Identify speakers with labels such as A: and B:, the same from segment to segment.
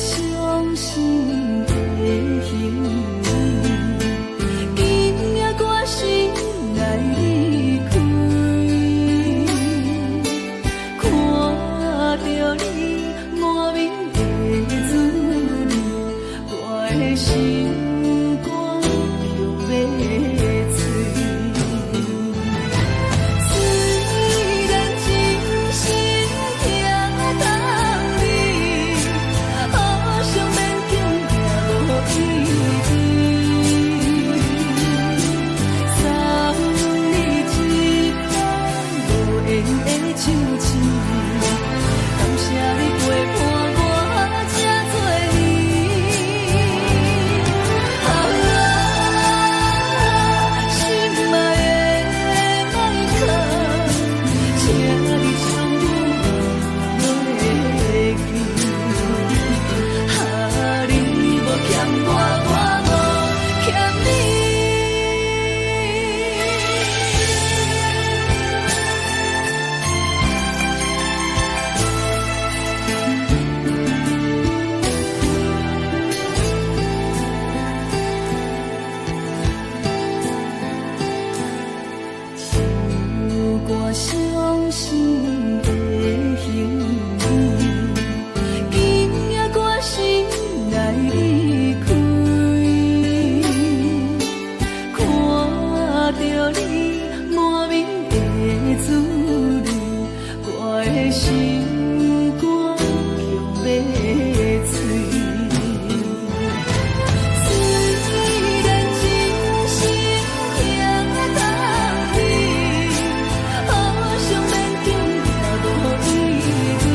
A: 伤心的形，今夜我心来离开，看着你满面的滋味，我的心肝强要碎。虽然真心疼当你，好想勉强行落意味，送你一番无言的手指，感谢你陪伴我这多年。心爱的麦克，请你将我忘记，你无欠我，我无欠你。有我伤心的形，今夜我心来离开，看着你满面的滋味，我的心肝强要碎。虽然真心疼当你，好想勉强行落意味，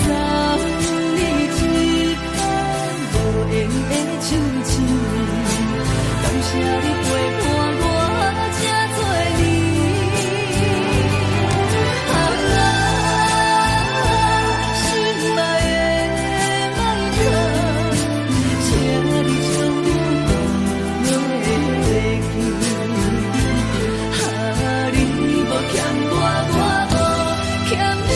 A: 送你一番无言的手指，感谢你陪伴我这多年。心爱的麦克，请你将我忘记，你无欠我，我无欠你。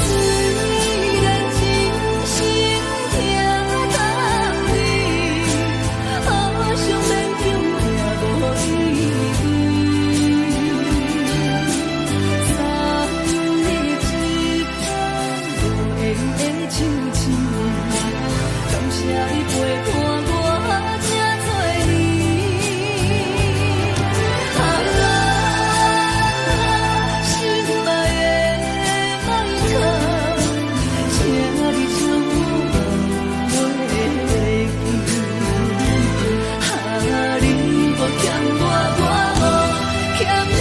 A: 虽然真心疼当你，好想勉强行落意味，送你一番无言的手指，感谢你陪伴我这多年。心爱的麦克，请你将我忘记，你无欠我，我无欠你。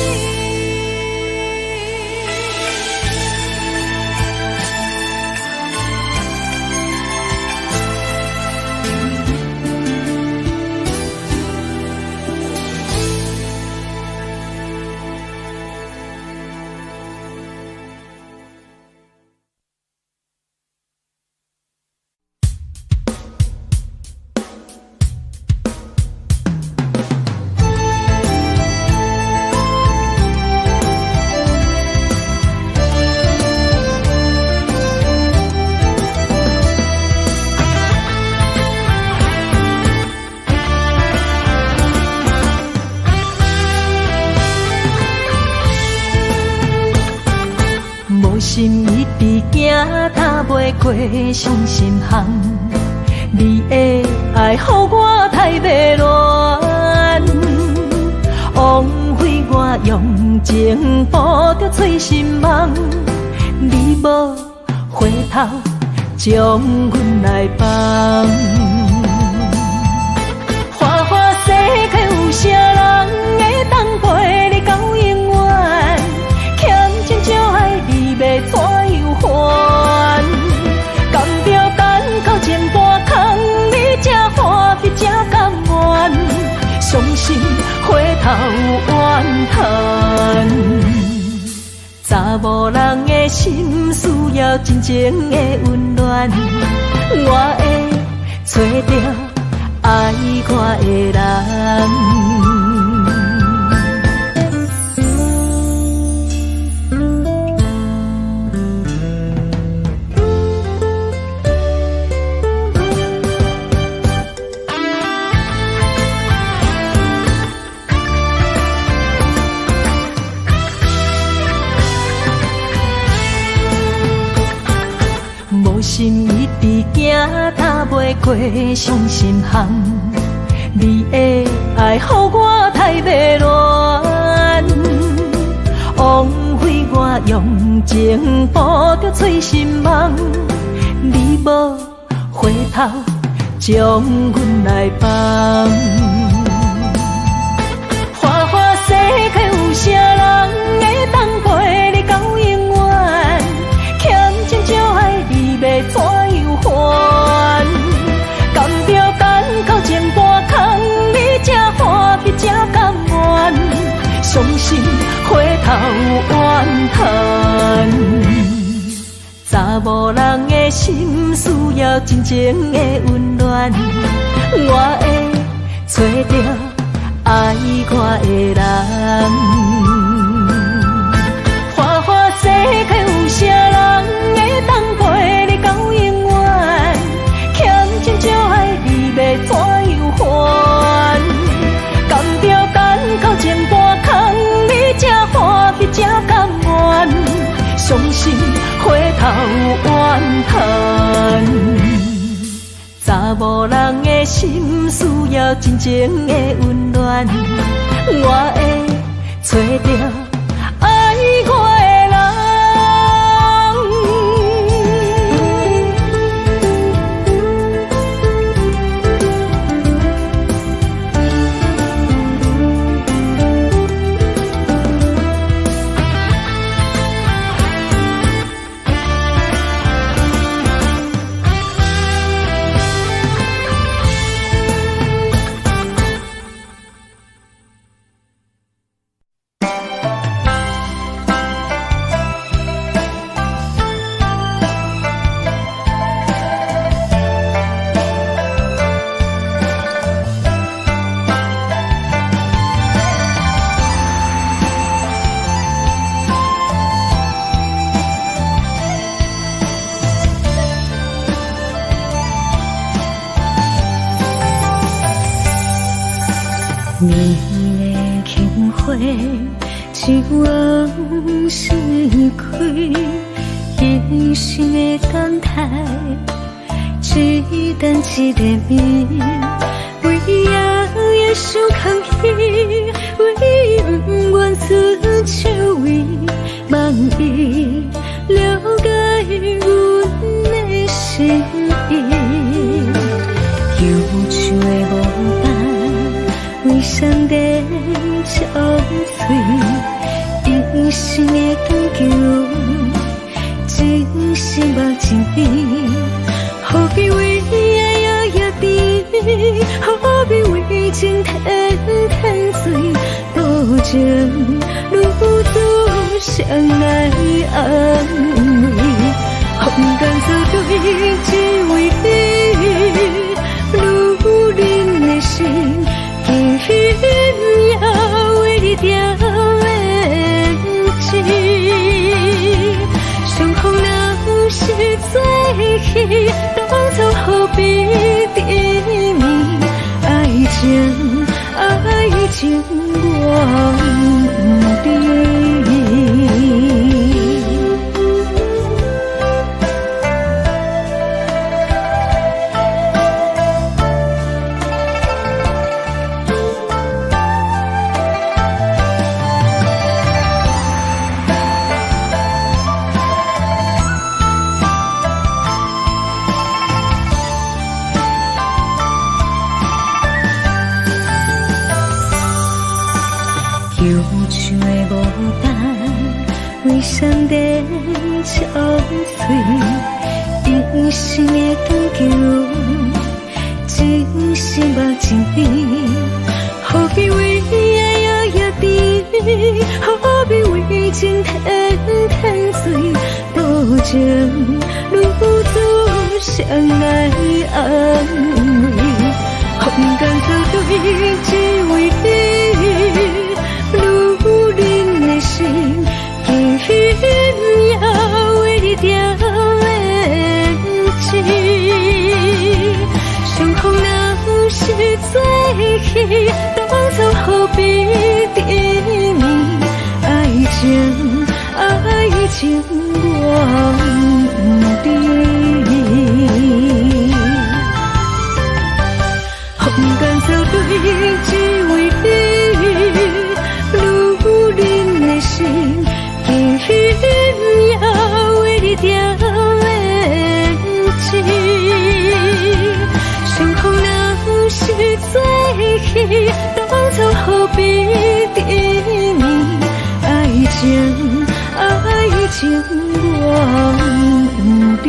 A: 无心一直行，踏袂过伤心巷。你的爱，予我太迷乱，枉费我用情捕着碎心梦。你无回头，将阮来放。花花世界有啥人会当陪你到永远？欠情就爱你要怎样还？甘着等到前半空。某人的心需要真情的温暖，我会找到爱我的人。无心一直行，踏袂过伤心巷。你的爱，予我太迷乱，枉费我用情捕着醉心梦。你无回头，将阮来放。花花世界有啥人会当陪你到永远？欠情就爱你要怎样还？甘着等到前半空，你才欢喜才甘愿，伤心回头怨叹。查某人的心需要真情的温暖，我会找到爱我的人。花花世界有啥人会当陪你到永远？欠情就爱你要怎样还？甘着等到前半空，你才欢喜才甘愿，伤心回头怨叹。查某人的心需要真情的温暖，我会找到爱我的人。
B: 你的轻花，一往事开，一生的等待，一等一个暝，为夜夜想空虚，为永远伸手为梦伊了解阮的心意，忧愁的无伴。为上帝憔悴，一生的长久，真心目真美。何必为爱夜夜甜？何必为情天天醉？多情如此相爱安慰，空甘做对，只为你，如人的心。轻也为着缘情，相逢若是最喜，当作何必沉迷？爱情我不知。忧愁的无伴，为上帝憔悴，一生的长久，真心目真美。何必为爱夜夜甜？何必为情天天情愈多谁来安慰？风干草对只为你，愈冷的心，轻轻也为你掉眼睛。相逢若是做戏，当作何必甜蜜？爱情，爱情我不知。风干草对只为你，愈冷的心，轻轻也为你掉眼睛。相逢若是做戏，当作何必甜蜜？爱情，爱情我不知。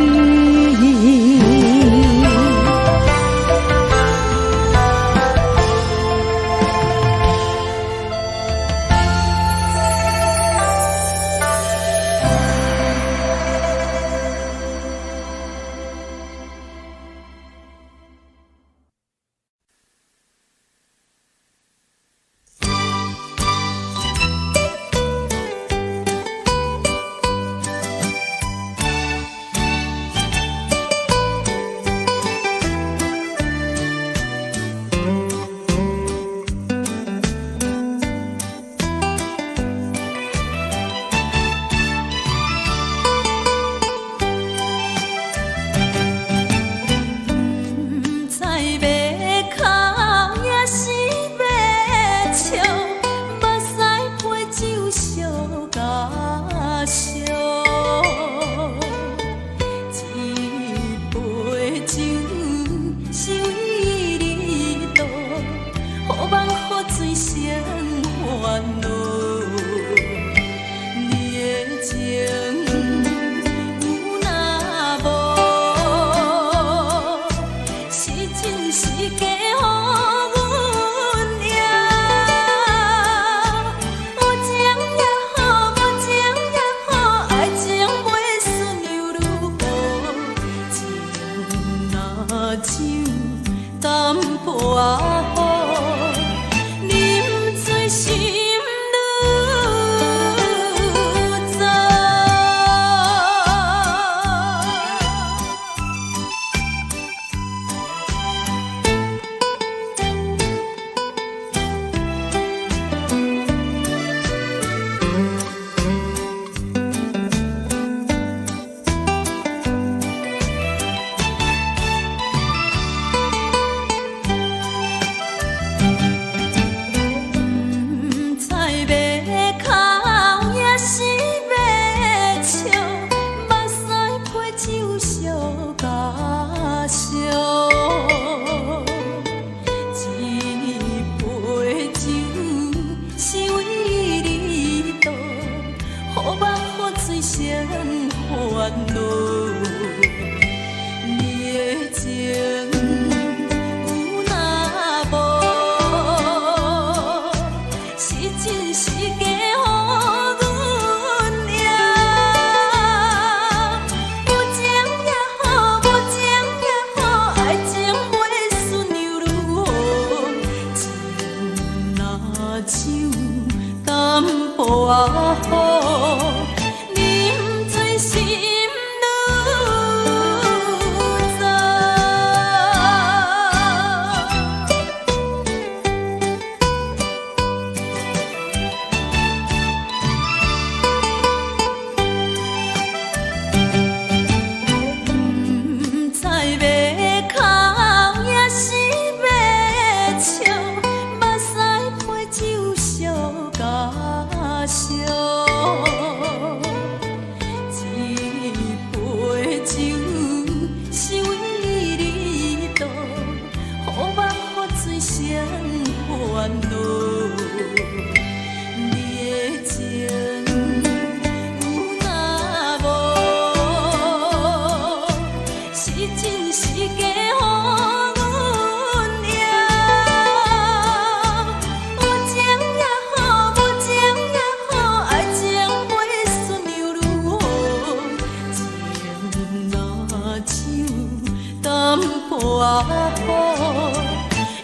A: 破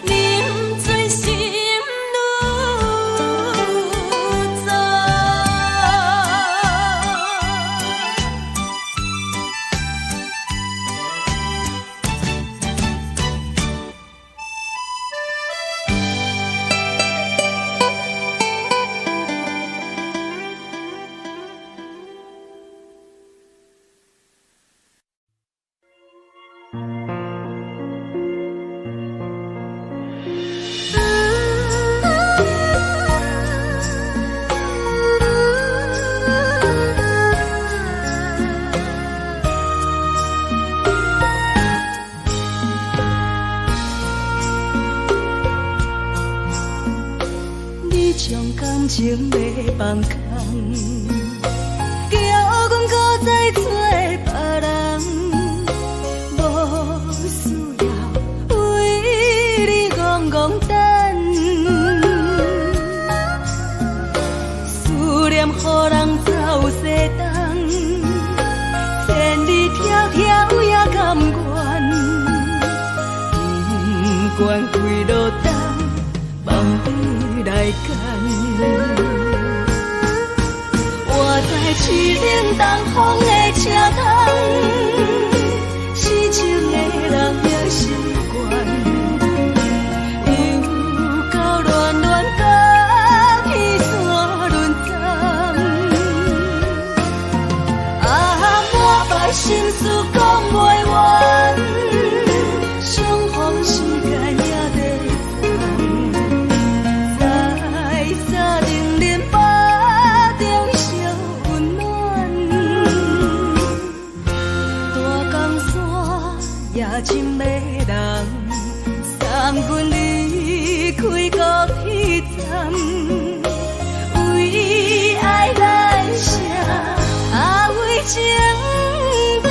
A: 雨，饮醉心愈早。你将感情要放空，叫阮搁再找别人，无需要为你戆戆等。思念予人走西东，千里迢迢也甘愿，不管几落冬，梦里来干。我在市冷东风的车窗，痴情的人也习惯，又到乱乱甲彼山论丛。啊，满腹心事讲袂完，相逢时间也在长。在沙冷冷巴中烧温暖，大江山也真迷人，送阮离开高铁站，为爱来写啊为情长。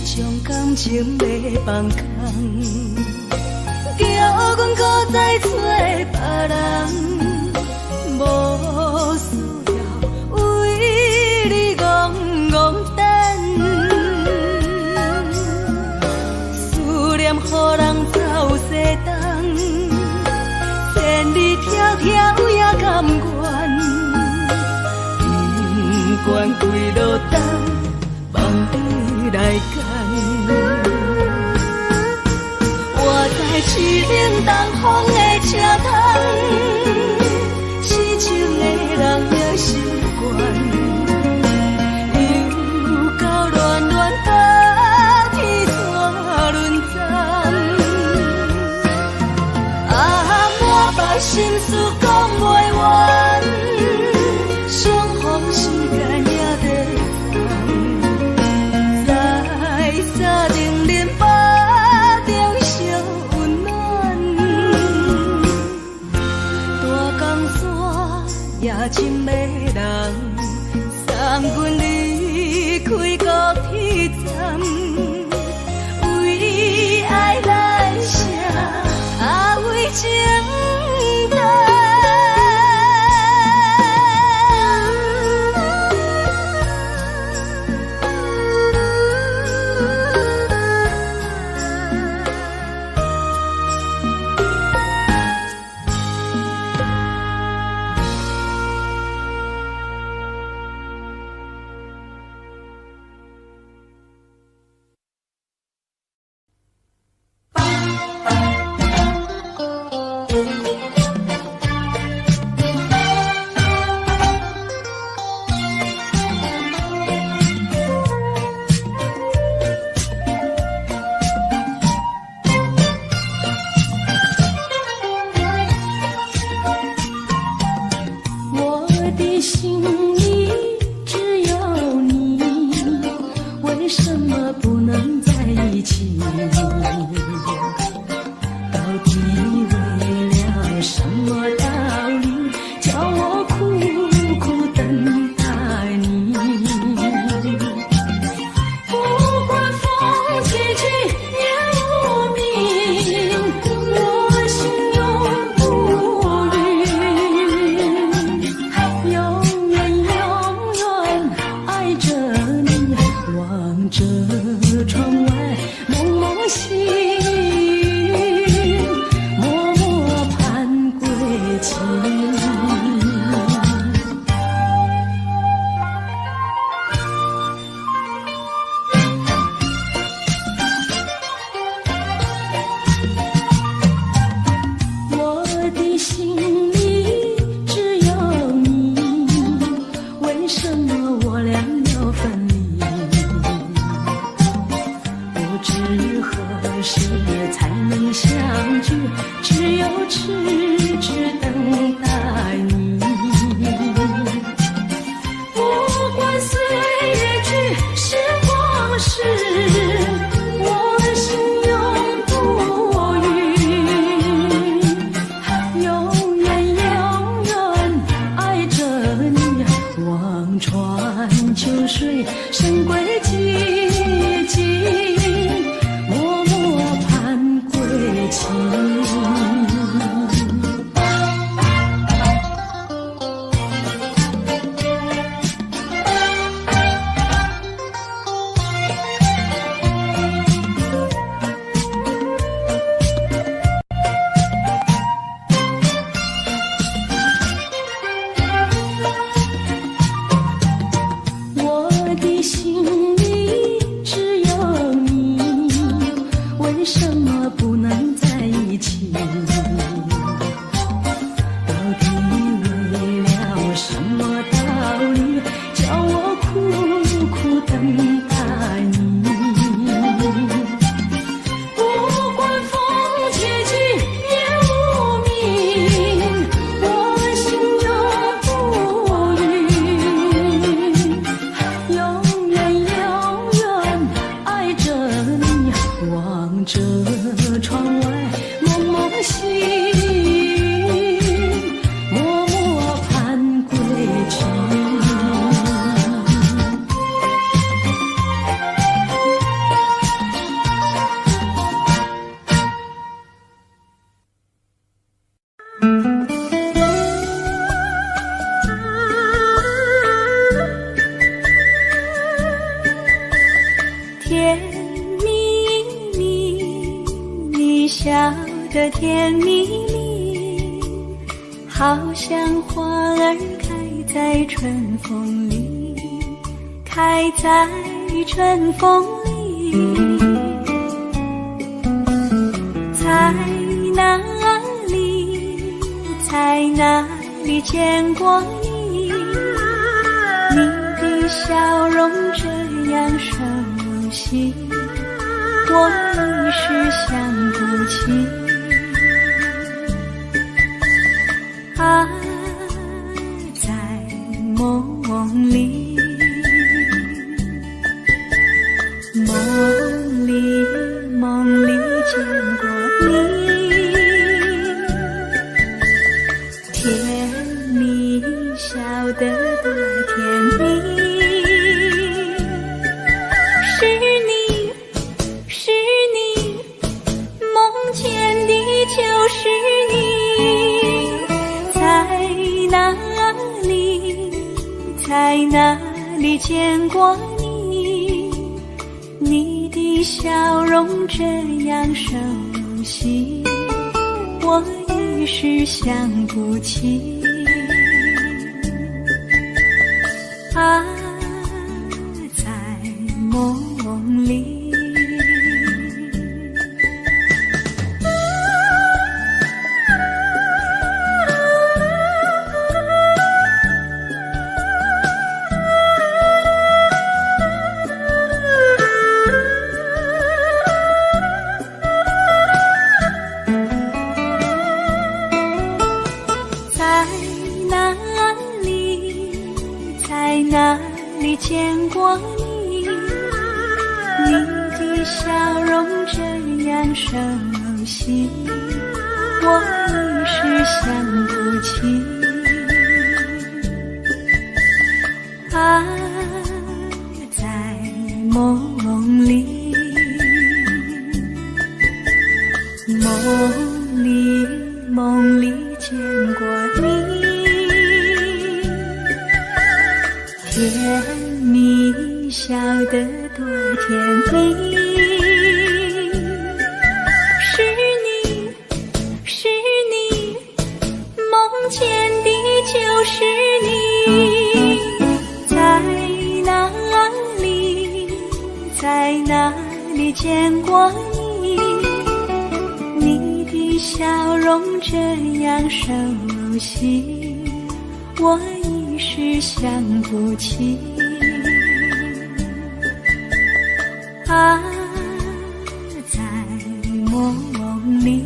A: 将感情要放空，叫阮搁再找别人，无需要为你戆戆等。思念予人走西东，千里迢迢也甘愿，不管几落冬，梦里来干。我在市冷东风的车窗，痴情的人也习惯，又到乱乱甲彼山论丛。啊，满腹心事讲袂完，相逢时间也在长。沙冷冷巴中烧温暖，大江山也真迷人，送阮离开高铁站，为爱来写啊为情长。我的心里
B: 的甜蜜蜜，好像花儿开在春风里，开在春风里。在哪里，在哪里见过你？你的笑容这样熟悉，我一时想不起。啊，在梦里，梦里，梦里见过你，甜蜜笑得多甜蜜。是你，梦见的就是你。在哪里，在哪里见过你？你的笑容这样熟悉，我一时想不起。啊，在梦里。在哪里见过你？你的笑容这样熟悉，我一时想不起。啊，在梦里，梦里，梦里见过你。甜蜜笑得多甜蜜。是你，梦见的就是你。在哪里，在哪里见过你？你的笑容这样熟悉，我一时想不起。啊，在梦里。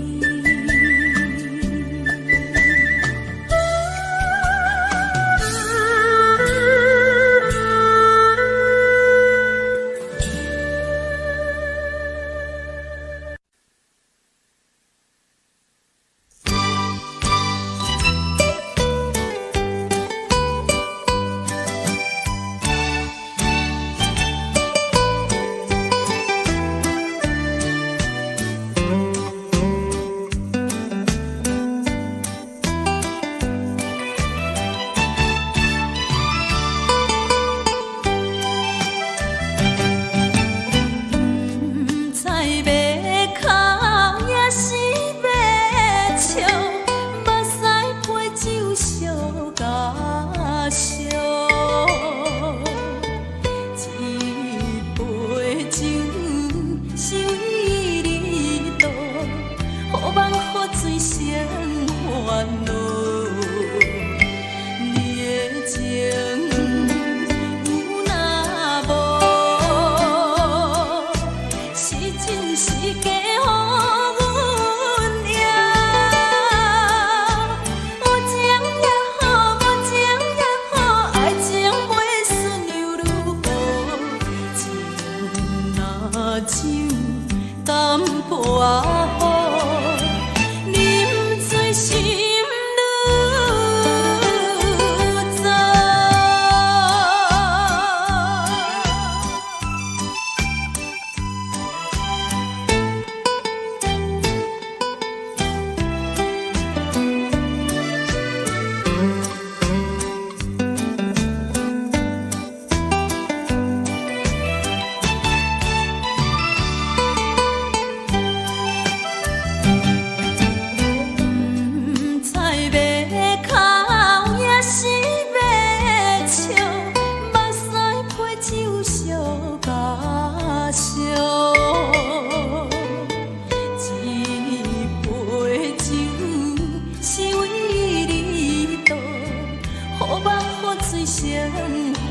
A: 雨水成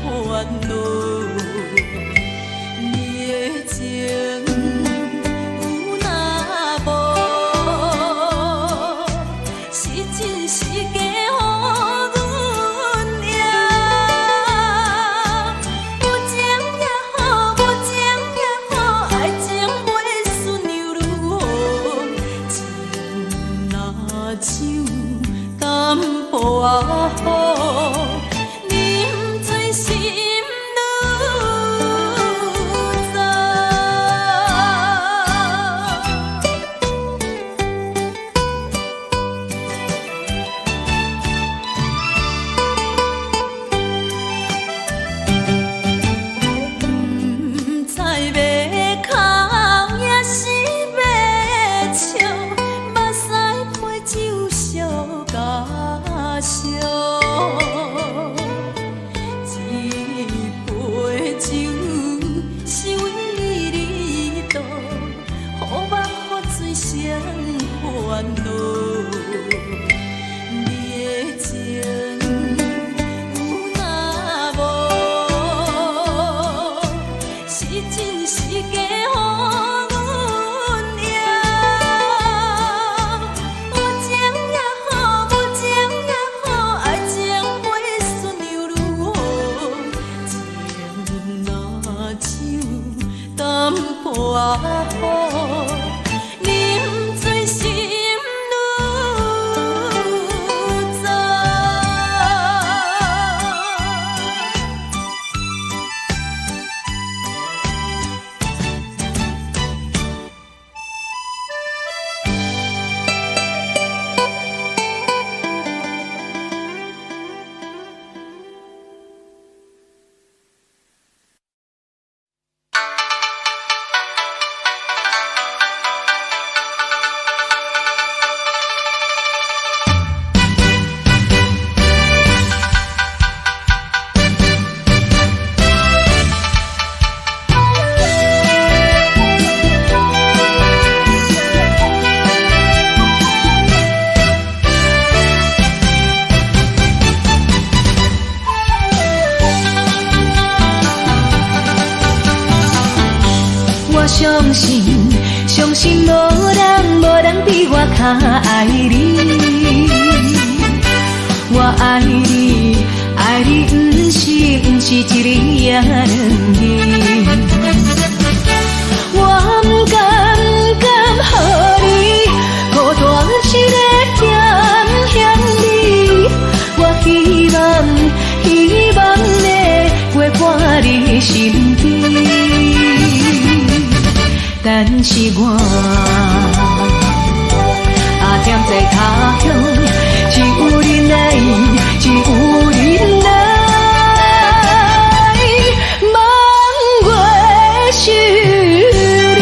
A: 烦恼。你的情有若无，是真是假？啊好，啉醉心愈糟。不知要哭也是要笑，目屎配酒烧甲。烧一杯酒，是为你倒，予目雨水成烦恼。你的情有若无，是真是假？啊好，啉醉心愈糟。相信无人比我较爱你。我爱你，爱你不是一日也两日。我不敢予你孤单一个嫌你。我希望能陪伴你身边。但是我忝在他乡，只有你来，只有你来，望月是你。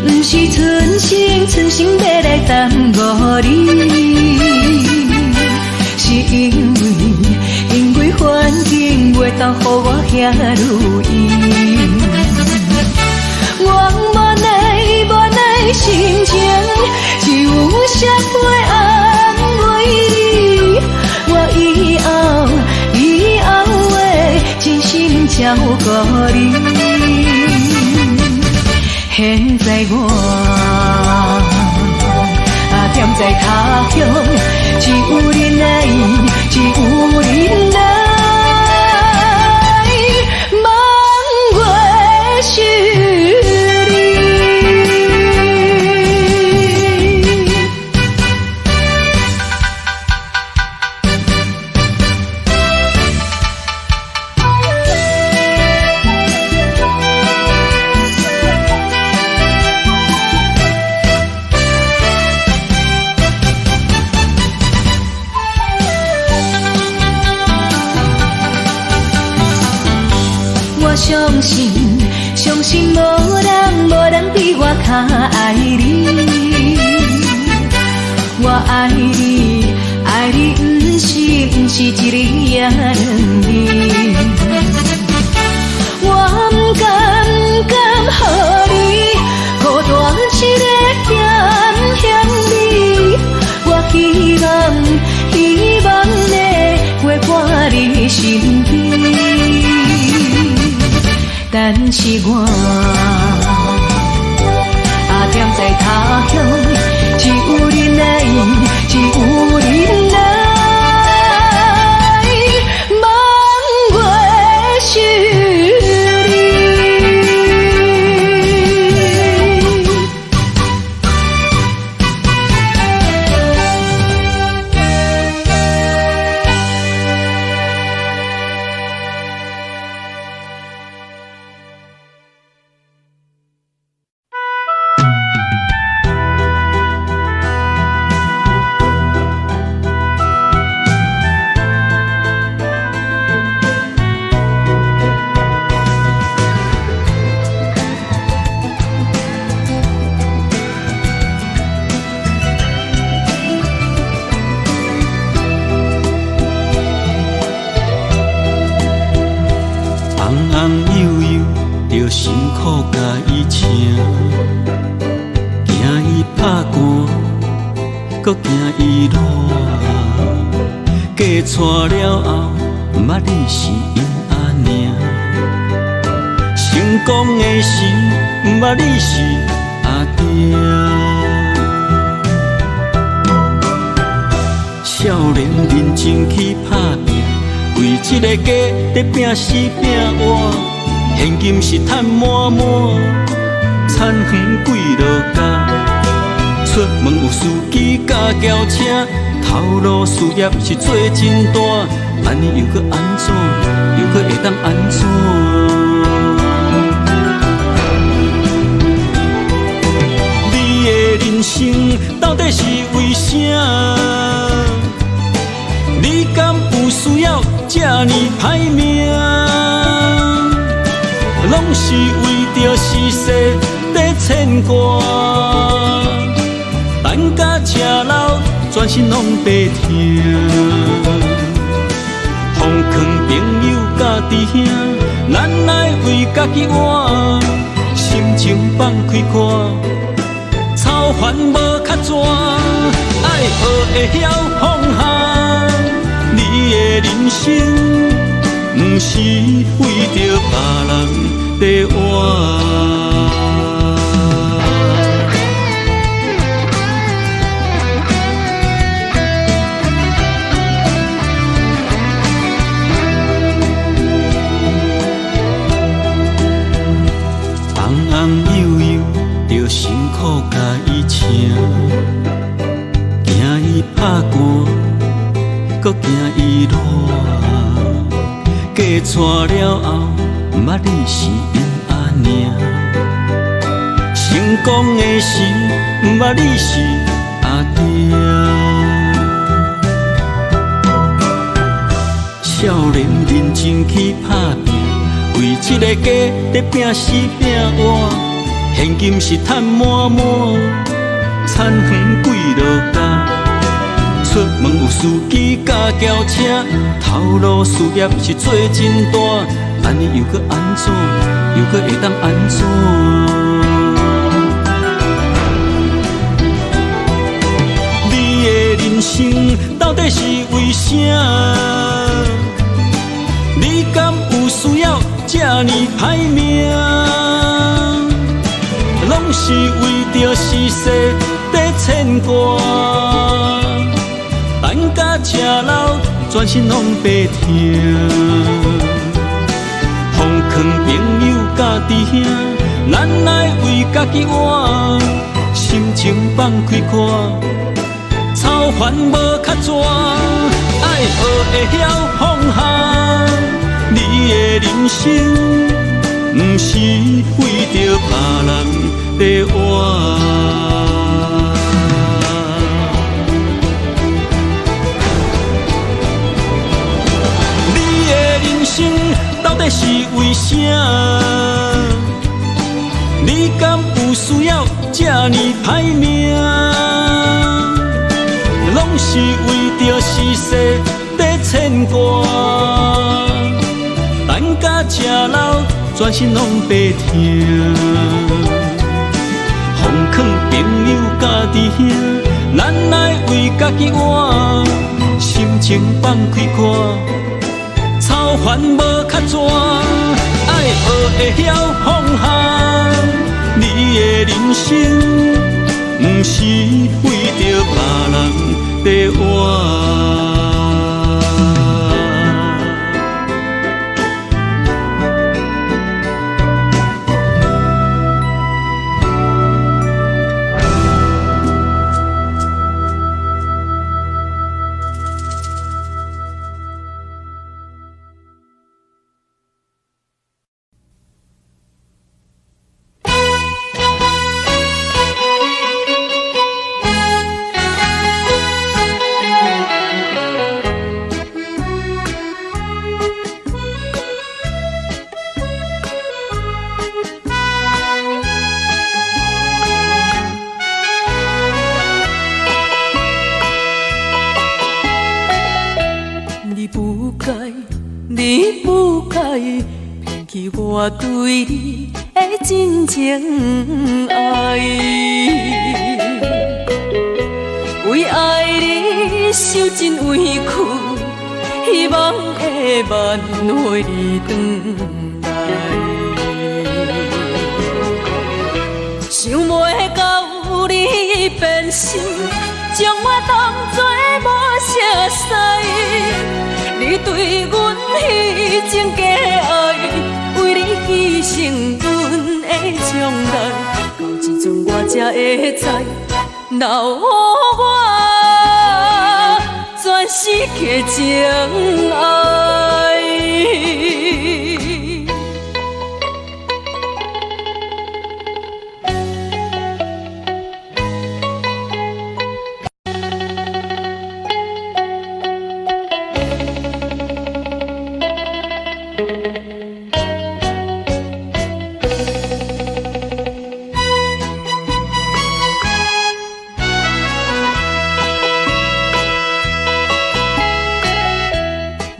A: 不是存心要来耽误你，是因为环境袂当予我遐如意。我无奈心情，只有谁会安慰你？我以后会真心照顾你。现在我忝在他乡，只有你来，只有你来，望月是你。相信无人比我较爱你。爱你，爱你不是一日也两日。我不甘予你孤单一个嫌你，我希望能陪伴你身边，但是我踮在他乡，只有你来，只有你来。
C: 搁惊伊热，嫁娶了后，毋捌你是因阿娘。成功的时，毋捌你是阿爹。少年认真去打拼，为一个家在拼死拼活，现金是赚满满，田园几落家。出门有司机甲轿车，头路事业是做真大，安尼又搁安怎？又搁会当安怎？你的人生到底是为啥？你敢有需要这呢歹命？拢是为着世事在牵挂。等甲车老，全身拢白疼。奉劝朋友甲弟兄，咱来为家己活，心情放开看，操烦无较绝，爱学会晓放下。你的人生，不是为着别人在活。着辛苦甲伊请，惊伊拍汗，搁惊伊热。嫁娶了后，毋捌你是因阿娘。成功的时，毋捌你是阿爹。少年认真去打拼，为一个家在拼死拼活。现金是赚满满，田园几落家。出门有司机甲轿车，头路事业是做真大，安尼又搁安怎？又搁会当安怎？你的人生到底是为啥？你敢有需要这呢歹命？拢是为着世事在牵挂，等甲车老，全身拢白疼。奉劝朋友甲弟兄，咱来为家己活，心情放开看，操烦无较绝，爱学会晓放下。你的人生。不是为着别人在活，你的人生到底是为啥？你敢有需要这呢歹命？牵挂，等甲吃老，全身拢白疼。放劝朋友家己兄，咱来为家己活，心情放开看，操烦无较绝，爱学会晓放下。你的人生，不是为着别人在活。
A: 你不该骗去我对你的真情爱，为爱你受尽委屈，希望会挽回你回来。想袂到你变心，将我当作无熟悉。你对阮迄种假爱，为你牺牲阮的将来，到这阵我才会知，留予我全世界情爱。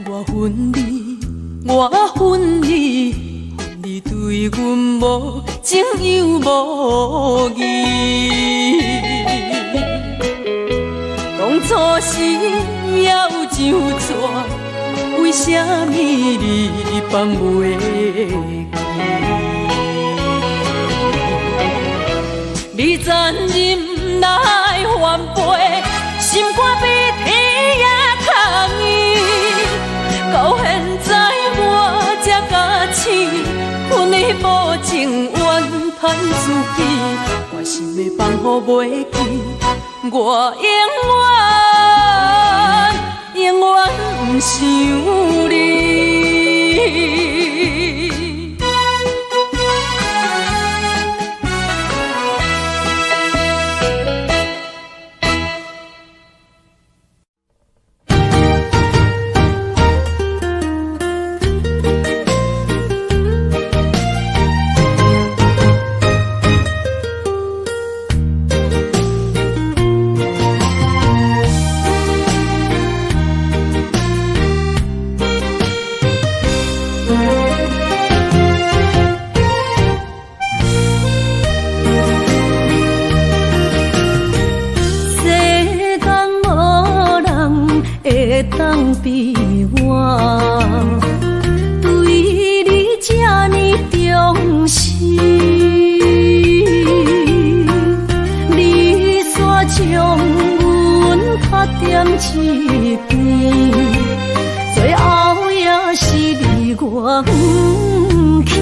A: 我恨你，恨你对阮无情又无义。当初时要怎么，为什么你放袂记？你残忍来反背，心肝比天也空伊。到现在我才假醒，阮的无情怨叹自己，我心的放乎袂记，我永远不想你。当比我对你这呢重视，你煞将阮较点一边，最后也是你我不去。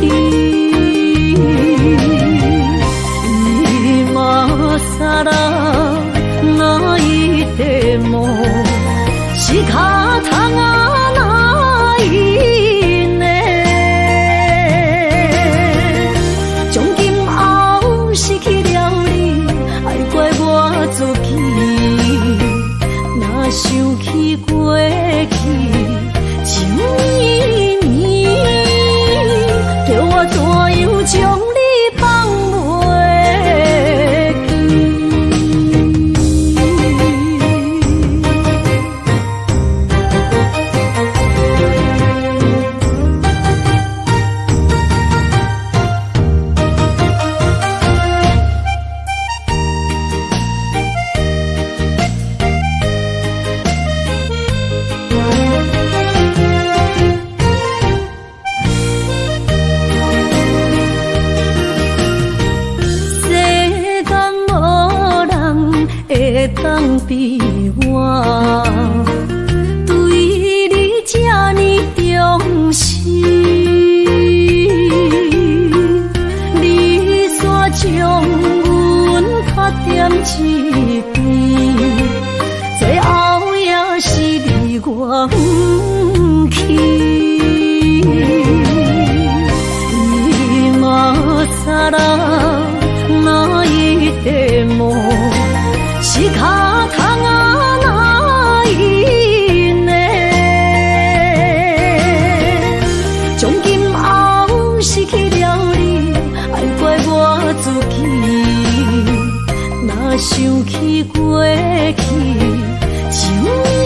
A: 今ら泣いても仕方がないね。从今后失去了你，爱怪我自己。若想起过去情绵绵，叫我怎样将你放袂记？
B: 通比我对你这呢重视？你煞将阮拍点一边，最后也是你我不去。你嘛啥啦？那一点梦是卡通啊，那一年，从今后失去了你，爱怪我自己。若想起过去，情绵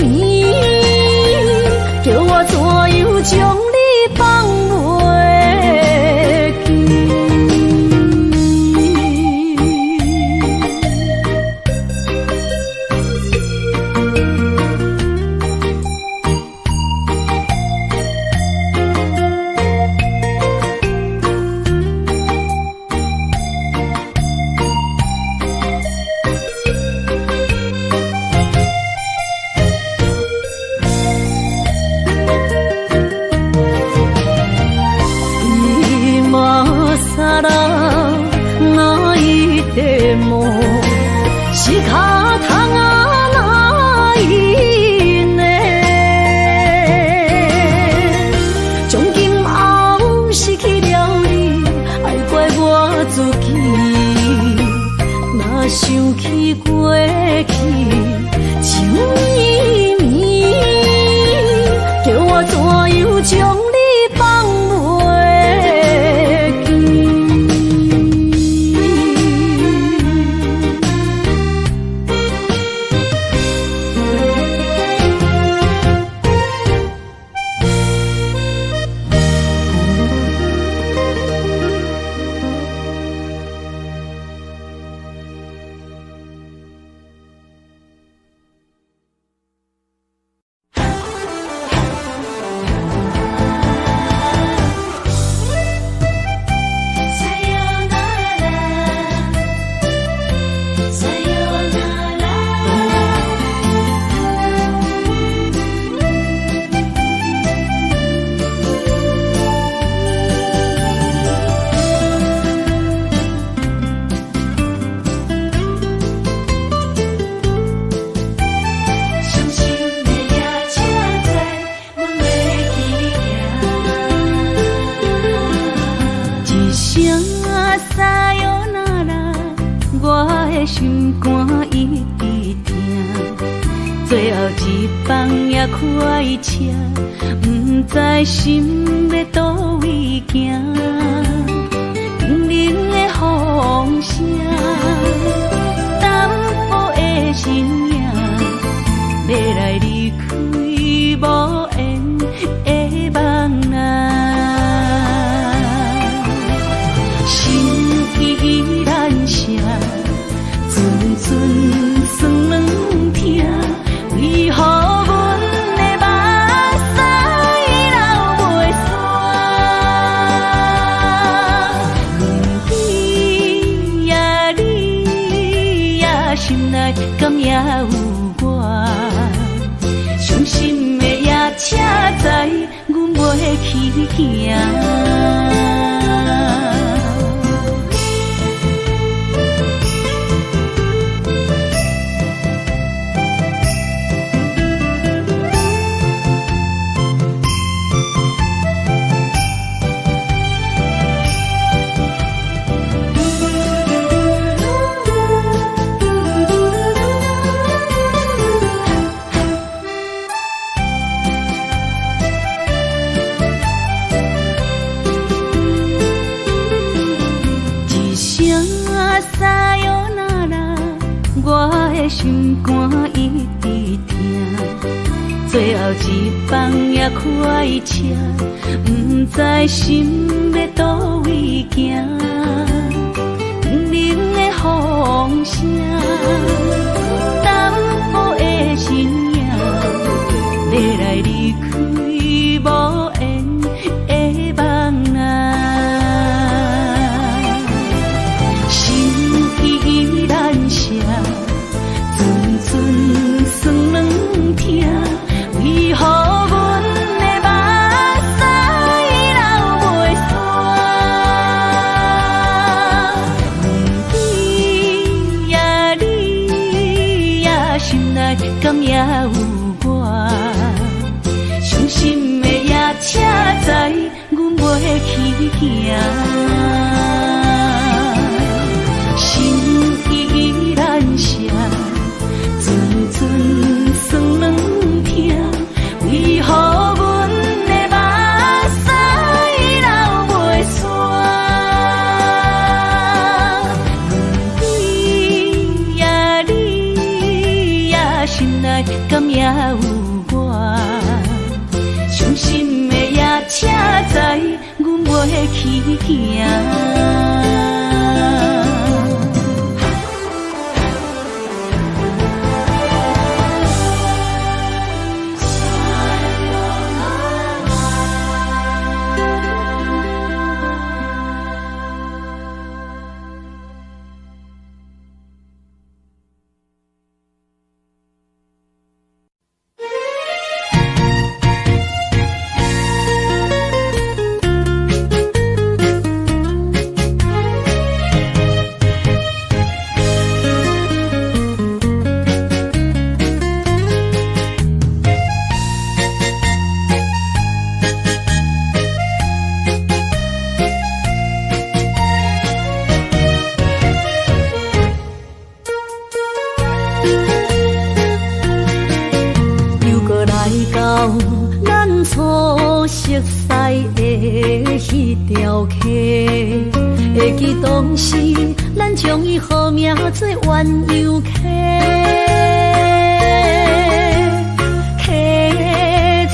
B: 绵，叫我怎样将你放袂记？是卡通啊，那一年，从今后失去了你，爱怪我自己。若想起过去，情绵绵，叫我怎样将你放袂记？心肝一直疼，最后一放也开车，不知心要倒位行。冷冷的风声，淡薄的身影，要来离开无缘的梦啊，心依然舍。阵酸软痛，为何阮的目屎流袂煞？问你呀，你呀，心内敢也有我？伤心的也车载，阮袂去行。心肝一直疼，最后一放也开车，不知心要倒位行。冷冷的风声，淡薄的身影，要来离开无缘的梦啊，心依然舍。
A: 心内敢也有我？伤心的夜车载，阮袂去行。心依然舍，阵阵酸软痛，为何阮的目屎流袂煞？你呀你呀，心内敢也有我？伤心的夜车载，阮袂去行。
B: 初熟悉的迄条溪，会记当时咱将伊号名做鸳鸯溪。溪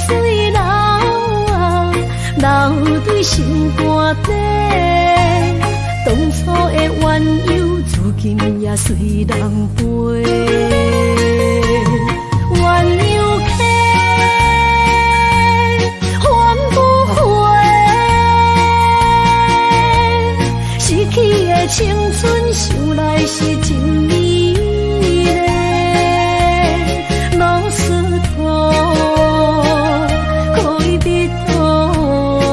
B: 水流啊，流对心肝底。当初的鸳鸯，如今也随人飞。鸳鸯溪。青春想来是真美丽，老师徒可以比多啊，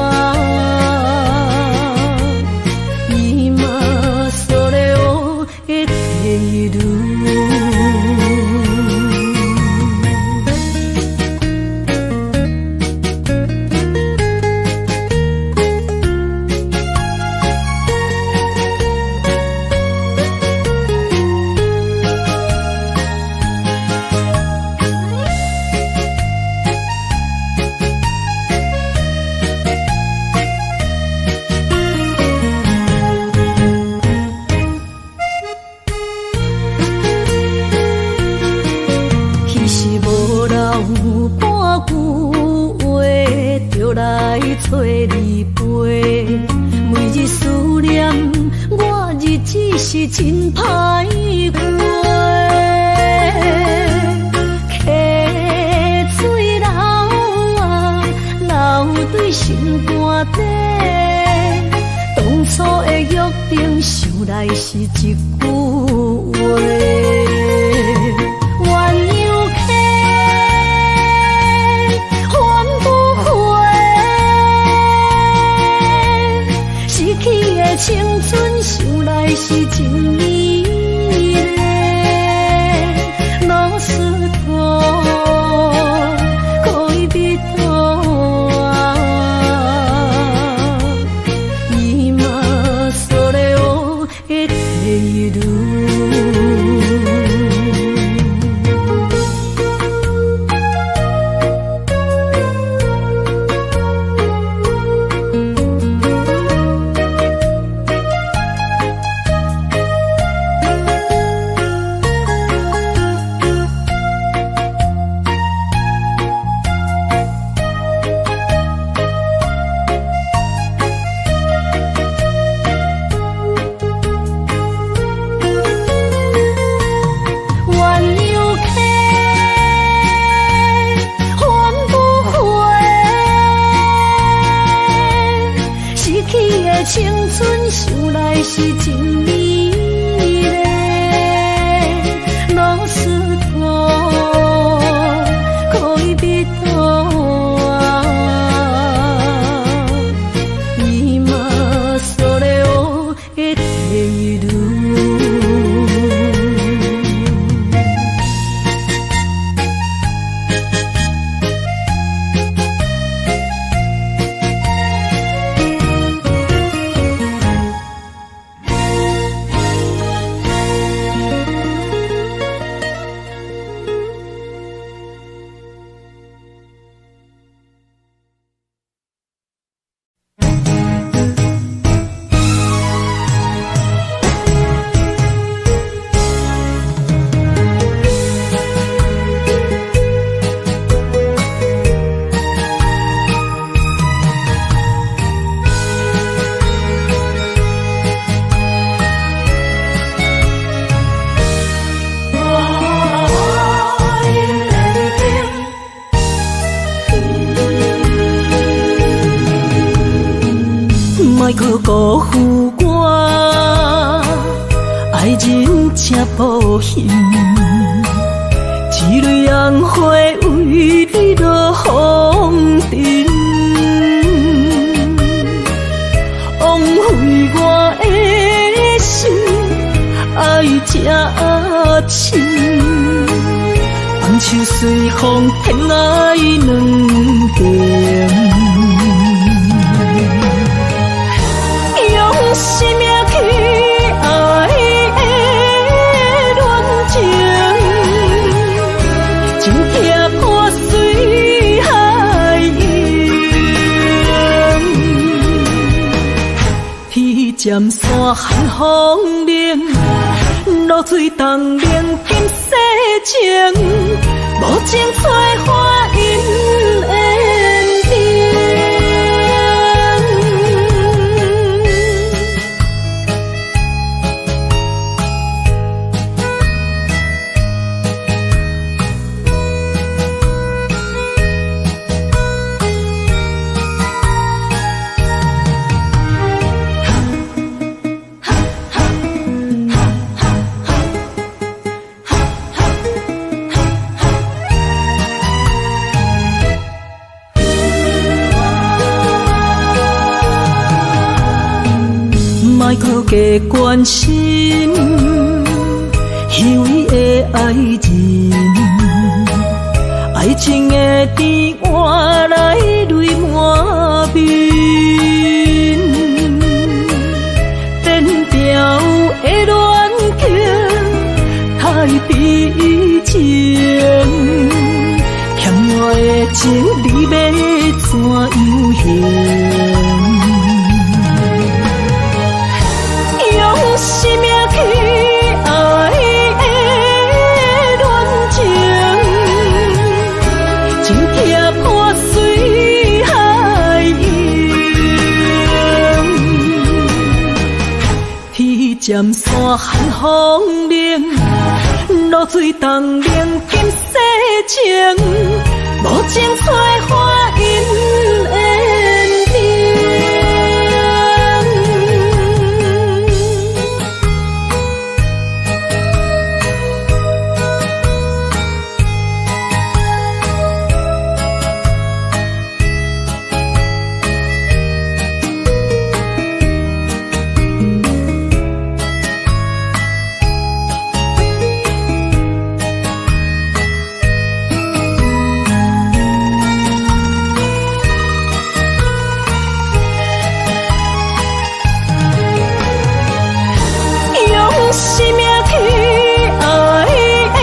B: 伊嘛所了的地路。找你陪，每日思念，我日子是真歹过。溪水流啊，流对心肝底。当初的约定，想来是一句话。青春想来是真美丽，老师徒可以比多啊，伊嘛所了的。
A: 莫去辜负我，爱人才保险。一蕊红花为你落风尘，枉费我的心爱这深。放手随风，天涯两边。用生命去爱的恋情，情拆破水海涌。披尖山寒风冷，露水东冷金世情，无情催花因缘定。莫去加关心虚伪的爱人，爱情的甜换来泪满面，颠调的恋情太悲情，欠我的情你要怎样还？生命去爱的恋情，情拆破水海涌。披尖山寒风冷，露水东冷金世情，无情催花因缘定。生命去爱的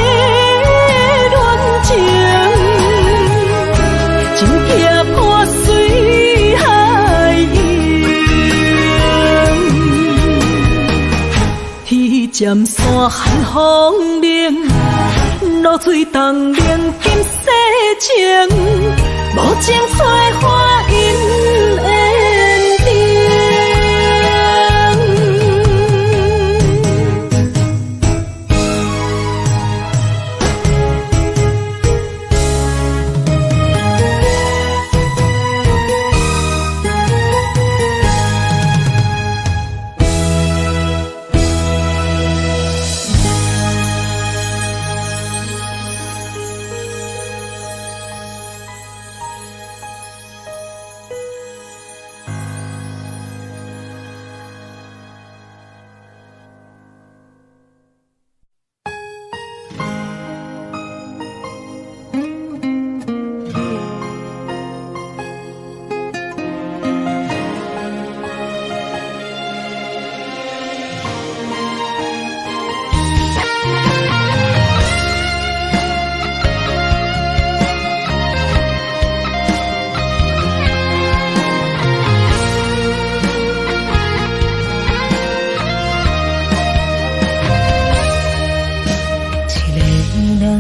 A: 恋情，情拆破水海涌。披尖山寒风冷，露水东冷金世情，无情催花因缘定。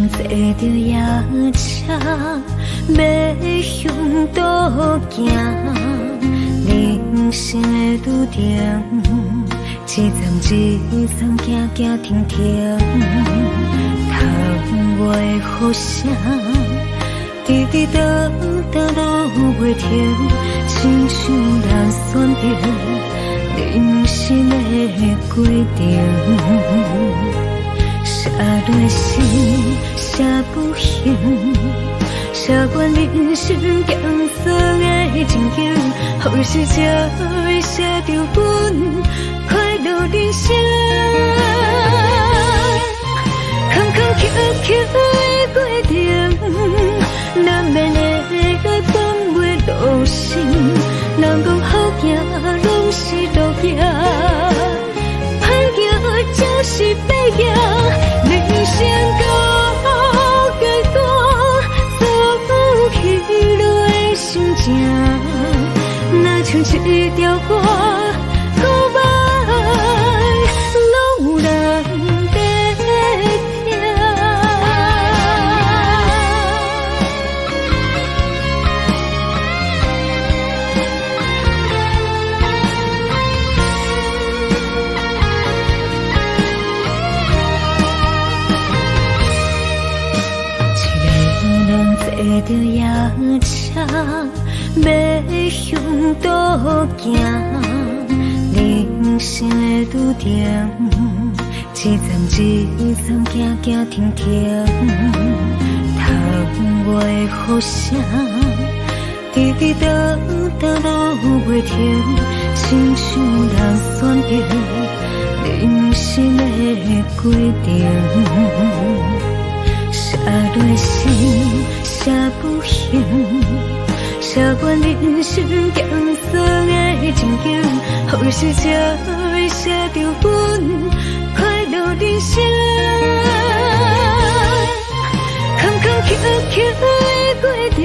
A: 坐着夜车，要向倒行。人生的路程，一站一站行行停停，窗外雨声，
B: 滴滴答答落袂停，亲像人选择人生的规定。写落诗，写不行，写阮人生艰酸的情景，好时才会写着阮快乐人生。坎坎坷坷的过程，难免会放袂落心。人讲好行，拢是路行，歹行就是白行。人生到阶段，走起落的心情，若像一条歌，古板拢有人在听。坐着夜车，要向倒行。人生的路程，一站一站行行停停。窗外的雨声，滴滴答答落袂停，亲像人选择人生的规定。写落诗，写不行，写阮人生艰酸的情景，好时才会写着阮快乐人生。坎坎坷坷的过程，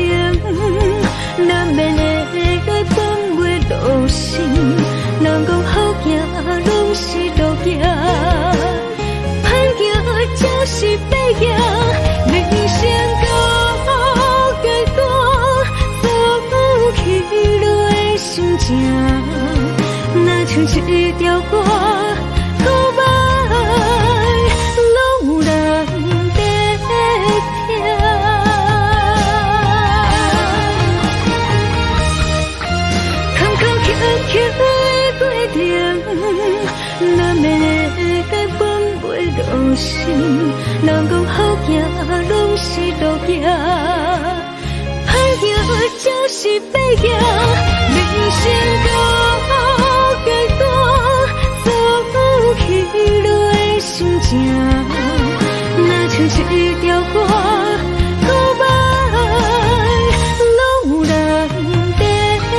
B: 难免会放袂落心。人讲好行，拢是路行，歹行就是白行。人生到阶段，走起落的心情，若像一条歌，古板拢有人在听。坎坎坷坷的过程，难免会放袂落心。人讲好行，拢是路行，歹行就是白行。人生到阶段，走起落的心情，若像一条歌，古板拢有人在听。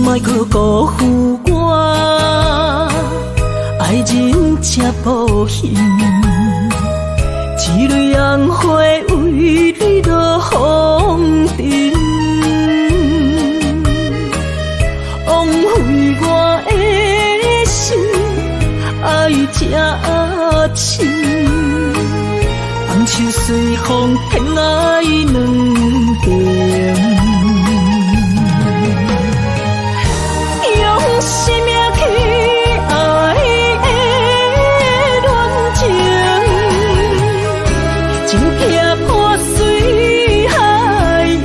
A: 莫去辜负我，爱人才无幸，一蕊红花为你落风尘，枉费我的心，爱这深，红袖随风偏爱两边。生命去爱的恋情，情撇破水海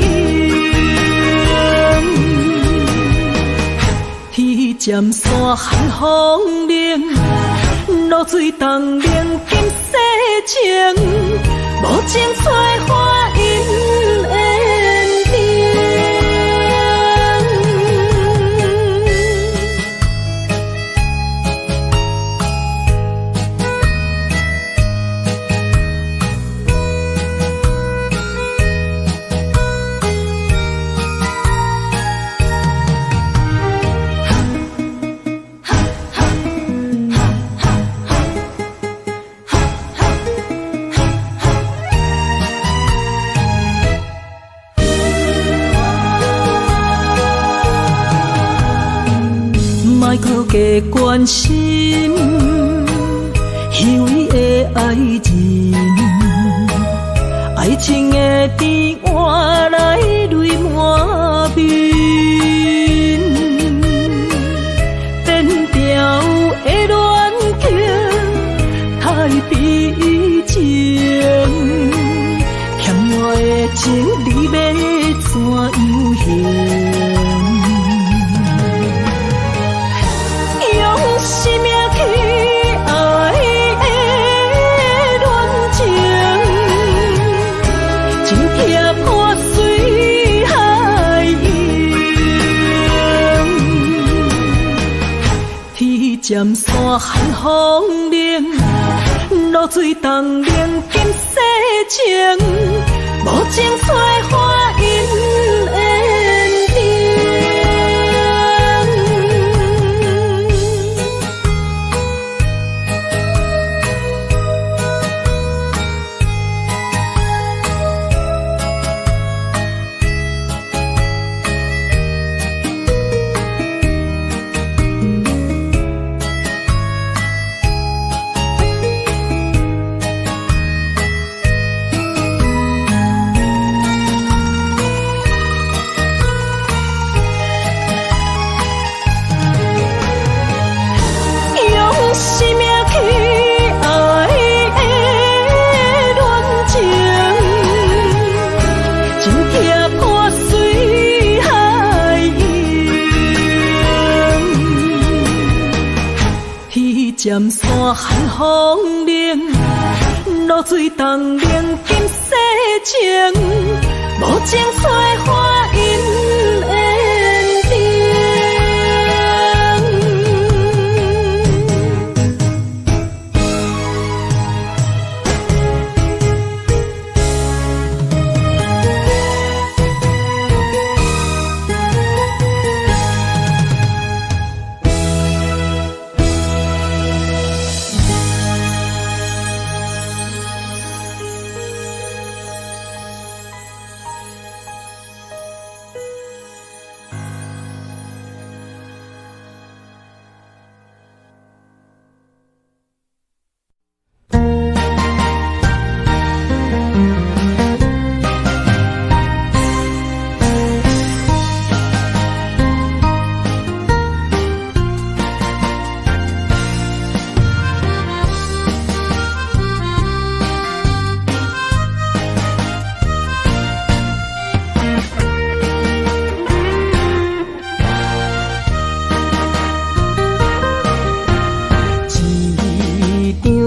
A: 洋，天渐山寒风冷，露水冻凝金世情，无情催花。加关心，虚伪的爱人，爱情的甜换来泪满面，变调的恋情太悲情，欠我的情你要怎样还？尖山寒风冷，露水冻冷金世情，无情催花因缘定。尖山寒风冷，露水冻冷金世情，无情催花因缘定。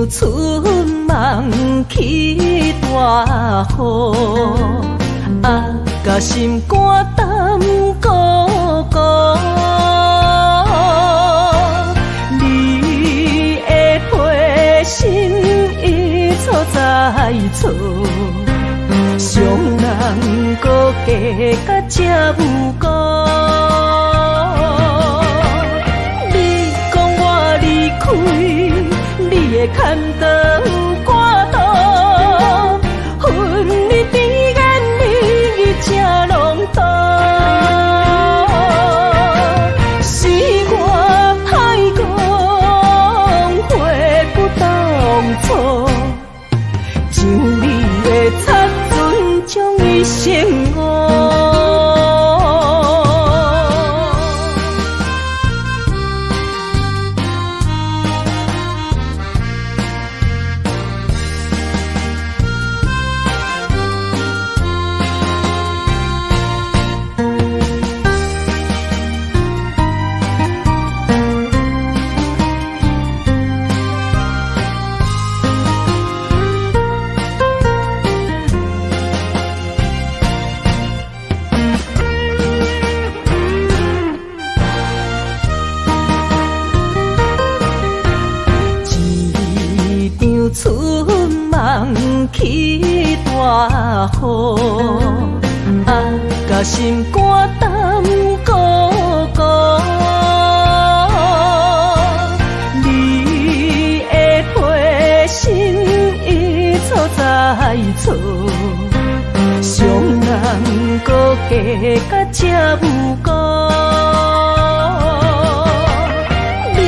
A: 春梦起大雨，甲心肝胆孤孤。你的批心已错在错，伤人搁加甲这无辜。你讲我离开，你的牵肠挂肚，恨你甜言蜜语这浓度，是我歹讲悔不当初，像你的擦唇将伊生误。春梦起大雨，甲心肝胆孤孤。你的批心已错在错，伤人搁加甲这无辜。你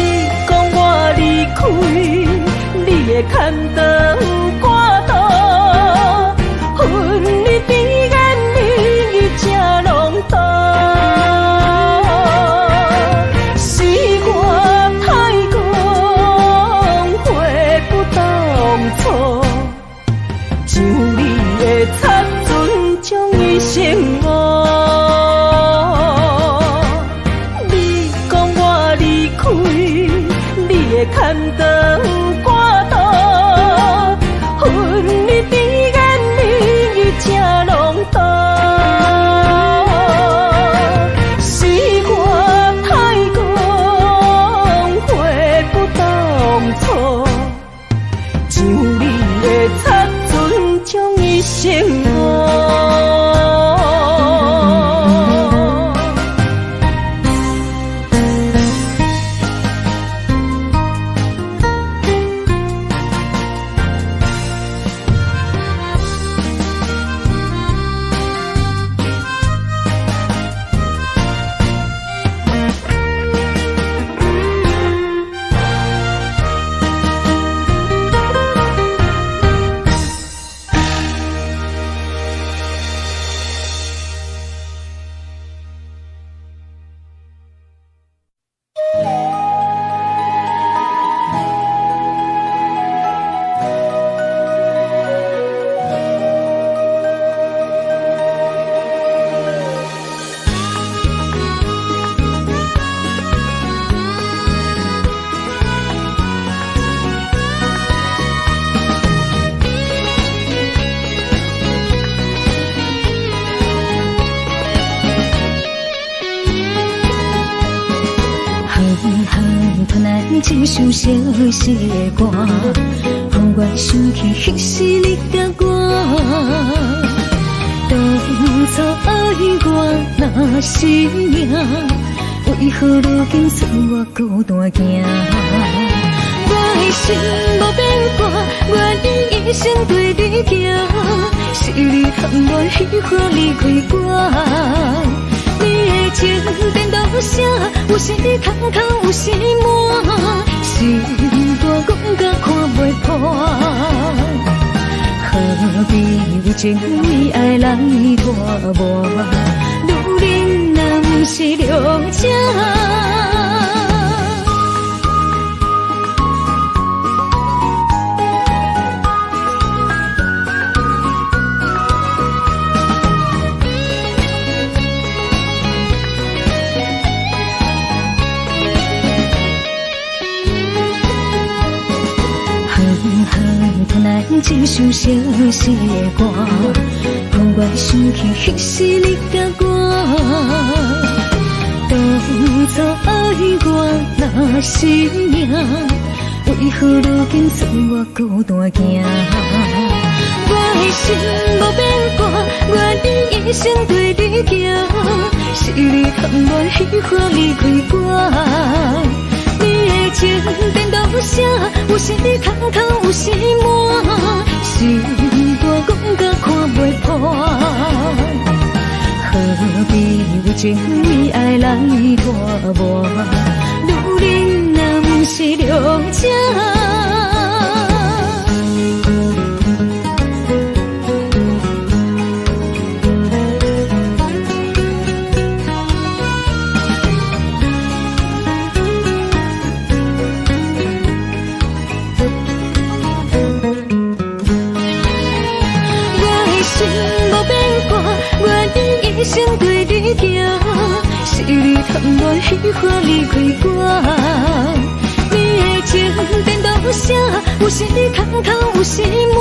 A: 的牵肠挂肚，恨你悲眼你才拢多。是我太讲话不当初，像你的擦船将伊生误。你讲我离开，你的牵肠挂肚，恨你悲眼你才拢多。是我太讲话不当初，像你的擦船将伊生误。
B: 一首相思的歌，让我想起彼时你甲我。当初爱我若是命，为何如今剩我孤单行？我的心无变卦，我愿一生对你行。是你贪恋喜欢离开我。你的情变多少？有时空空，有时满，心肝讲甲看袂破。何必为情为爱来拖磨？女人若不是良者。一首相思的歌，让我想起彼时你甲我。当初爱我若是命，为何如今剩我孤单行？我的心无变卦，我愿一生对你行。是你贪恋喜欢离开我。你的情变多少？有时空空，有时满，心肝讲甲看袂破。何必为情为爱来拖磨？女人若不是良者。一生对你行，是你贪恋喜欢离开我。你的情变多少？有时空空，有时满，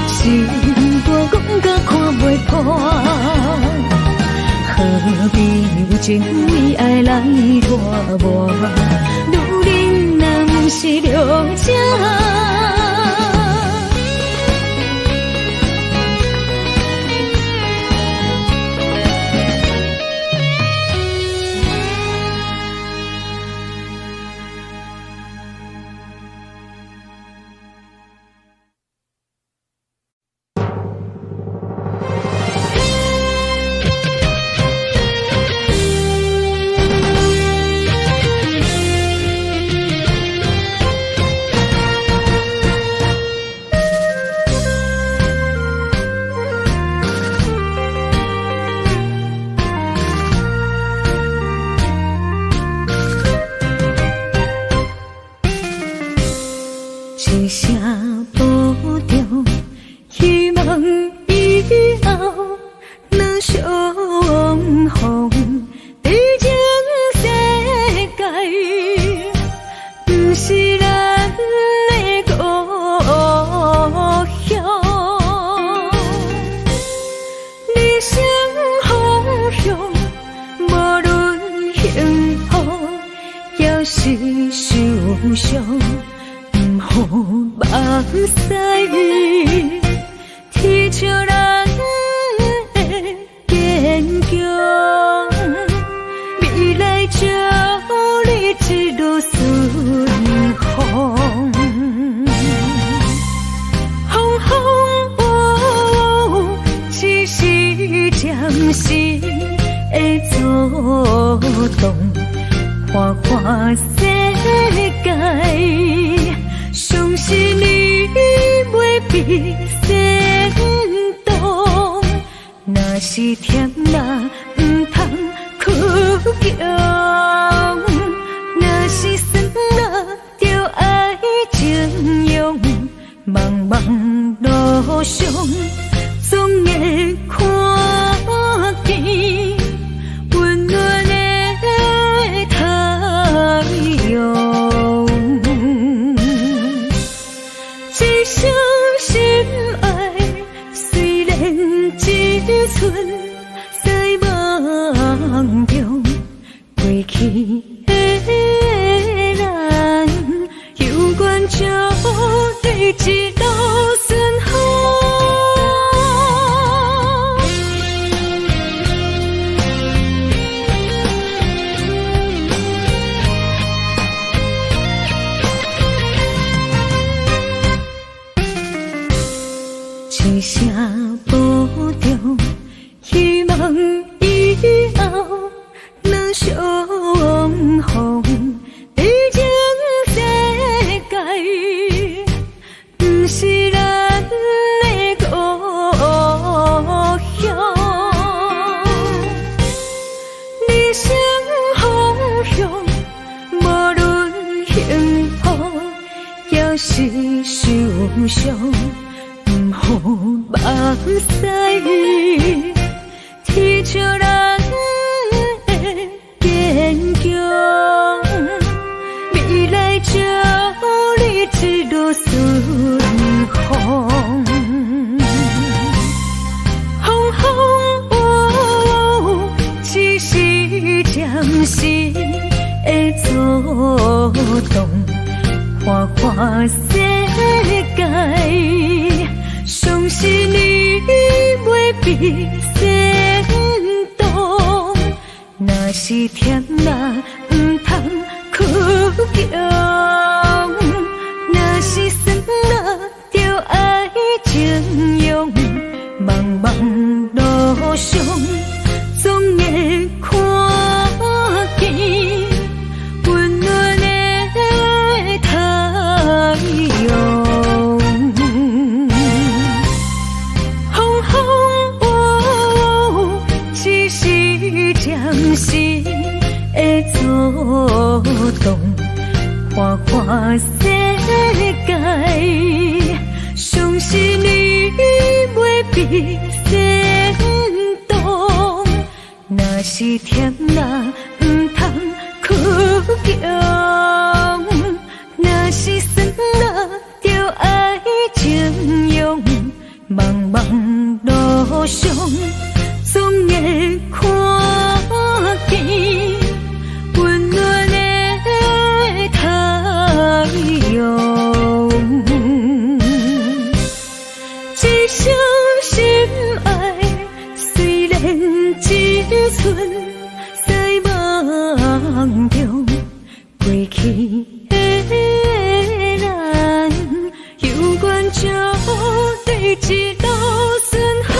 B: 心肝讲甲看袂破。何必为情为爱来拖磨？女人若不是良者。后，若相逢，在情世界，不是咱的故乡。人生方向，无论幸福，也是受伤，不好目屎。天笑人的坚强，未来祝你一路顺风。风风雨雨，只是暂时的作动，看看世界，相信你袂比先动。若是甜啦，不通哭强；若是酸啦，就爱情用。茫茫路上，总会看见温暖的太阳。一生心爱，虽然一寸在梦中，过去的咱，有缘就对一路顺风。一声保重，希望以后若相逢，在情世界，不是咱的故乡。人生方向，无论幸福，也是受伤。不好目屎，天笑人的坚强，未来祝你一路顺风。风风雨雨，只是暂时的作动，看看世界。相信你袂比先动，若是甜啦，不通哭强；若是酸啦，就爱情用。茫茫路上，总会看见温暖的太阳。暂时的作动，看看世界，相信你袂比先动。若是甜啦，不通哭强；若是酸啦，就爱情用。茫茫路上，总会看见温暖的太阳。一生心爱，虽然一寸在梦中，过去的咱，有缘就对一路顺风。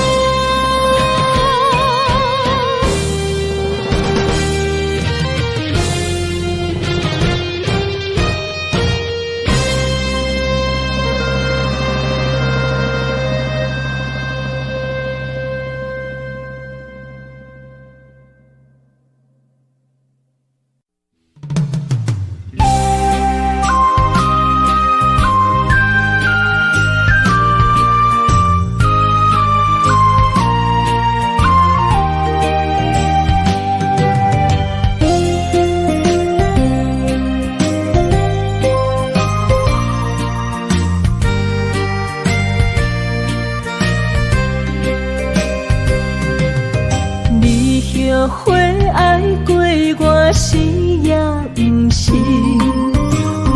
A: 花爱过我死也不是，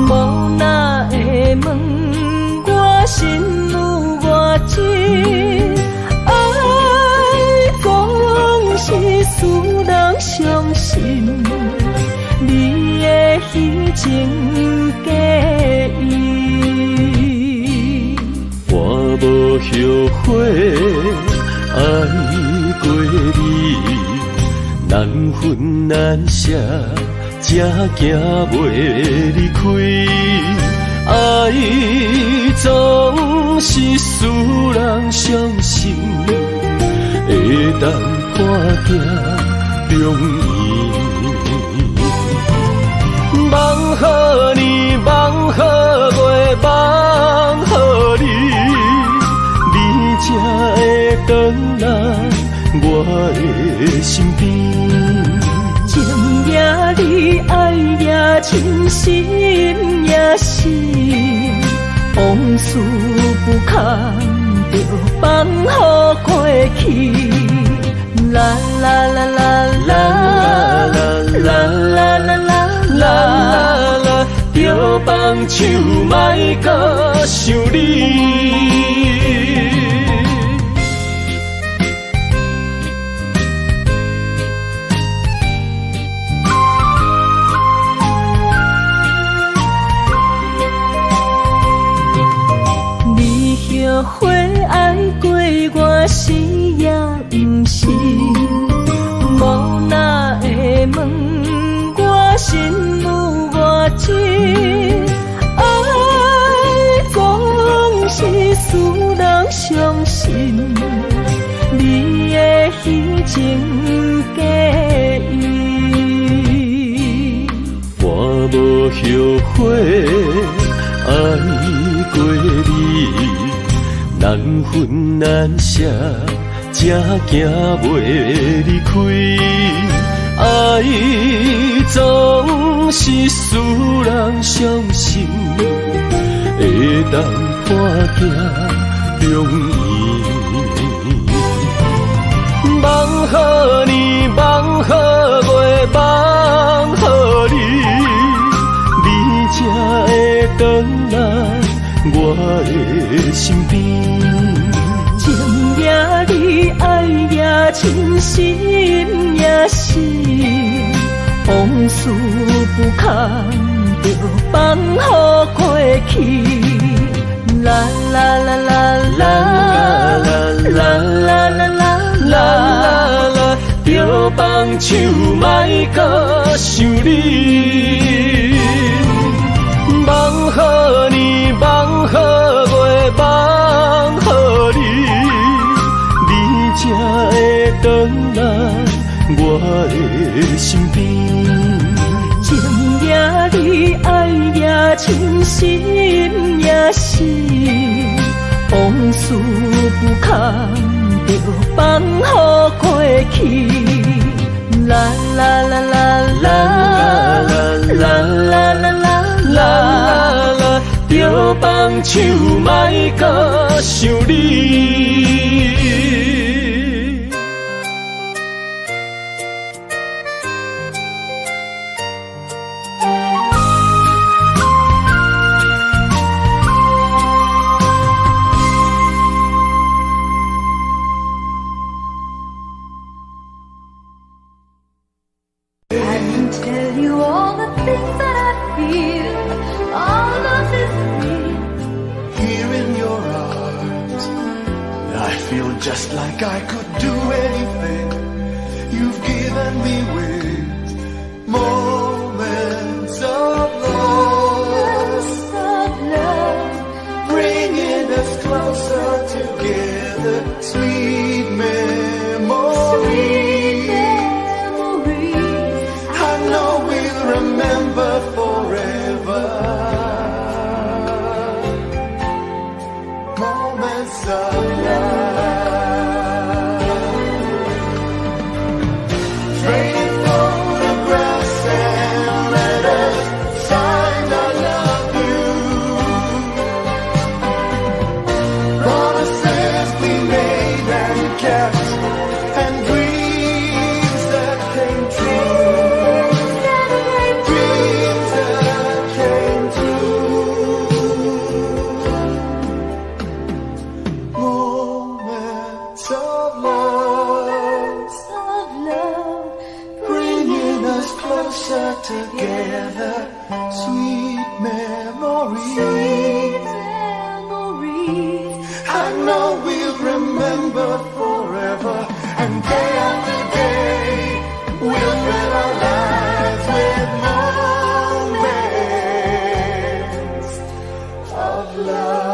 A: 无哪会问我心有偌深？爱总是使人伤心，你的虚情假意，
C: 我无后悔爱过你，难分难舍，才行袂离开。爱总是使人伤心，会当破镜重圆。梦予你，梦予月，梦予你，你才会回来我的身边。
A: 情也你，爱也真，心也是，往事不堪着放乎过去。啦啦啦啦啦啦啦啦啦啦，着放手莫搁想你。后悔爱过我死也不是，无哪会问我心有偌深？爱总是使人伤心，你的虚情假意，
C: 我无后悔爱过你。难分难舍，才行袂离开。爱总是使人伤心，会当破镜重圆。梦予你，梦予月，梦予你，你才会回来我的身边。
A: 情也你，爱也真，心也是，往事不堪着放乎过去。啦啦啦啦啦啦啦啦啦啦，着放手莫搁想你。梦予你，梦予月，梦予你，你才会回来我的身边。情也你，爱也真，心也是，往事不堪着放乎过去。啦啦啦啦啦啦啦啦啦啦，着放手莫搁想你。
B: Tell you all the things that I feel. All of this real.
D: Here in your arms, I feel just like I could do anything. You've given me wings, moments of love, bringing us closer together. Sweet memories. Remember forever moments of love. Frame photographs and letters, signed I love you. Promises we made and kept, and dreams of love, bringing us closer together. Sweet memories, I know we'll remember forever. And day after day, we'll fill our lives with moments of love.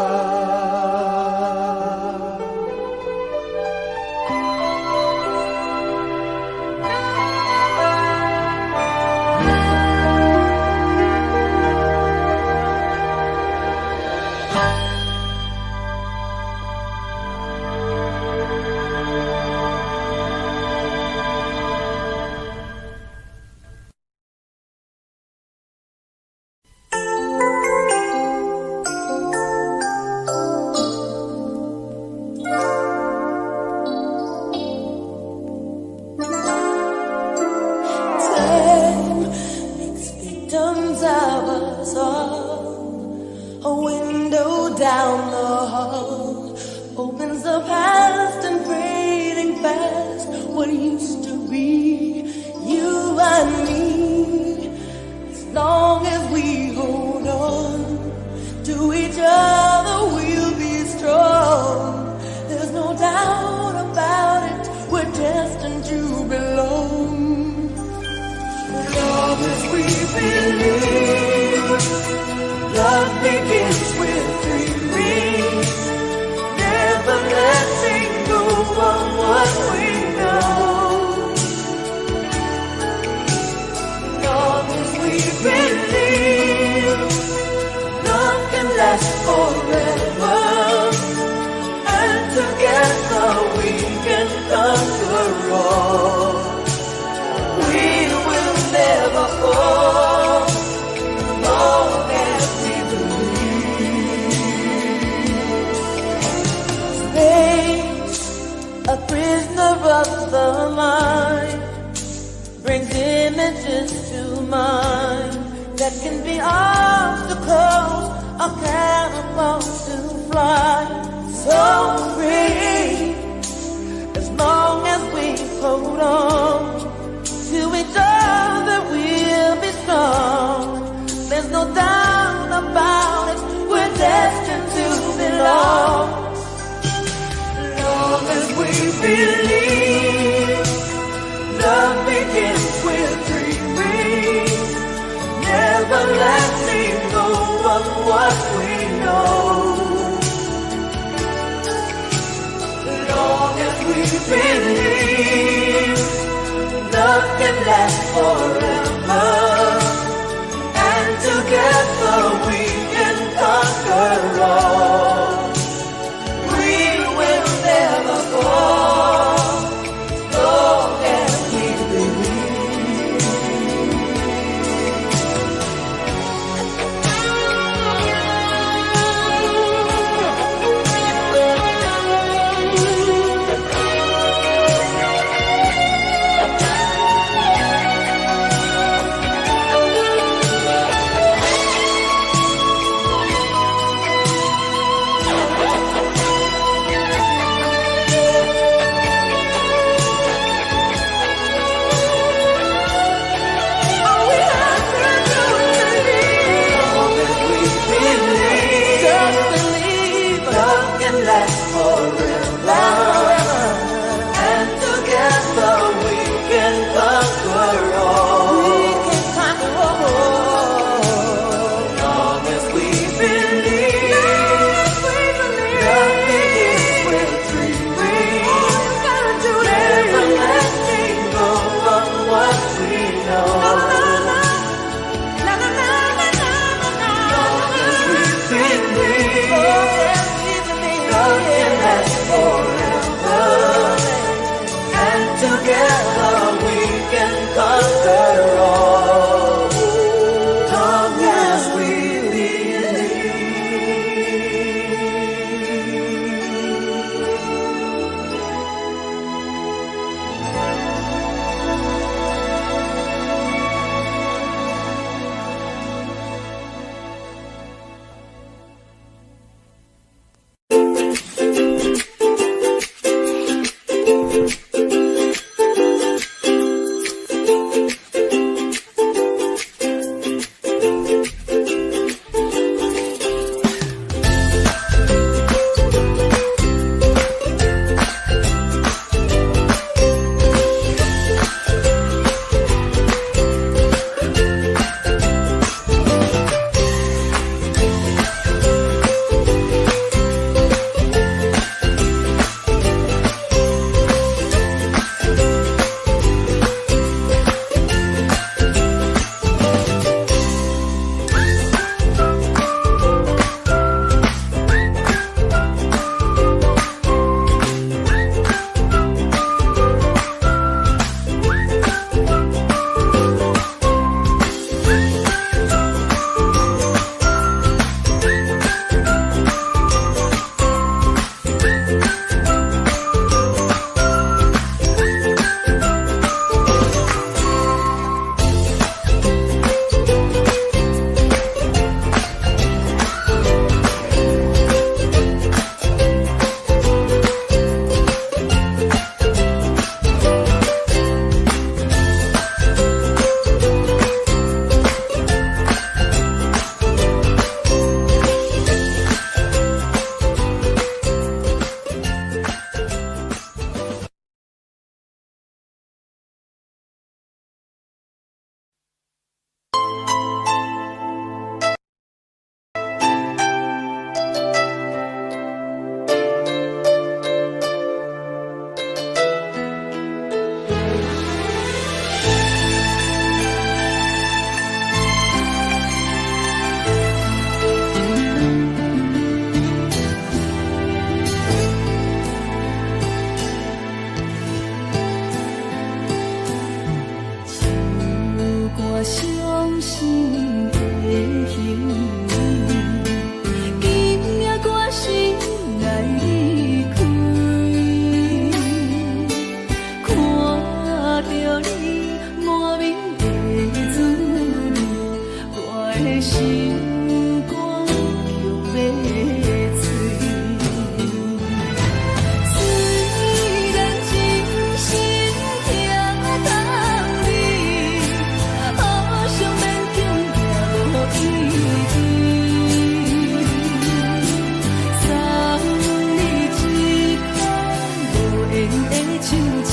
A: 缘的手指，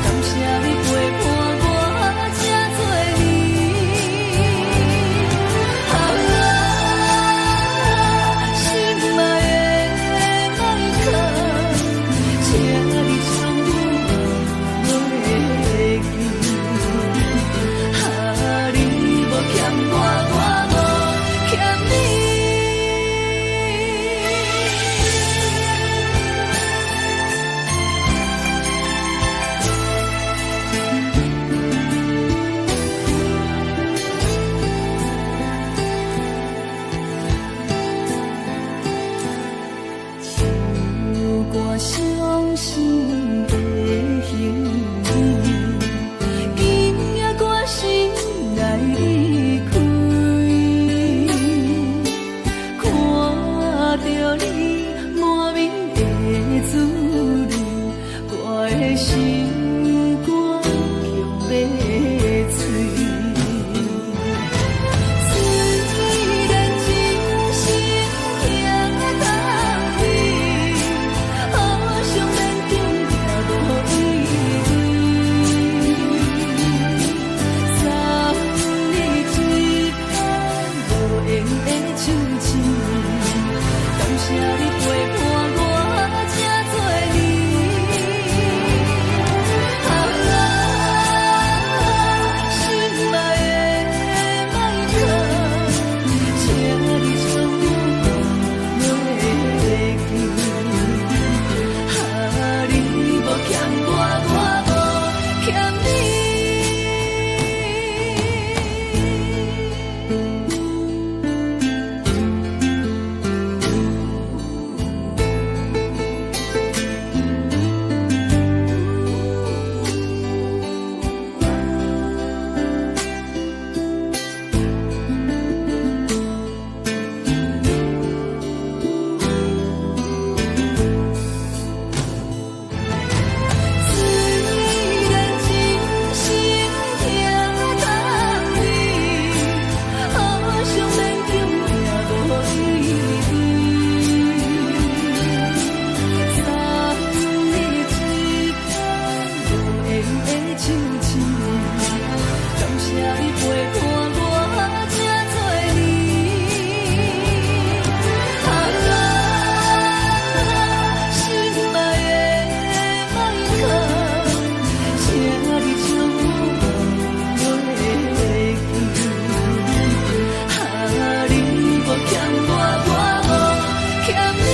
A: 感谢你陪伴我这多年。啊，心爱的麦克，请你将我袂记。啊，你无欠我，我无欠你。我伤心的行李，今夜我心来离开，看着你满面的滋味，我的心肝强要碎。谢你陪伴我这多年，啊，心爱的麦克，请你将我袂记。啊，你无欠我，我无欠你。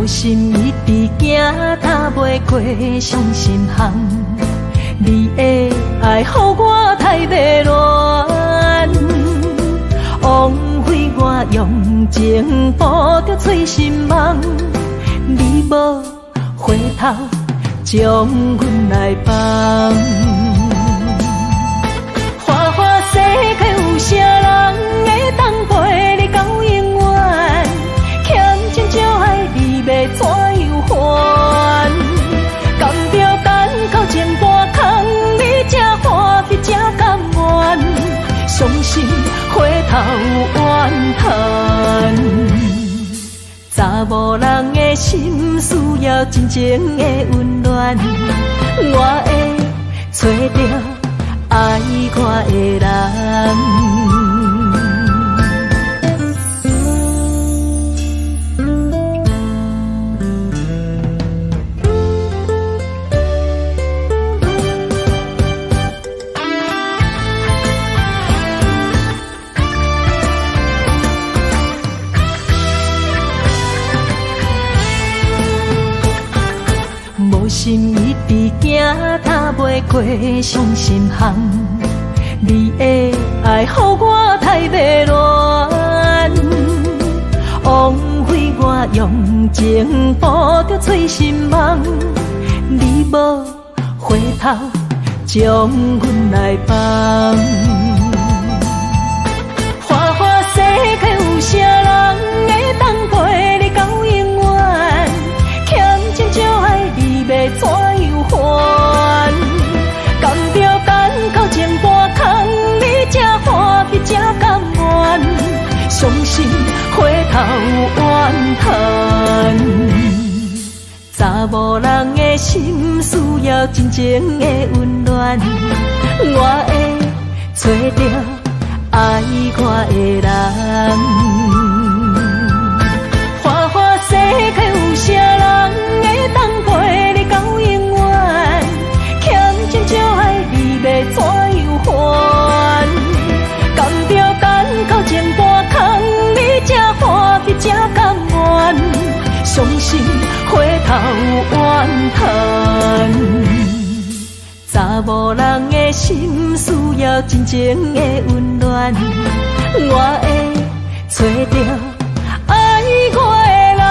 A: 心一直行，踏袂过伤心巷。你的爱，予我太迷乱，枉费我用情付着碎心梦。你无回头，将阮来放。花花世界有啥人会当陪你到永远？欠情就爱你要怎样还？甘着等到前半空，你才欢喜才甘愿，伤心回头怨叹。查某人的心需要真情的温暖，我会找到爱我的人。心一直行，踏袂过伤心巷。你的爱，予我太迷乱，枉费我用情捕着醉心梦。你无回头，将阮来放。花花世界有啥人会当陪你到永远？欠情就爱你要怎样还？甘着等到前半空，你才欢喜才甘愿，伤心回头怨叹。查某人的心需要真情的温暖，我会找到爱我的人。花花世界有啥人会当陪你到永远？欠情就爱你要怎样还？甘着等到前半空，你才欢喜才甘愿，伤心回头怨叹。查某人的心需要真情的温暖，我会找到爱我的人。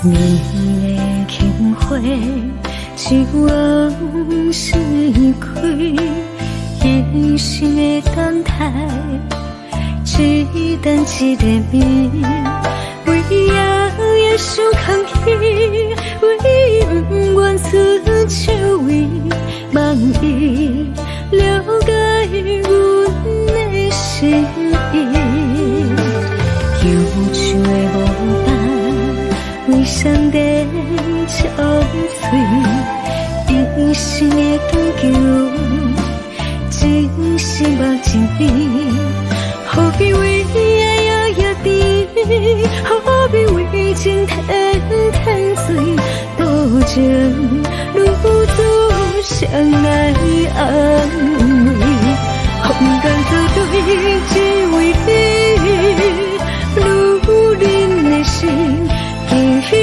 B: 你的轻花，一往事开，一生的等待，一等一个谜，为夜夜想空虚，为不愿伸手为梦伊了解阮的心意，忧愁的无伴。为上帝憔悴，一生的追求，真心目真美。何必为爱夜夜甜？何必为情天天醉？多情如此相爱安慰，空甘做对，只为你，如恁的心。情也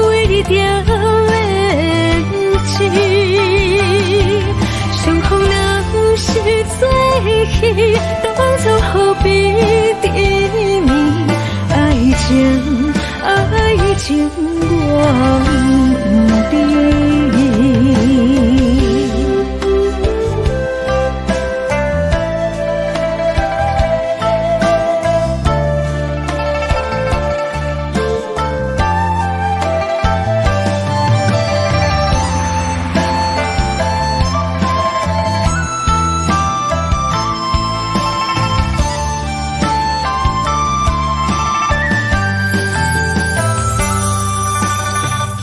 B: 为你掉眼睛，相逢若是最稀，当作何必甜蜜？爱情我不知。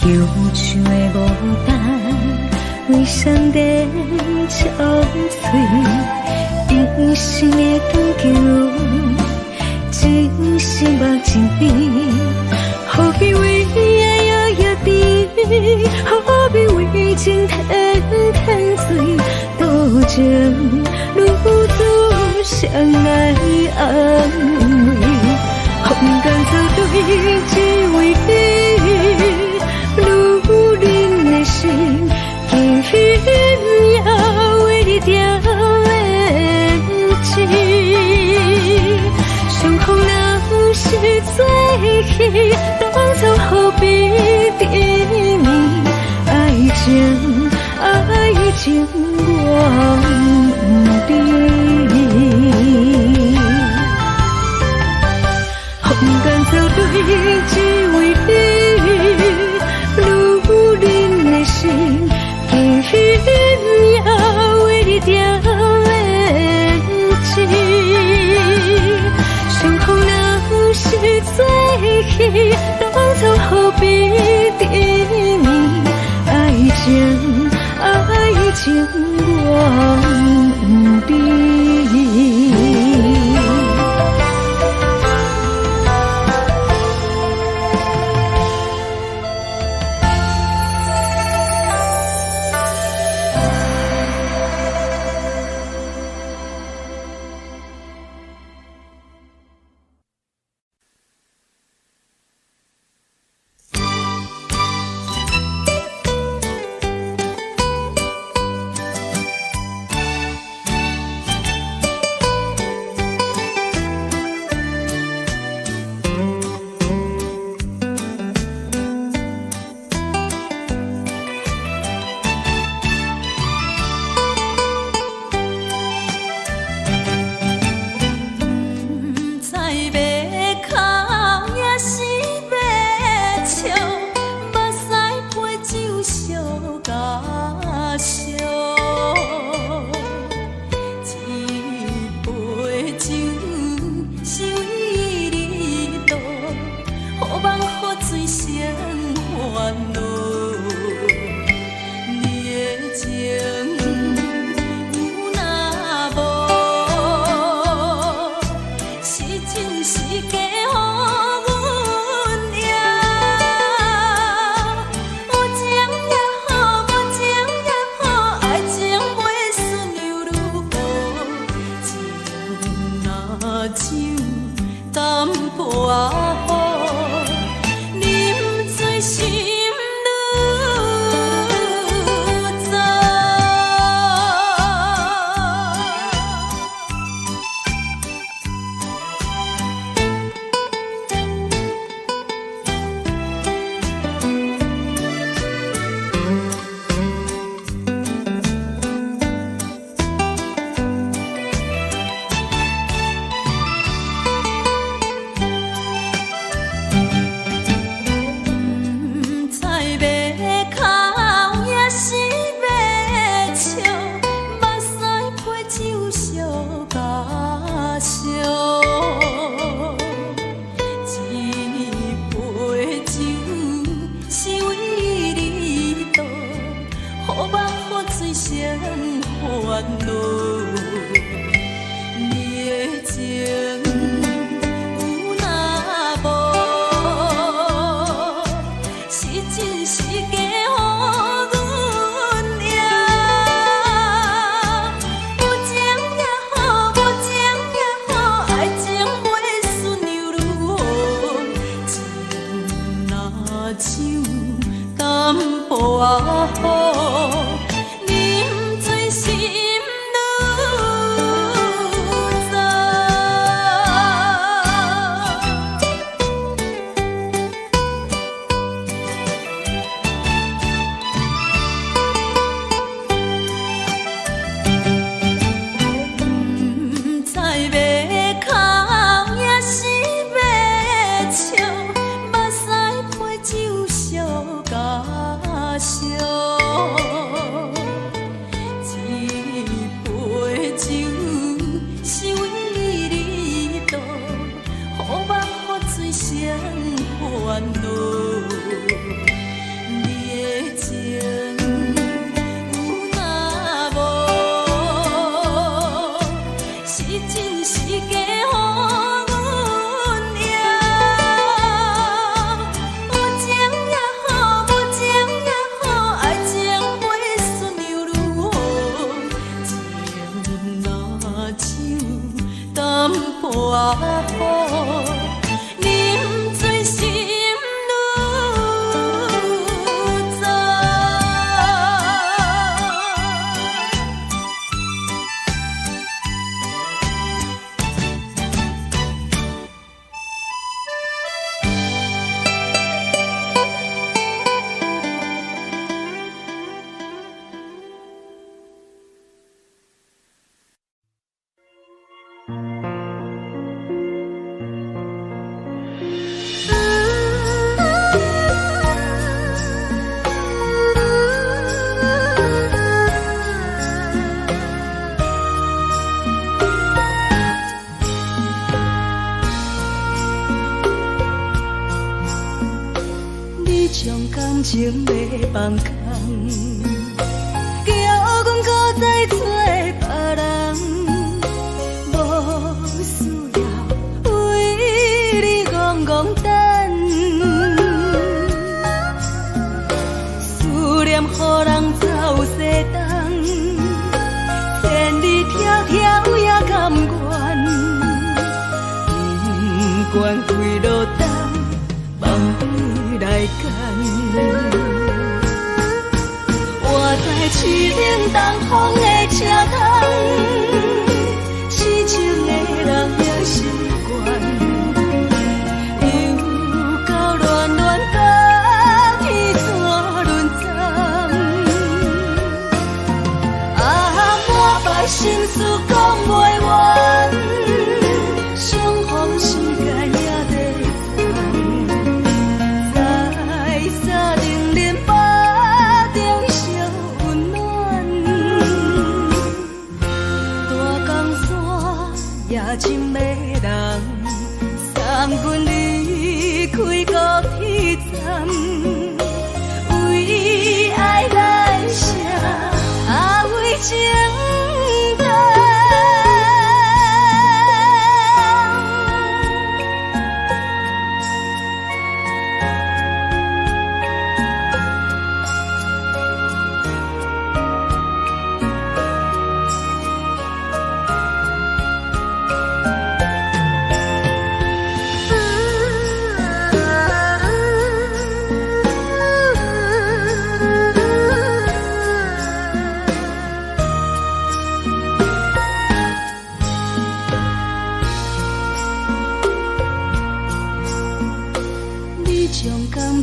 B: 忧愁的无伴，为上帝憔悴，一生的追求，真心目真美。何必为爱夜夜甜？何必为情天天醉？多情如此相爱安慰，空甘做对，只为你。如恁的心，情也为你掉眼睛。相逢若是最稀，当作何必甜蜜？爱情我不知。情我不知。
A: 将感情要放空，叫阮市冷东风的车窗，痴情的人也习惯，又到乱乱甲去怎论惨？满腹心事讲袂完，相逢时间也在在沙冷冷巴中烧温暖，大江山也真迷人，送阮离开高铁站，为爱来写为情。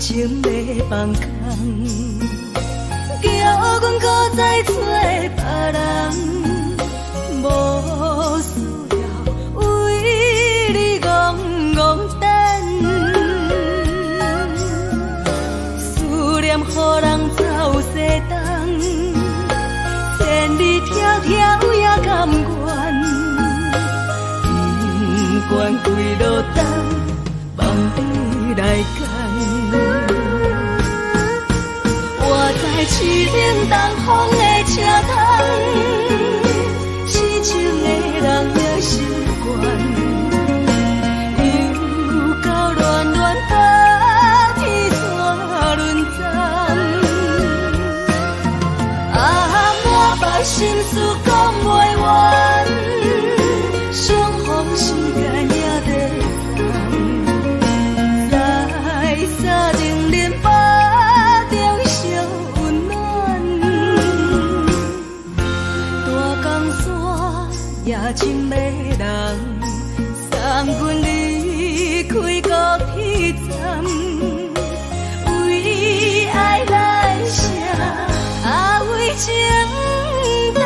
A: 情要放空，叫阮搁再找别人，无需要为你戆戆等，思念予人走西东，千里迢迢也甘愿，不管几路灯，梦你来干。在市冷东风的车窗，痴情的人也习惯，又到乱乱甲去怎论惨？满腹心事讲袂完，相逢时间也在在沙冷冷巴中烧。也真迷人，送阮离开高铁站，为爱来写为情单。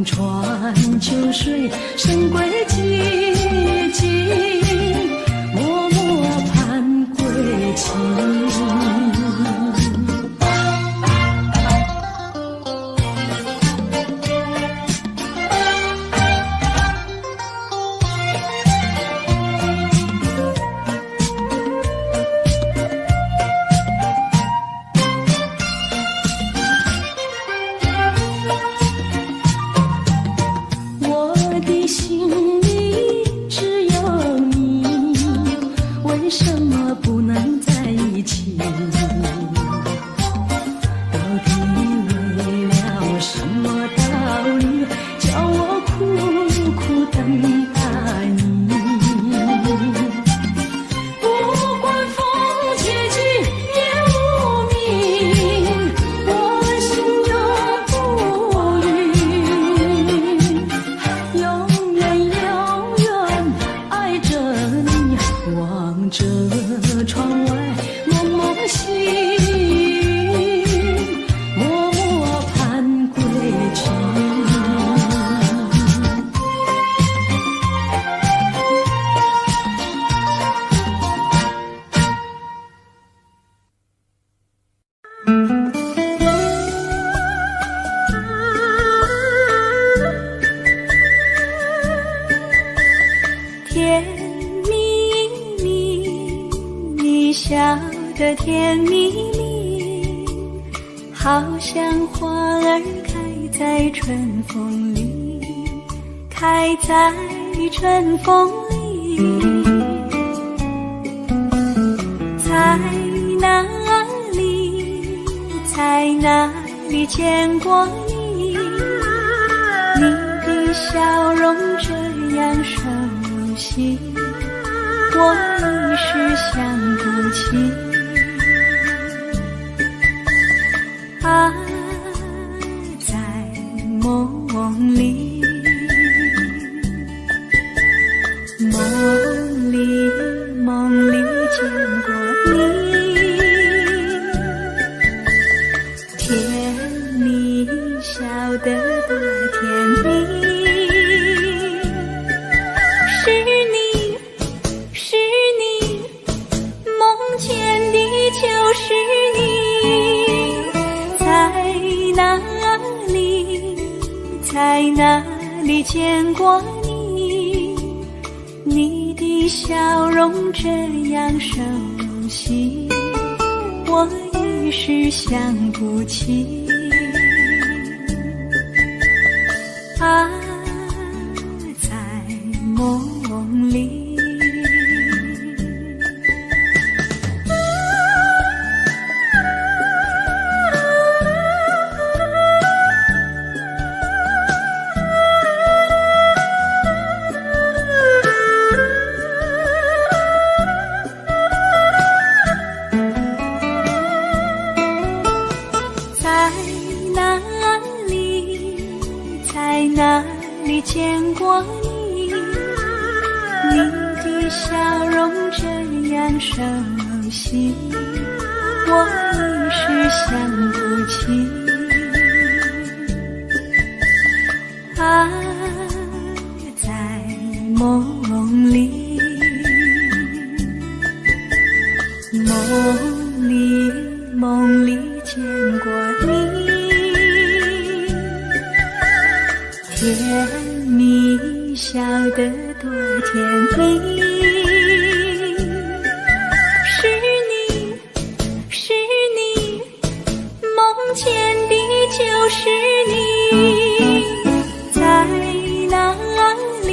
B: 望穿秋水，神归寂静，默默盼归期。
A: 甜蜜蜜，你笑得甜蜜蜜，好像花儿开在春风里，开在春风里。在哪里，在哪里见过你？你的笑容这样熟悉，我一时想不起。啊，在梦里，梦里，梦里见过你，甜蜜笑得多甜蜜。就是你，在哪里，在哪里见过你？你的笑容这样熟悉，我一时想不起。啊，在梦里。哪里见过你？你的笑容这样熟悉，我一时想不起。啊，在梦里，梦里，梦里见过你。甜蜜笑得多甜蜜，是你，是你，梦见的就是你。在哪里，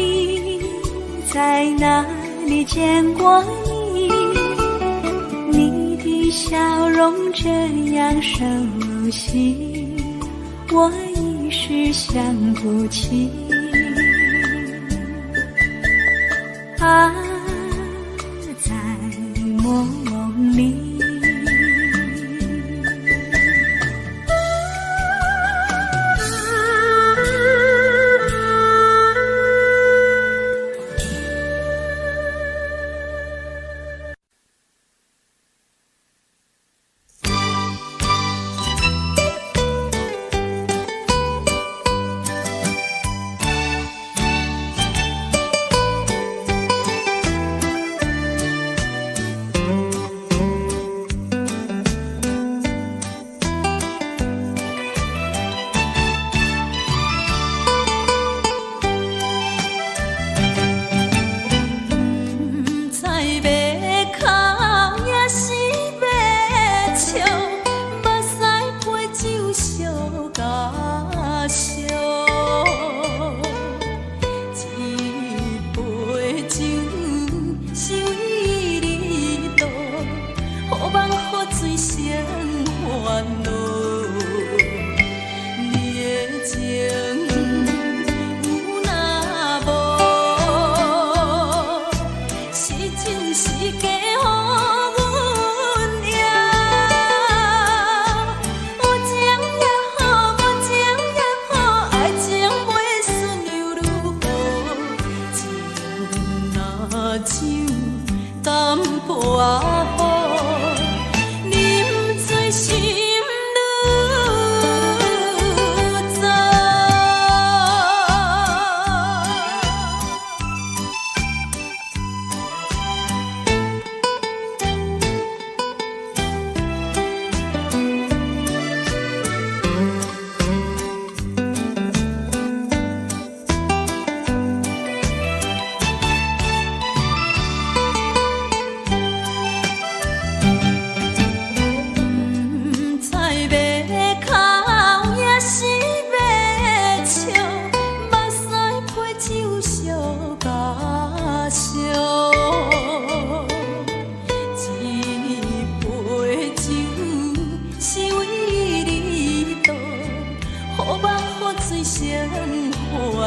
A: 在哪里见过你？你的笑容这样熟悉，我一时想不起。啊，在梦里。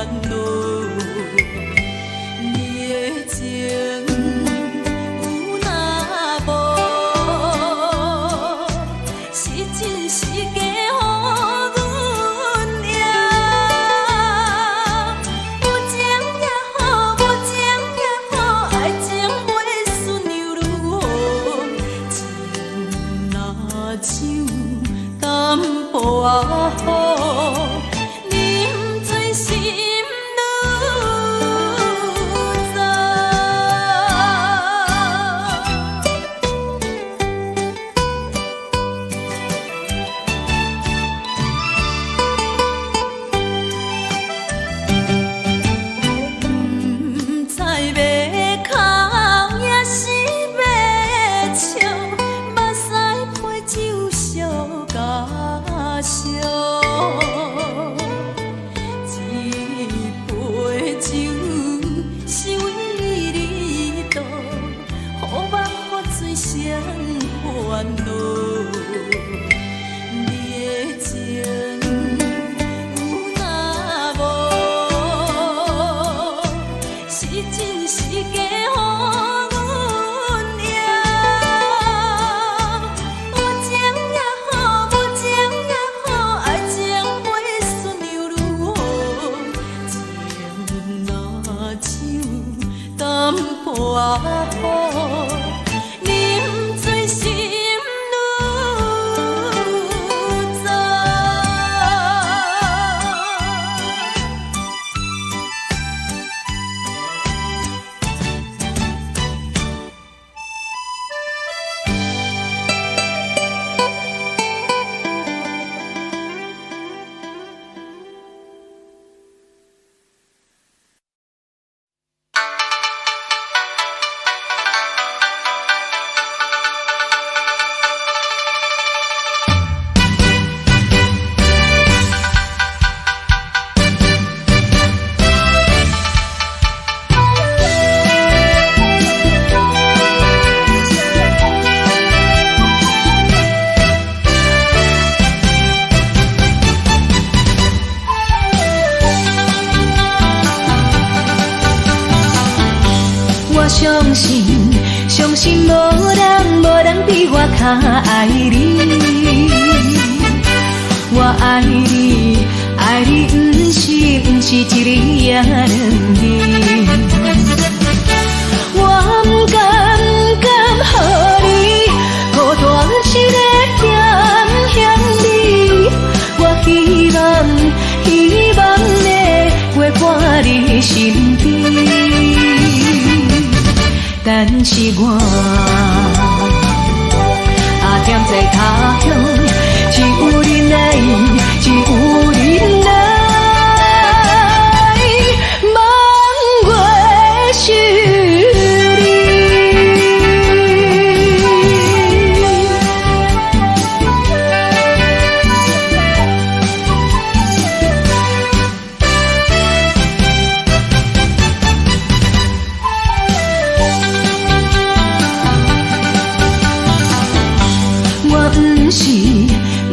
A: 烦恼。你的情有若无，是真是假？啊好，啉醉心愈糟。不知要哭也是要笑，目屎配酒烧甲。烧一杯酒，是为你倒，予目喝醉谁烦恼？你的情有若无，是真是假？啊好，啉醉心愈糟。相信无人比我较爱你。我爱你，爱你不是一个也两字。我不敢予你孤单一个嫌你。我希望能陪伴你身边。但是我踮在他乡，只有你来，只有你来，望月是你。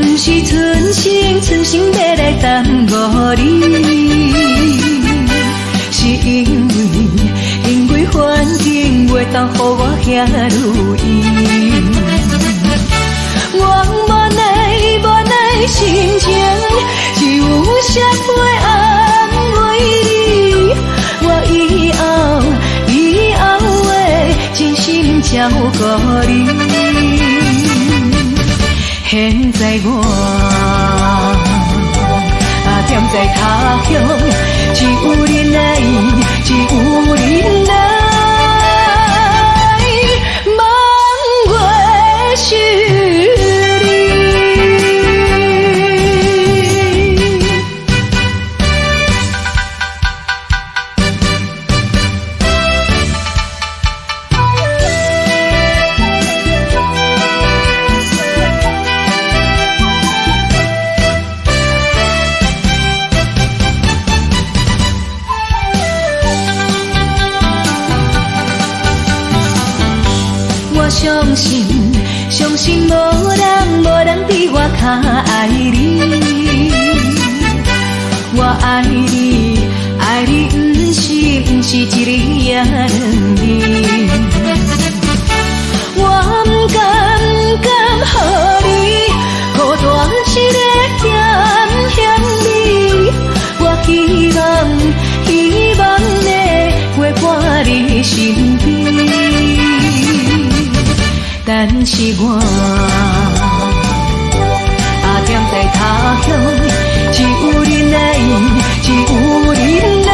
A: 不是存心要来耽误你，是因为环境袂当予我遐如意。我无奈心情，只有谁会安慰你？我以后会真心照顾你。现在我踮在他乡，只有你来，只有你来，望月是你。相信无人比我较爱你。我爱是一日也两日。我不甘予你孤单一个嫌你，我希望的陪伴你身边，但是我踮在他乡，只有你来，只有你来。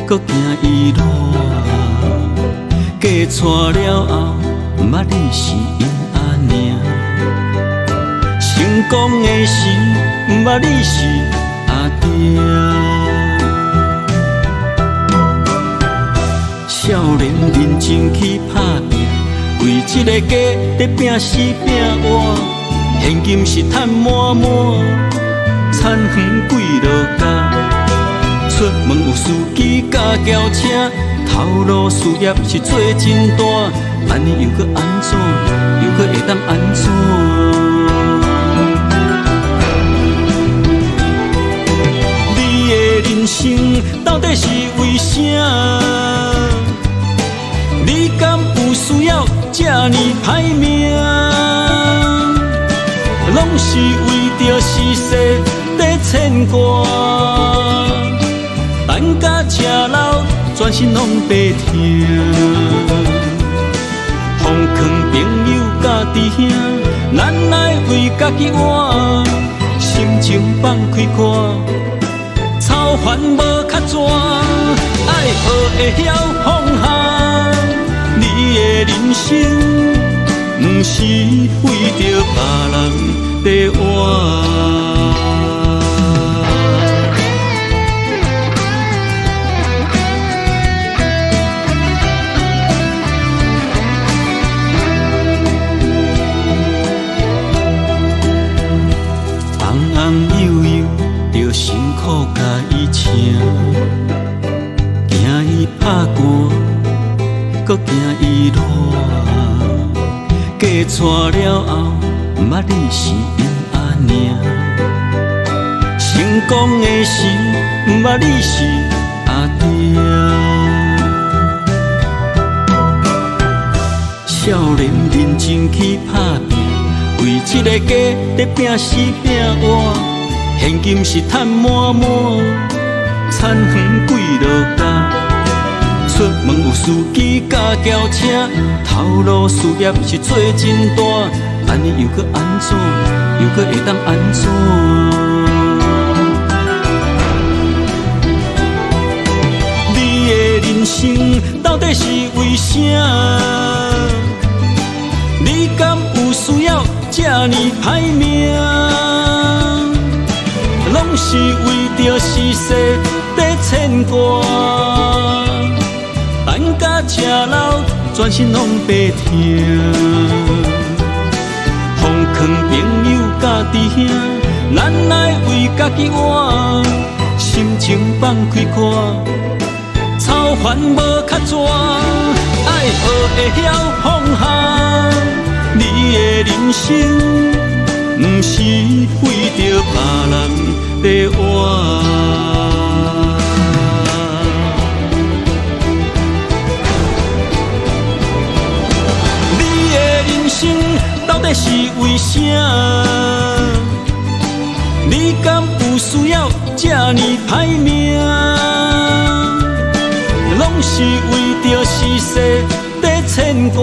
C: 搁惊伊热，嫁娶了后，毋捌你是因阿娘。成功的时，毋捌你是阿爹。少年认真去打拼，为一个家在拼死拼活，现金是赚满满，田园几落家。出门有司机甲轿车，头路事业是做真大，安尼又搁安怎？又搁会当安怎？你的人生到底是为啥？你敢有需要这呢歹命？拢是为着世事在牵挂。等甲吃老，全身拢白疼。奉劝朋友甲弟兄，咱来为家己活，心情放开看，操烦无较绝，爱学会晓放下。你的人生，不是为着别人在活。辛苦甲伊请，惊伊拍汗，搁惊伊热。嫁娶了后，毋捌你是因阿娘。成功的时，毋捌你是阿爹。少年认真去打拼，为一个家在拼死拼活。现金是赚满满，田园几落家。出门有司机甲轿车，头路事业是做真大，安尼又搁安怎？又搁会当安怎？你的人生到底是为啥？你敢有需要这呢歹命？拢是为着世事在牵挂，等甲吃老，全身拢白疼。奉劝朋友甲弟兄，咱来为家己活，心情放开看，操烦无较绝，爱学会晓放下。你的人生。不是为着别人在活，你的人生到底是为啥？你敢有需要这呢歹命？拢是为着世事在牵牵挂，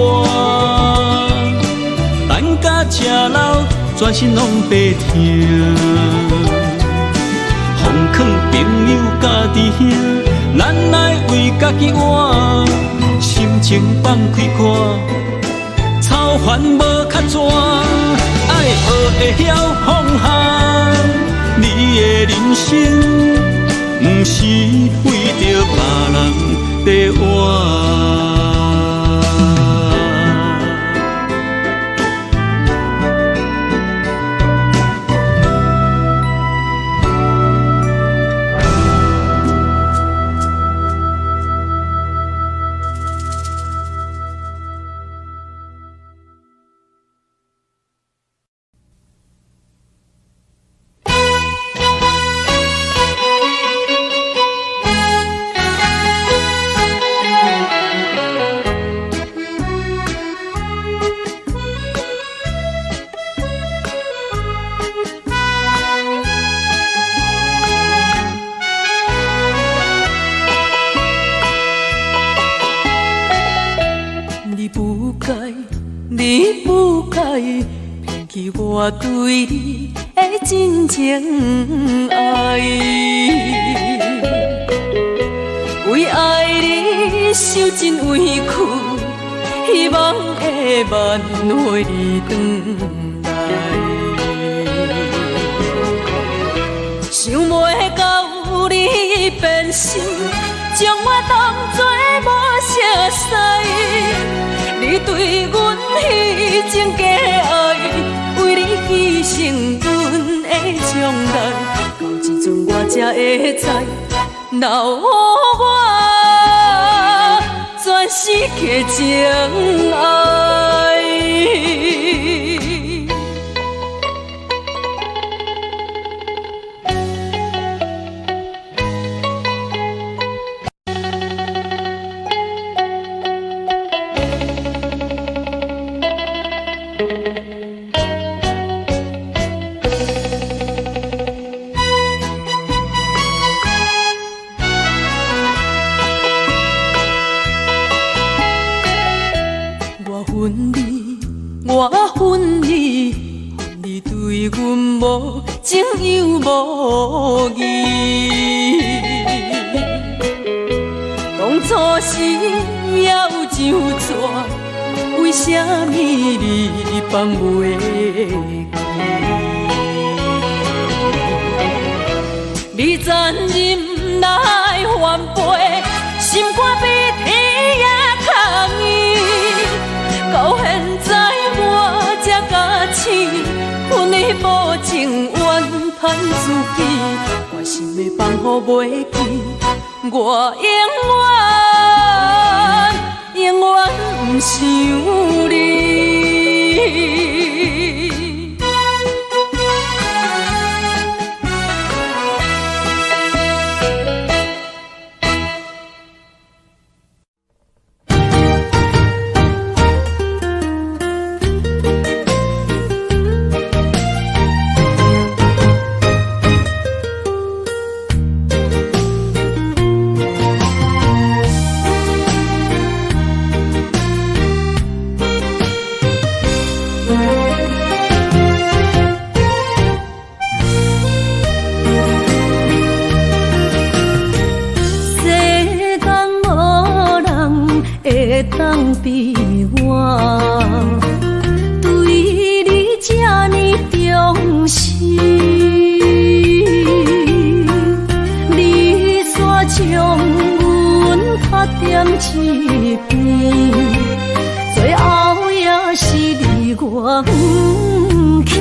C: 等甲吃老，全身拢白疼。风藏朋友家己兄，咱来为家己活，心情放开看，操烦无较绝，爱学会晓放下。你的人生，不是为着别人在活。
A: 我对你的真情爱，为爱你受尽委屈，希望会挽回你回来。想袂到你变心，将我当作无熟悉，你对阮迄种假爱。为你牺牲阮的将来，到这阵我才会知，留予我全世界情爱。我恨你，恨你对阮无情又无义。当初时要怎么，为什么你放袂记？你残忍来反背，心肝比天也空伊。到现在我才假醒，阮的保证怨叹自己，我心的放乎袂记，我永远不想你。当比我对你这呢重视，你煞将阮拍点一边，最后也是你我不去。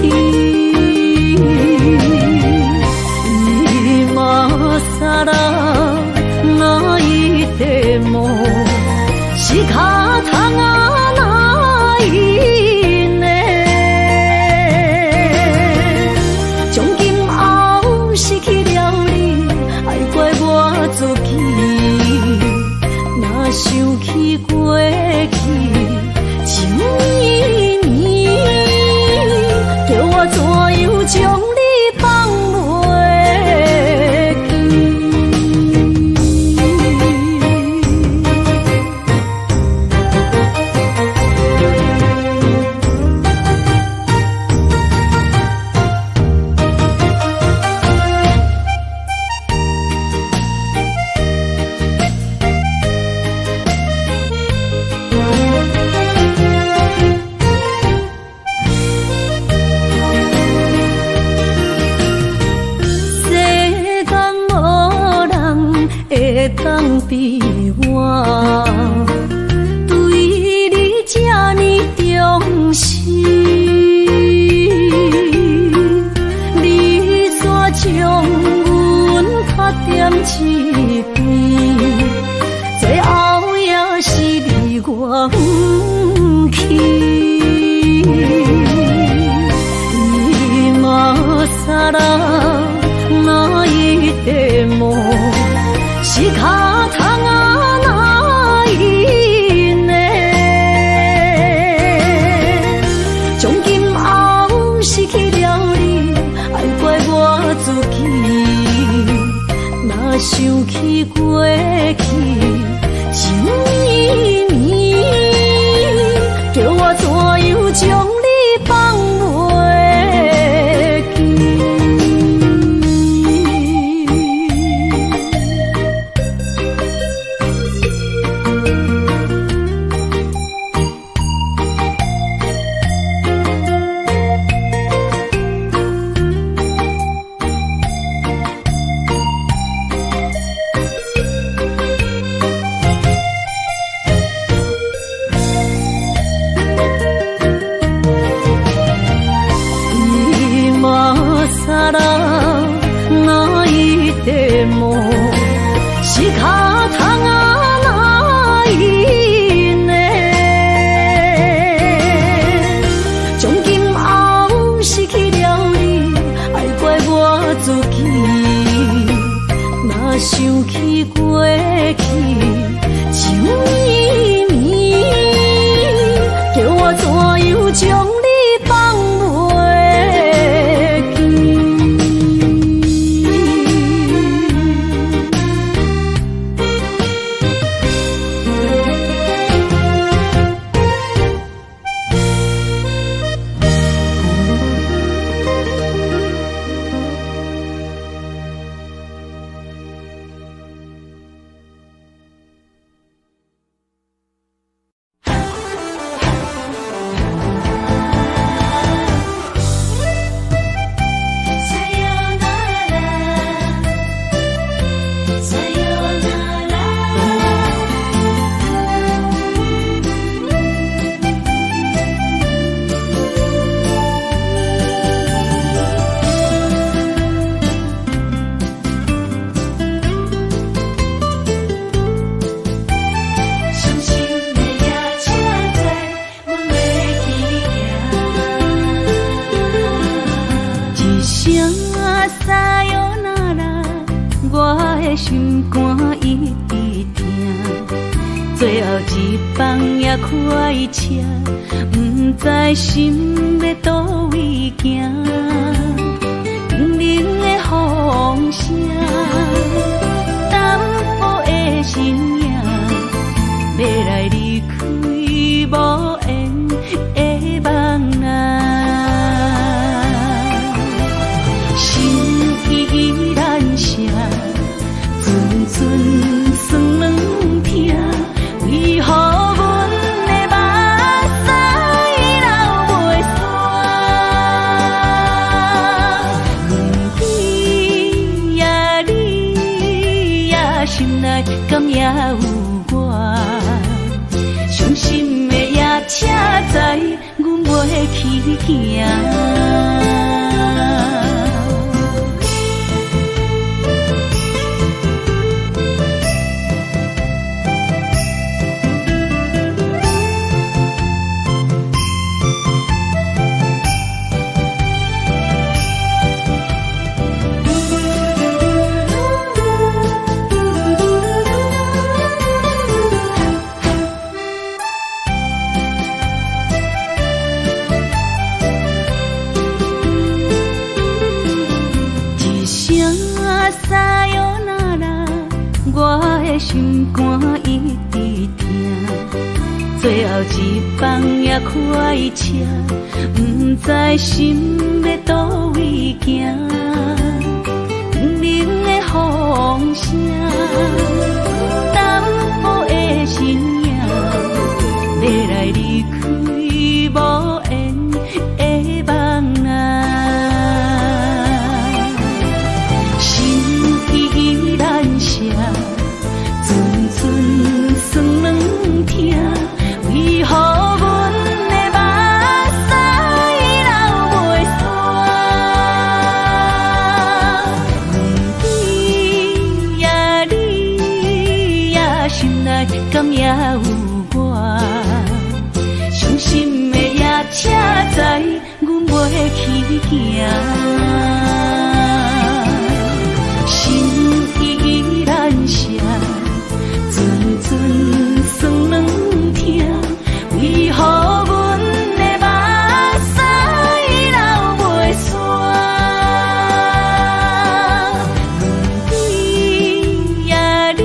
A: 今さら泣いても仕方がないね。从今后失去了你，爱怪我自己。若想起过去情绵绵，叫我怎样将你放？
B: 会当比我对你这呢重视？你煞将阮拍点一边，最后也是你我不去。你嘛傻啦，哪一个梦？是脚痛啊，哪一呢？从今后失去了你，爱怪我自己。若想起过去，情绵绵，叫我怎样将你放袂记？是脚痛啊，哪一呢？从今后失去了你，爱怪我自己。若想起过去，情绵绵，叫我怎样将你放袂记？心肝一直疼，最后一放也开车，不知心要倒位行。冷冷的风声，淡薄的身影，要来离开无缘的梦啊，心依然声。阵酸软痛，为何阮的目屎流袂煞？问你呀，你呀，心内敢也有我？伤心的也车载，阮袂去行。心肝一直疼，最后一放也开车，不知心要倒位行。冷冷的风声，淡薄的身影，要来离开无缘的梦啊，心依然声。
A: 内敢也有我？伤心的夜车载，阮袂去行。心依然舍，阵阵酸软疼，为何阮的目屎流袂煞？你呀你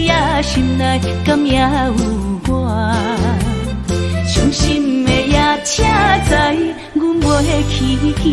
A: 呀，心内敢也有我？伤心的夜车载，阮袂去行。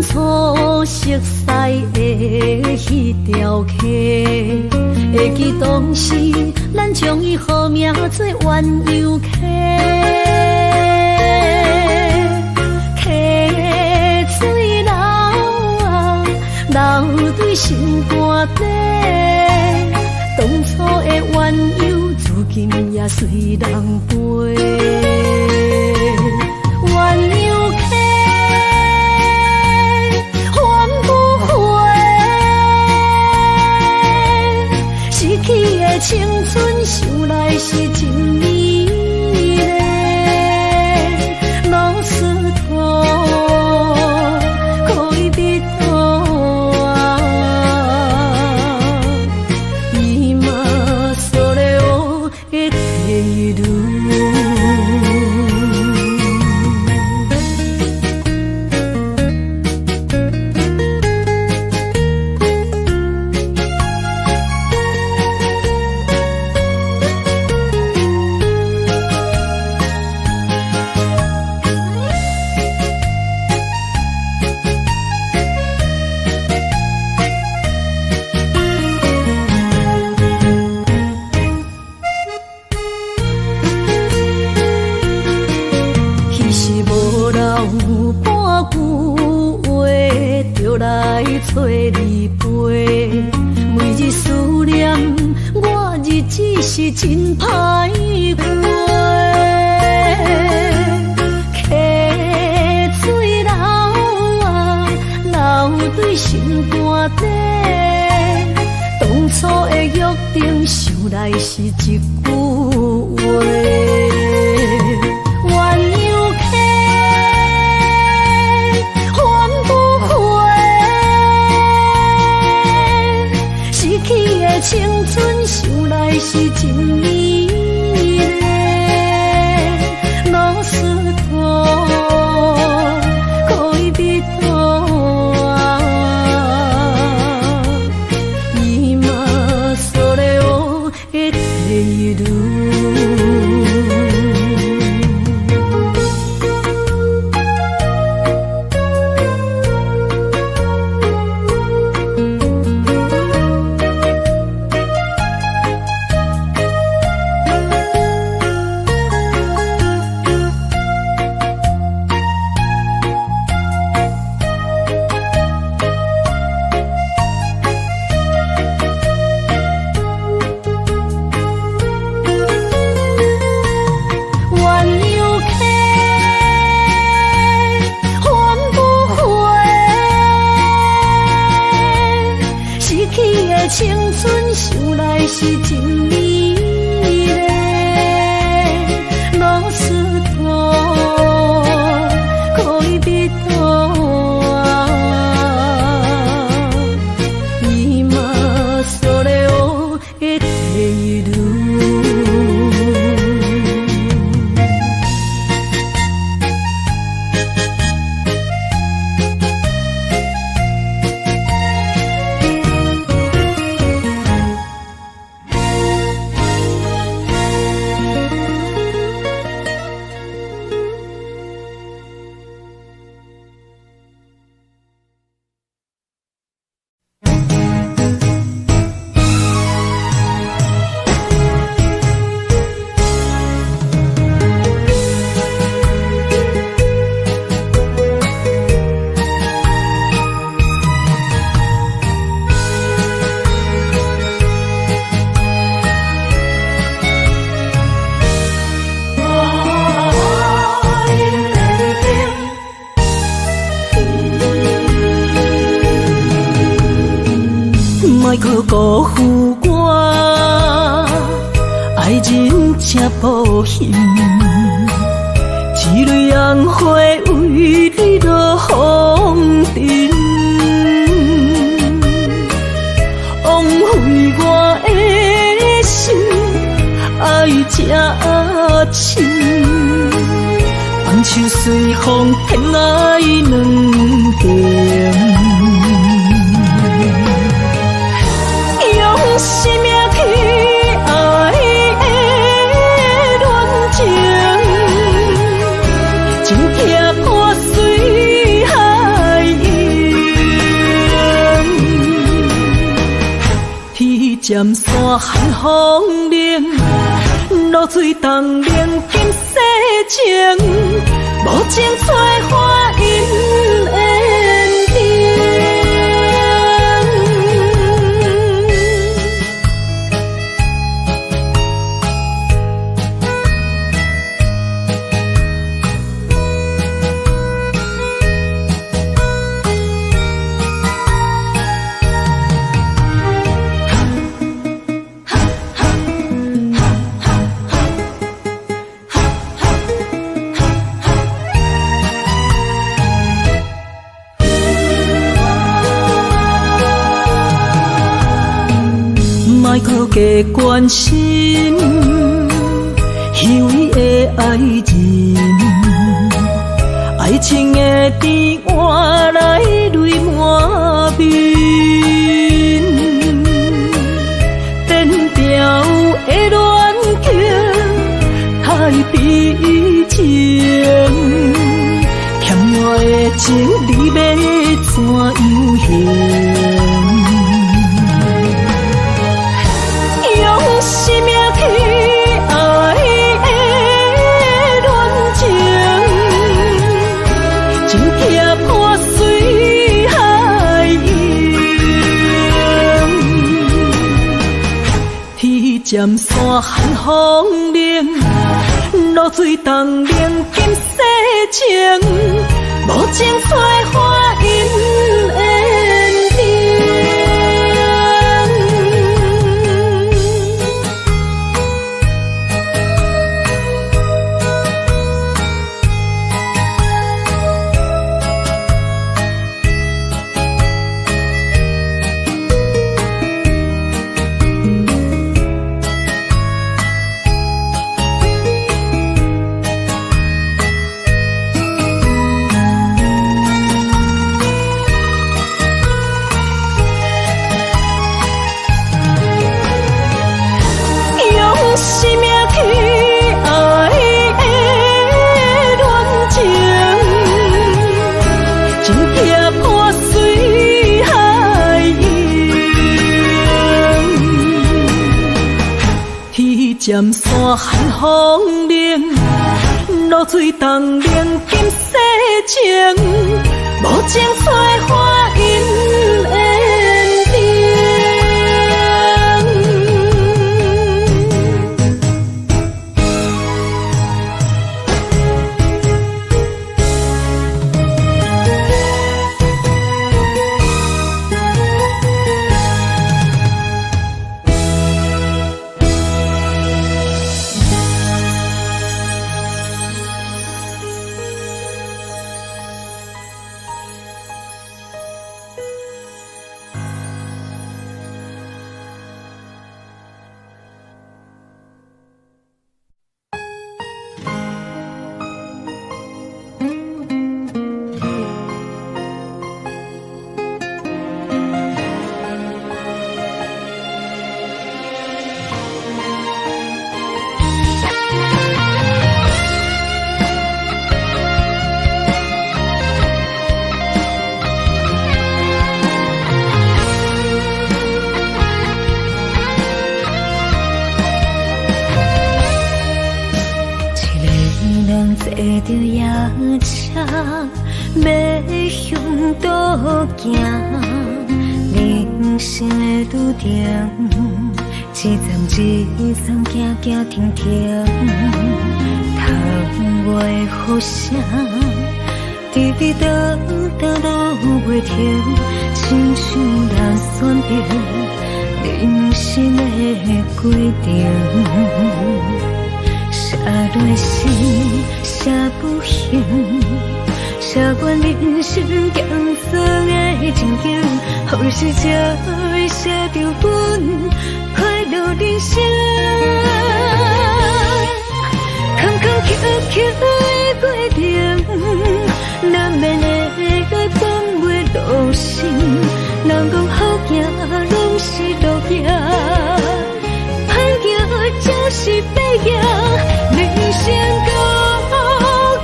B: 初熟悉的迄条溪，会记当时咱将伊号名做鸳鸯溪。溪水流啊，流对心肝底。当初的鸳鸯，如今也随人飞。鸳鸯溪。青春想来是真美丽，老师徒可以比多啊，伊嘛所了的体路。找你陪，每日思念我，日子是真歹过。溪水流啊，流对心肝底。当初的约定，想来是一句话。青春想来是真美丽。
A: 可辜负我，爱人才无幸，一蕊红花为你落风尘，枉费我的心，爱这深，放手随风偏爱两情。用生命去爱的恋情，情拆破水海涌，天渐山寒风冷，露水冻冷今世情，无情催花因缘定。莫搁加关心虚伪的爱人，爱情的甜换来泪满面，颠调的恋情太悲情，欠我的情你要怎样还？生命去爱的恋情，情拆破水海涌，天渐山寒风冷，露水冻冷今世情，无情催花因缘定。生命去爱的恋情，情拆破水海涌，天渐山寒风冷，露水冻冷今世情，无情催花因缘定。坐着夜车，要向倒行。人生的拄定，一站一站，行行停停，窗外雨声，
B: 滴滴答答路袂停，亲像人选择人生的规定。写落诗，写不行，写阮人生艰酸的情景，好时才会写着阮快乐人生。坎坎坷坷的过程，难免会来放袂落心。人讲好行拢是路行，歹行才是白行。人生到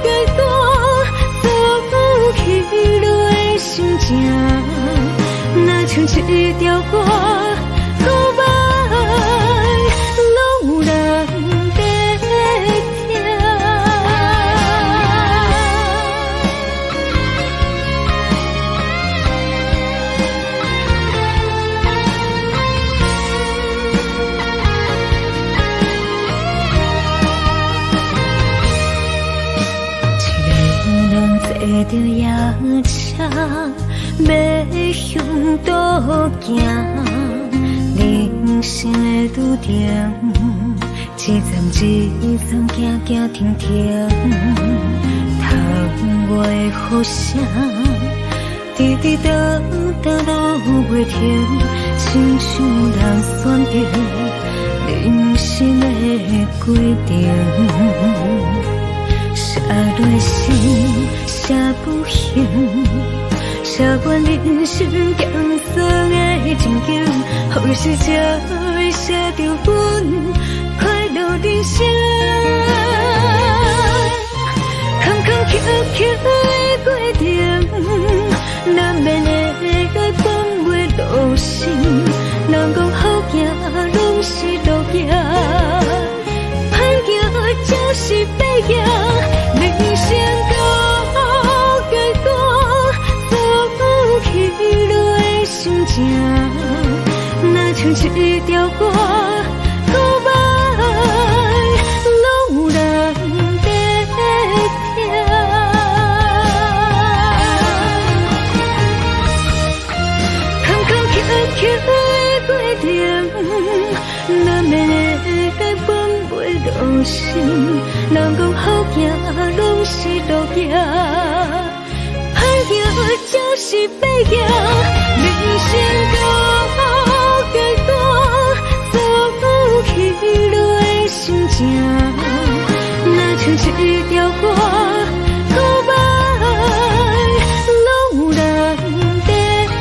B: 阶段，走起落的心情，若像一条歌，古板拢有人在听。坐着夜车，要向倒行。人生的路程，一站一站行行停停。窗外的雨声，滴滴答答路袂停，亲像人选择人生的规定。写落诗，写不行，写阮人生艰酸的情景，好时才会写着阮快乐人生。坎坎坷坷的过程，难免会来放袂落心。人讲好行拢是路行，歹行才是白行。人生到阶段，走起落的心情，若像一条歌，古板拢有人在听。坎坎坷坷的过程，难免会来放袂落心。人讲好行拢是路行，歹行才是白行。人生到阶段，走起落的心情，若像一条歌，古板拢有人在听。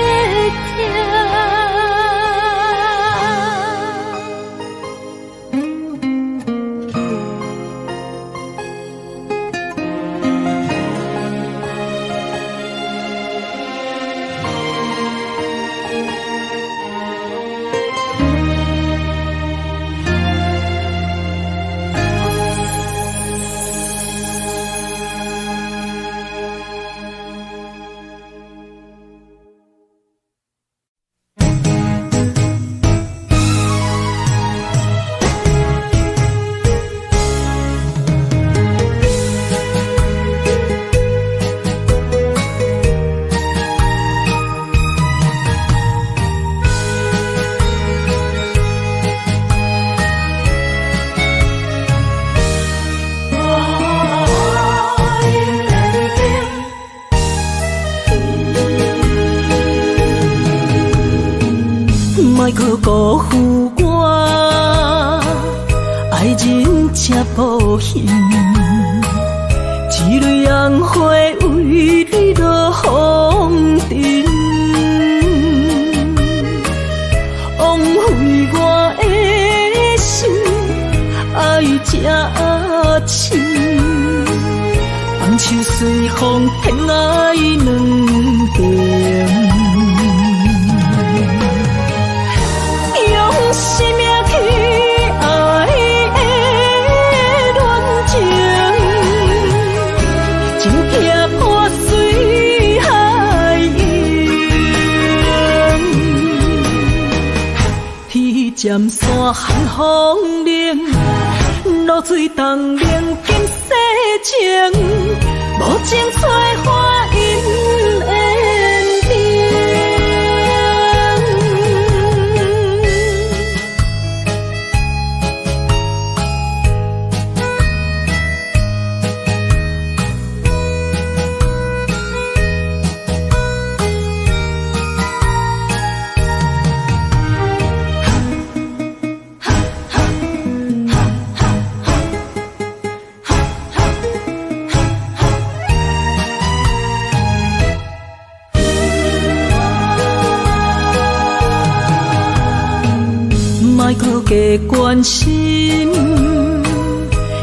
A: 莫去辜负我，爱人才保险。一蕊红花为你落风尘，枉费我的心，爱这深。放手随风，天爱两边。生命去爱的恋情，情拆破随海涌。天渐山寒风冷，露水冻凝今世情，无情催花。加关心，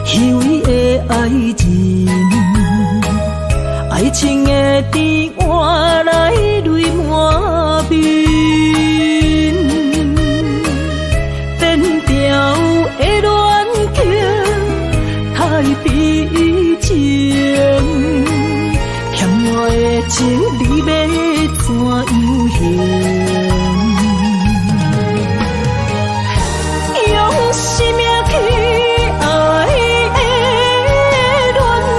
A: 虚伪的爱人，爱情的甜换来泪满面，变调的恋情太悲情，欠我的情你要怎样还？用生命去爱的恋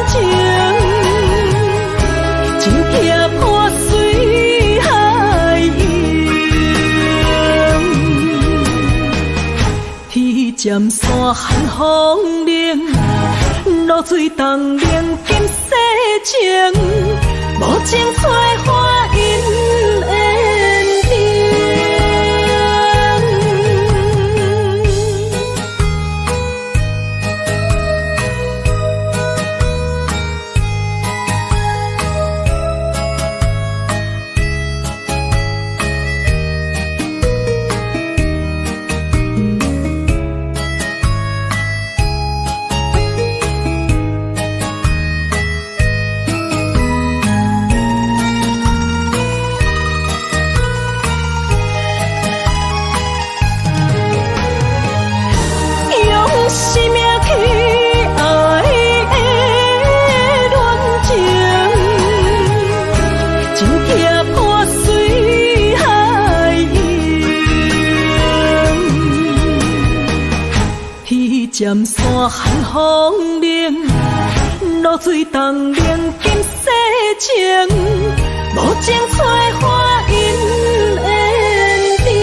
A: 情，真惊破水海涌，天渐山寒风冷，露水冻冷金世情，无情催花因缘定。渐山寒风冷，露水冻冷金世情，无情催花因缘定。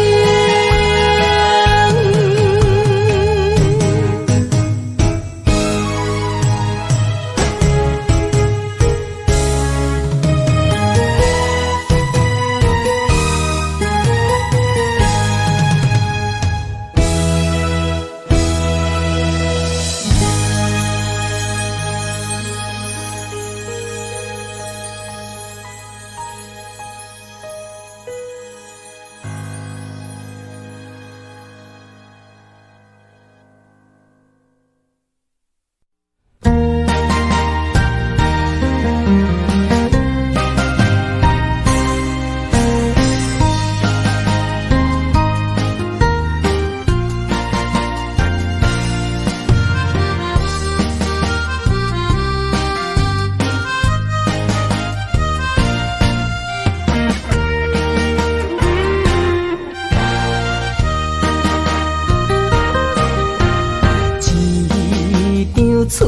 A: 春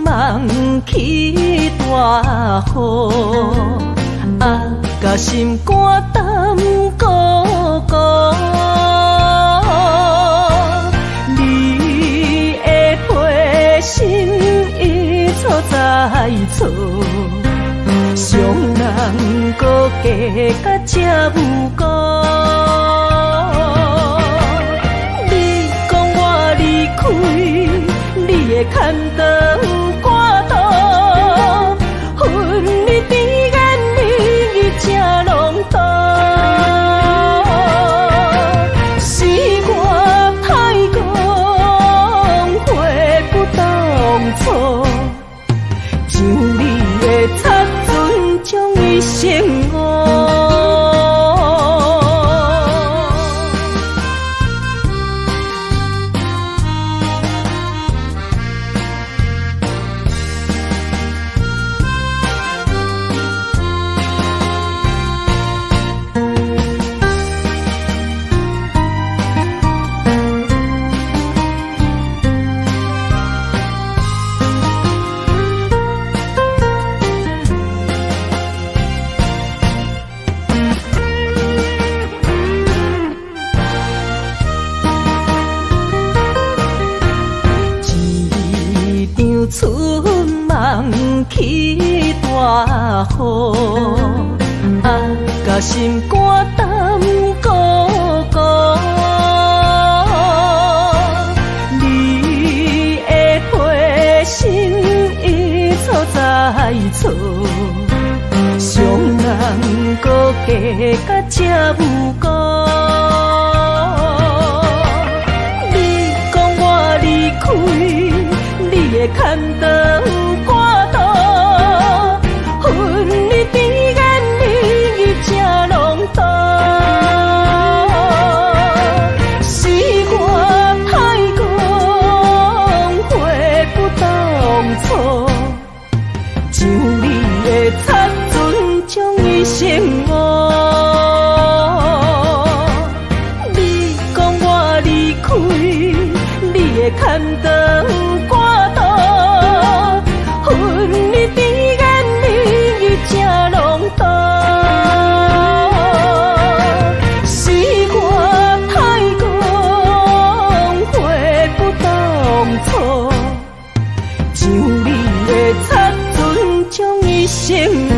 A: 梦起大雨，甲心肝胆孤孤。你的陪心已错在错，伤人搁加甲这无辜。你讲我离开，你的牵肠挂肚，恨你甜言蜜语正浓度，是我太讲悔不当初，像你的擦唇将伊生误。春梦起大雨，甲心肝胆孤孤。你的陪心已错在错，伤人搁加甲这无辜。你的牵肠挂肚，恨你甜言蜜语这拢多，是我太讲话不当初，像你的擦唇将伊心误。你讲我离开，你的牵肠挂肚，恨你甜言蜜语这拢多，是我太讲话不当初，像你的擦唇将伊心误。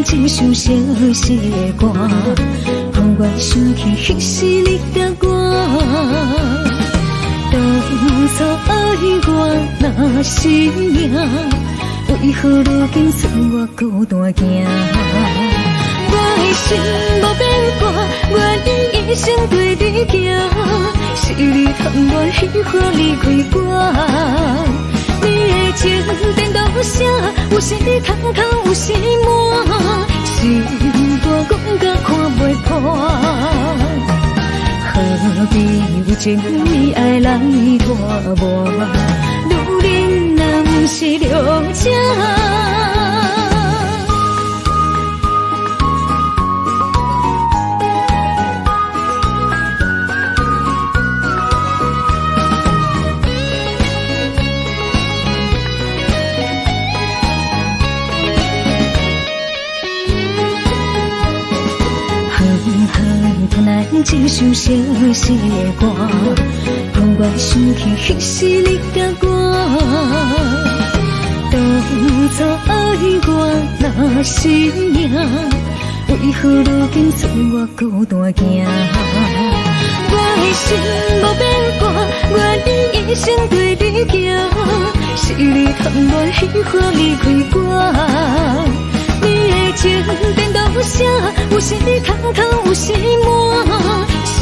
B: 一首相思的歌，让我想起彼时你甲我。当初爱我若是命，为何如今剩我孤单行？我的心无变卦，我愿一生对你行。是你贪恋喜欢离开我。你的情颠倒写，有时空空，有时满，心肝讲甲看袂破。何必为情意爱来拖磨？女人若不是良者。一首相思的歌，让我想起彼时你甲我。当初爱我若是命，为何如今剩我孤单行？我的心无变卦，我愿一生对你行。是你贪恋喜欢离开我。你的情颠倒写，有时空空，有时满，心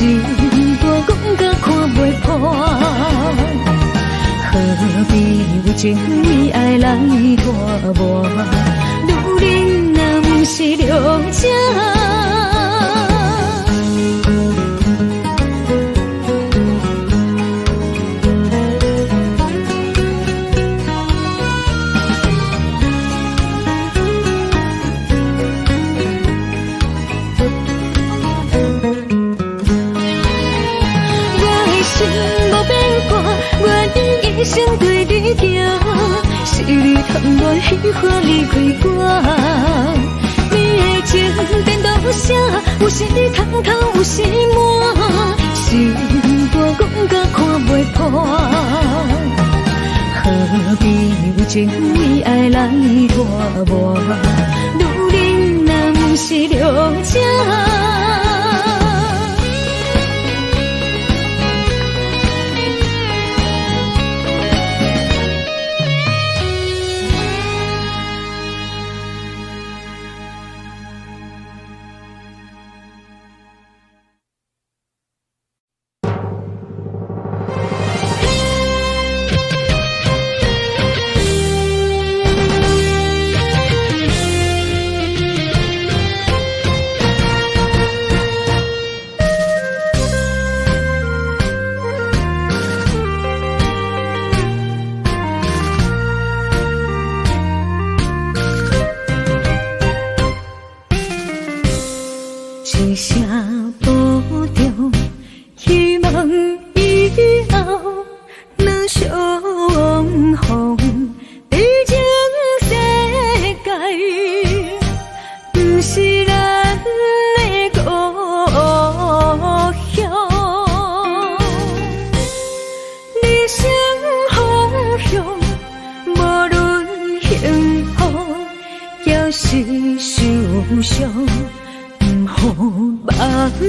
B: 肝讲甲看袂破。何必为情意爱来拖磨？女人若不是良者。一生对你行，是你贪恋喜欢离开我。你的情颠倒写，有时空空，有时满，心肝讲甲看袂破。何必为情意爱来拖磨？女人若不是良者。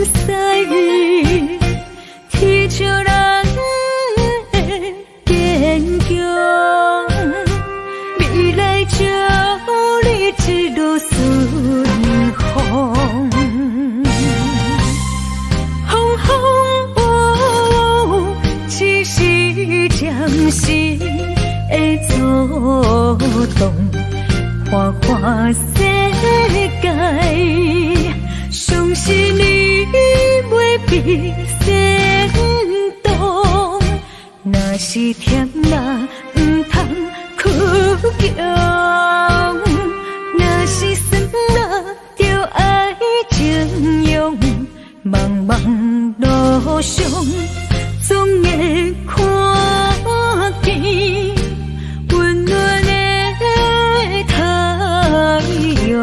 B: 西，天照人的坚强，未来祝你一路顺风。风风雨雨，只是暂时的阻挡，花花世界。相信你袂比先动，若是甜啦，毋通哭强；若是酸啦，就爱情用。茫茫路上，总会看见温暖的太阳。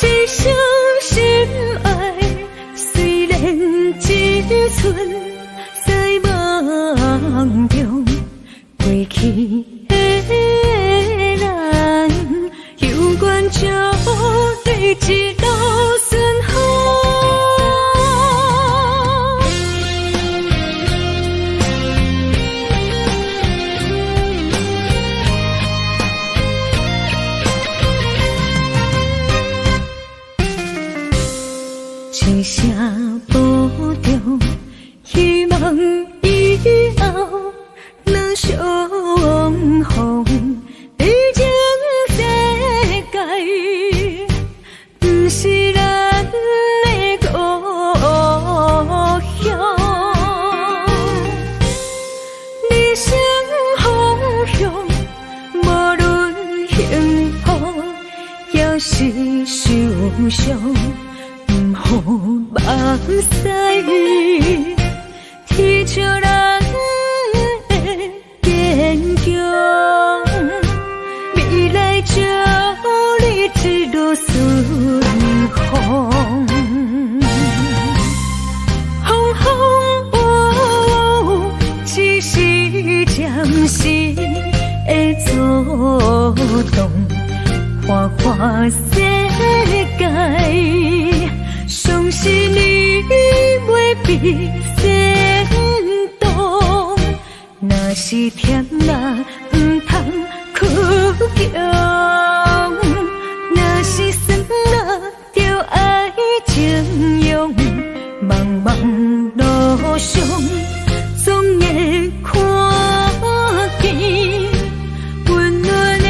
B: 一生心爱，虽然只剩在梦中，过去的咱，有缘祝你一路顺风。一声保重，希望以后能相逢。毕竟世界不是咱的故乡，人生方向，无论幸福也是受伤。好目屎，天照人的坚强，未来祝你一路顺风。风风雨雨，只是暂时的阻挡，花花世界。相信你袂比先动，若是甜啦，毋通哭强；若是酸啦，就爱情用。茫茫路上，总会看见温暖的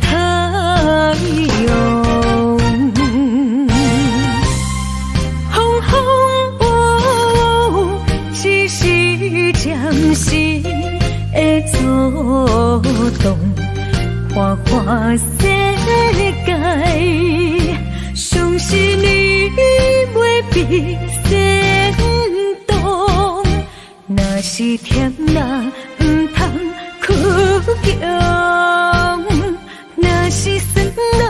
B: 太阳。暂时的阻挡，花花世界。相信你袂比先动，若是甜啦，毋通哭强；若是酸啦，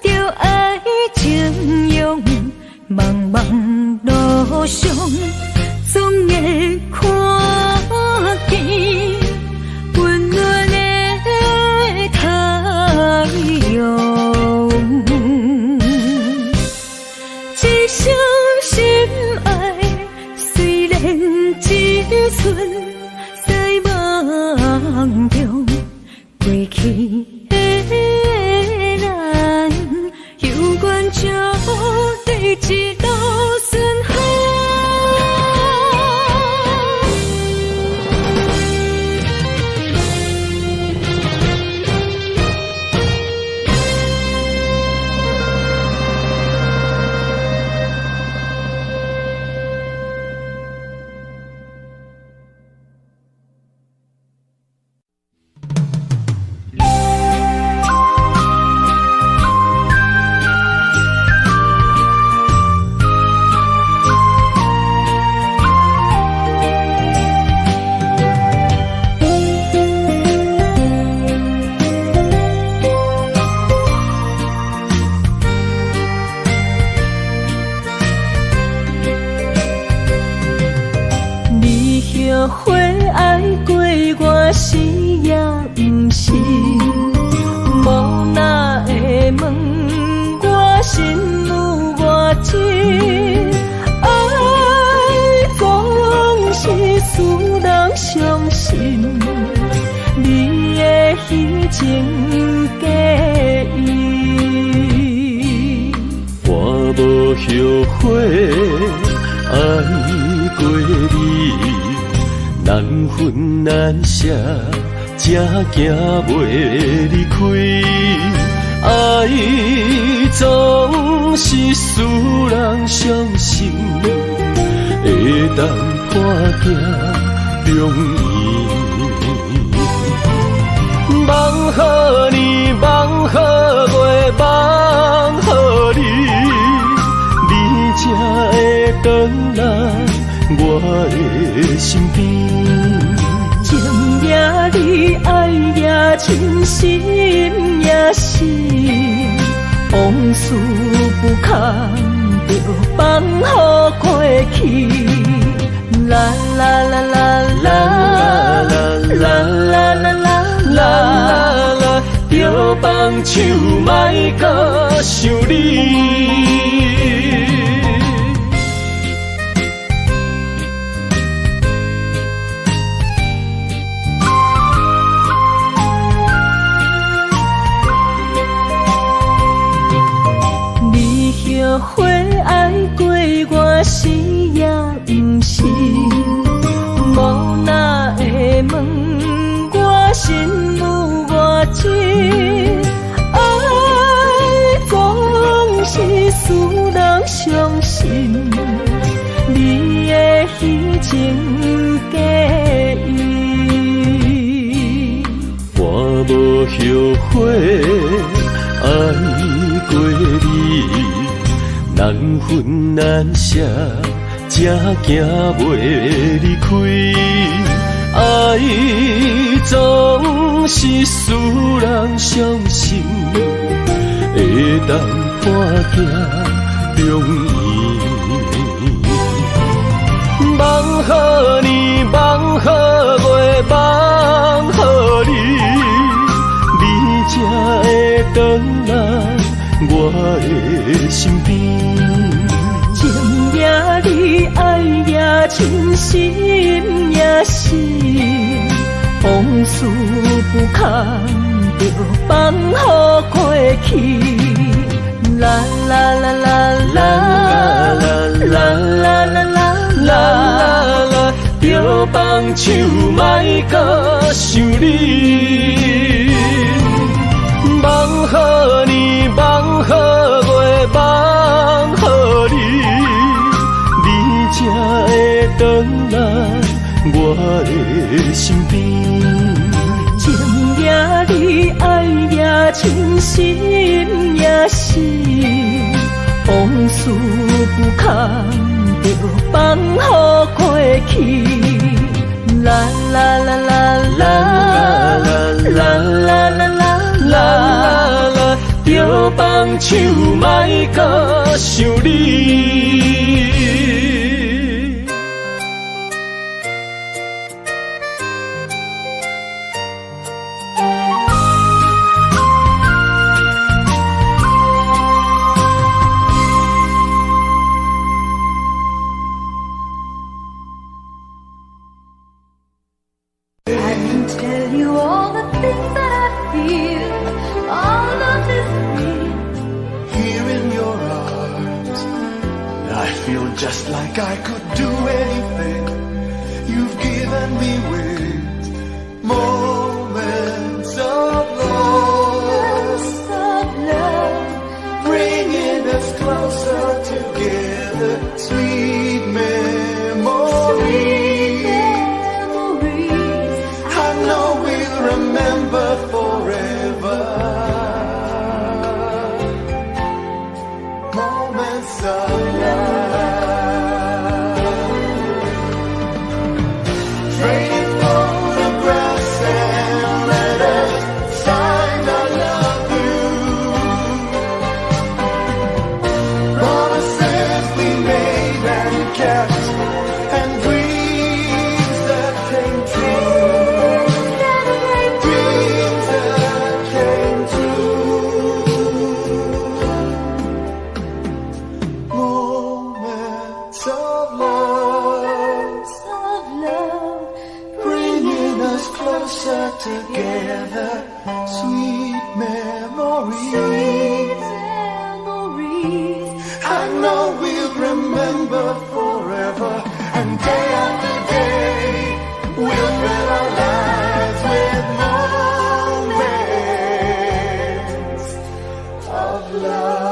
B: 就爱情用。茫茫路上，总会看见温暖的太阳。一生心爱，虽然只剩在梦中，过去的咱，有缘祝你一路顺风。
A: 情假意。
C: 我无后悔爱过你，难分难舍，才行袂离开。爱总是使人伤心，会当破镜重圆。梦予你，梦予月，梦予你，你才会回来我的身边。
A: 情也你，爱也真，心也是，往事不堪就放乎过去。啦啦啦啦啦啦啦啦啦啦，就放手莫搁想你。后悔爱过我是也不是，无哪会问我心有偌深？爱总是使人伤心，你的虚情假意。
C: 我无后悔爱过你，难分难舍，才行袂离开。爱总是使人伤心，会当破镜重圆。梦予你，梦予月，梦予你，你才会回来我的身边。
A: 情也你，爱也真，心也是，往事不堪就放乎过去。啦啦啦啦啦啦啦啦啦啦，就放手莫搁想你。梦予你，梦予月，梦予你，你才会回来我的身边。情也你，爱也真，心也是，往事不堪就放乎过去。啦啦啦啦啦啦啦啦啦啦，就放手莫搁想你。
B: Tell you all the things that I feel. All of this real.
D: Here in your arms, I feel just like I could do anything. You've given me wings, moments of love, bringing us closer together. Sweet memories, I know we'll remember forever. Moments of love, trading photographs and letters, signed I love you. Promises we made and kept, and dreams that came true. Dreams that came true. Moments of love, bringing us closer together. Sweet memories. I know we'll remember forever, and day after day we'll fill our lives with moments of love.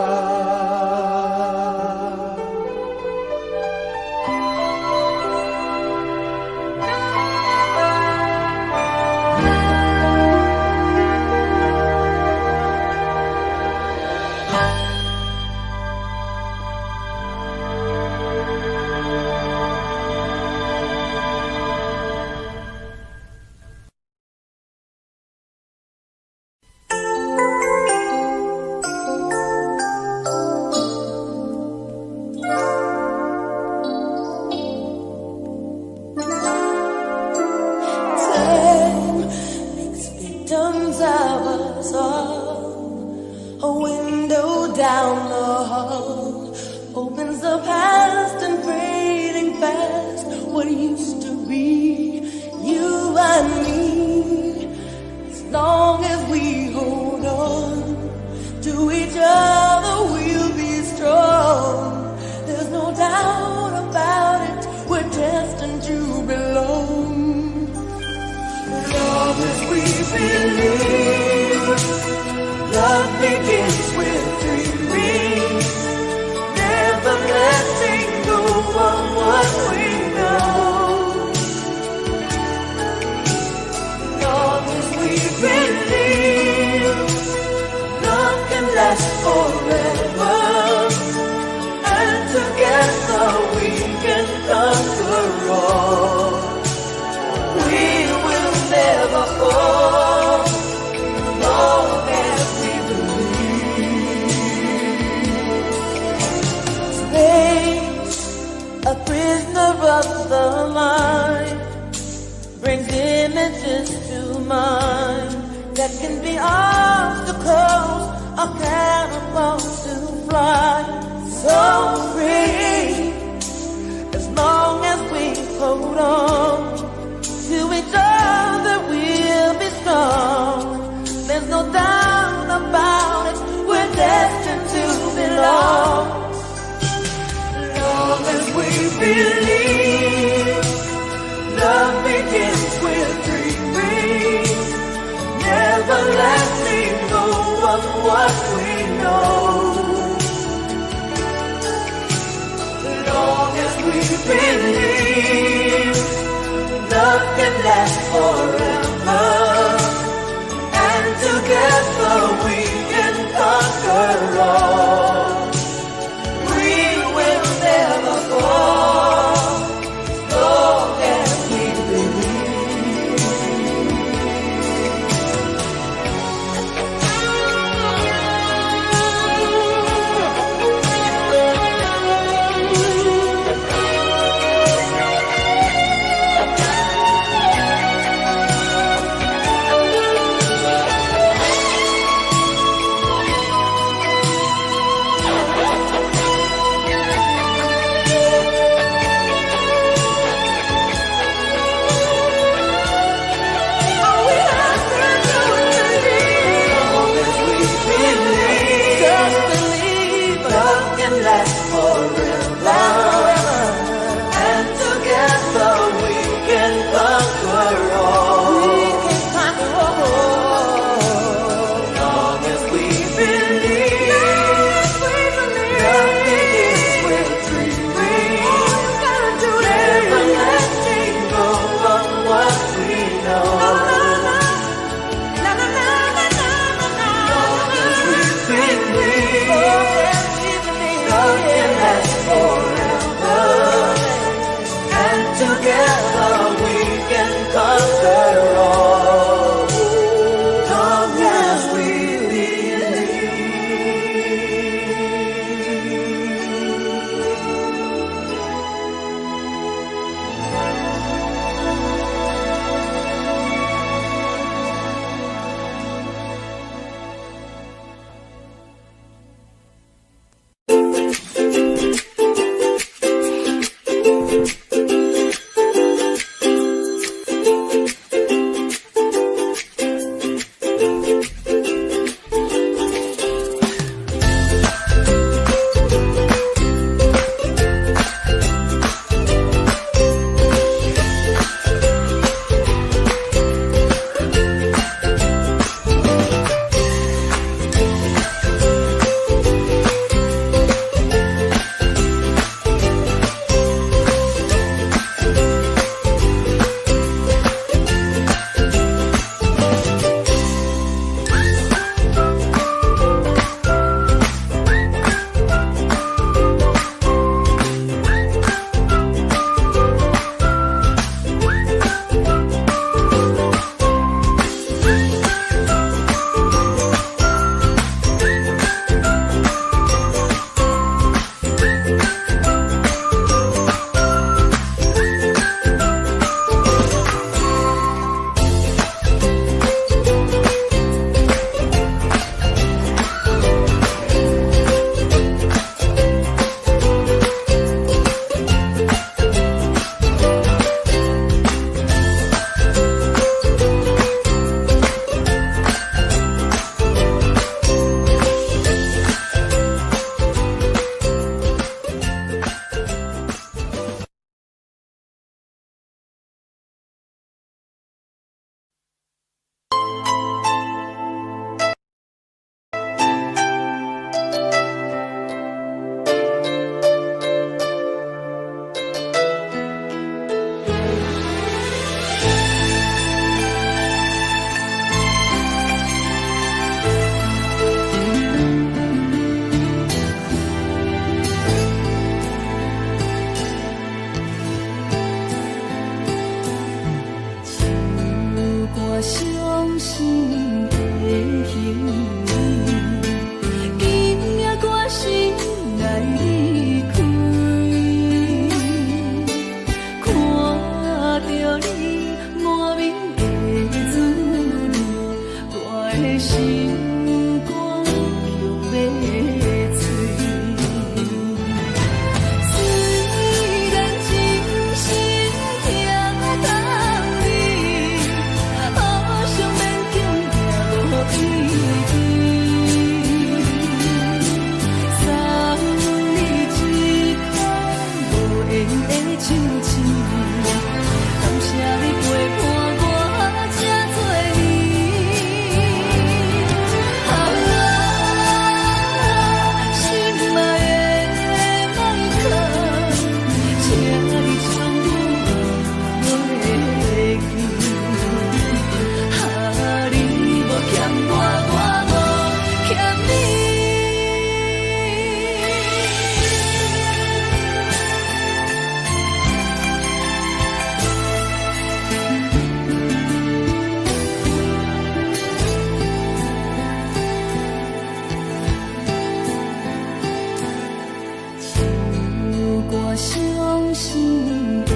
B: 生的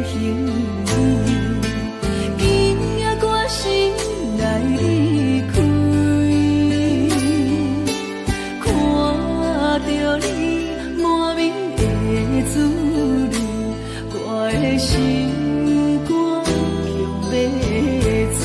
B: 行为，今夜我心来离开，看着你满面的滋味，我的心肝强要碎。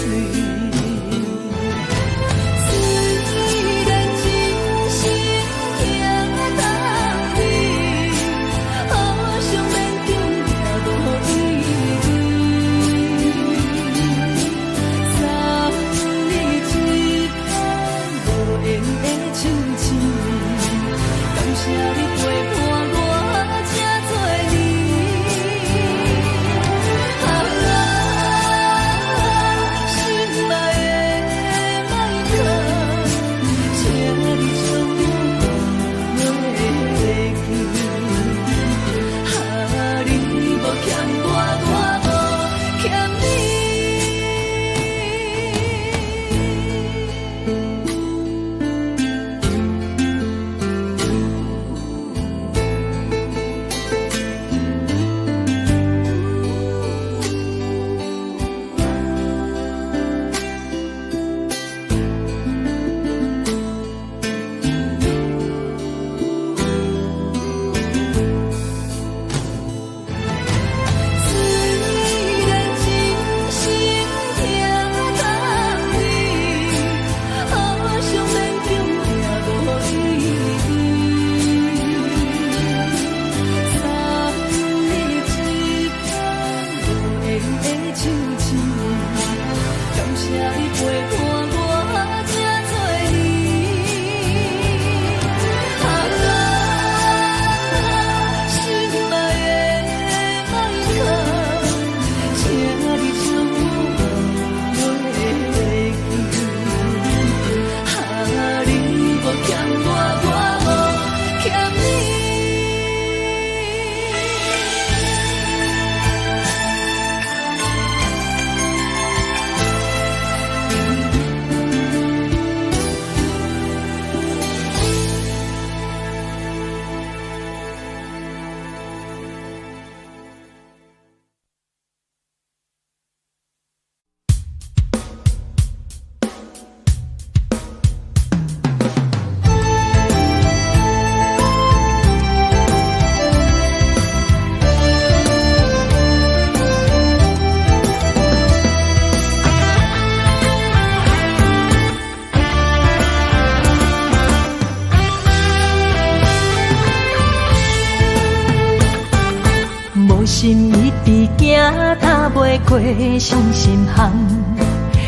A: 心一直行，踏袂过伤心巷。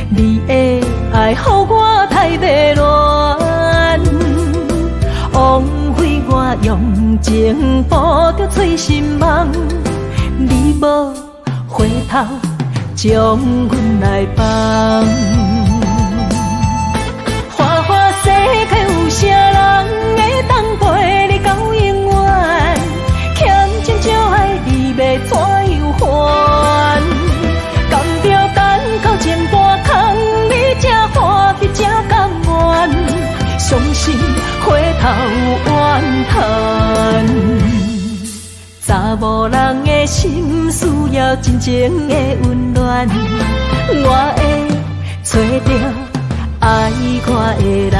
A: 你的爱，予我太迷乱，枉费我用情付着碎心梦。你无回头，将阮来放。花花世界有啥人会当陪你到永远？欠情就爱你要怎样还？甘着等到前半空，你才欢喜才甘愿，伤心回头怨叹。查某人的心需要真情的温暖，我会找到爱我的人。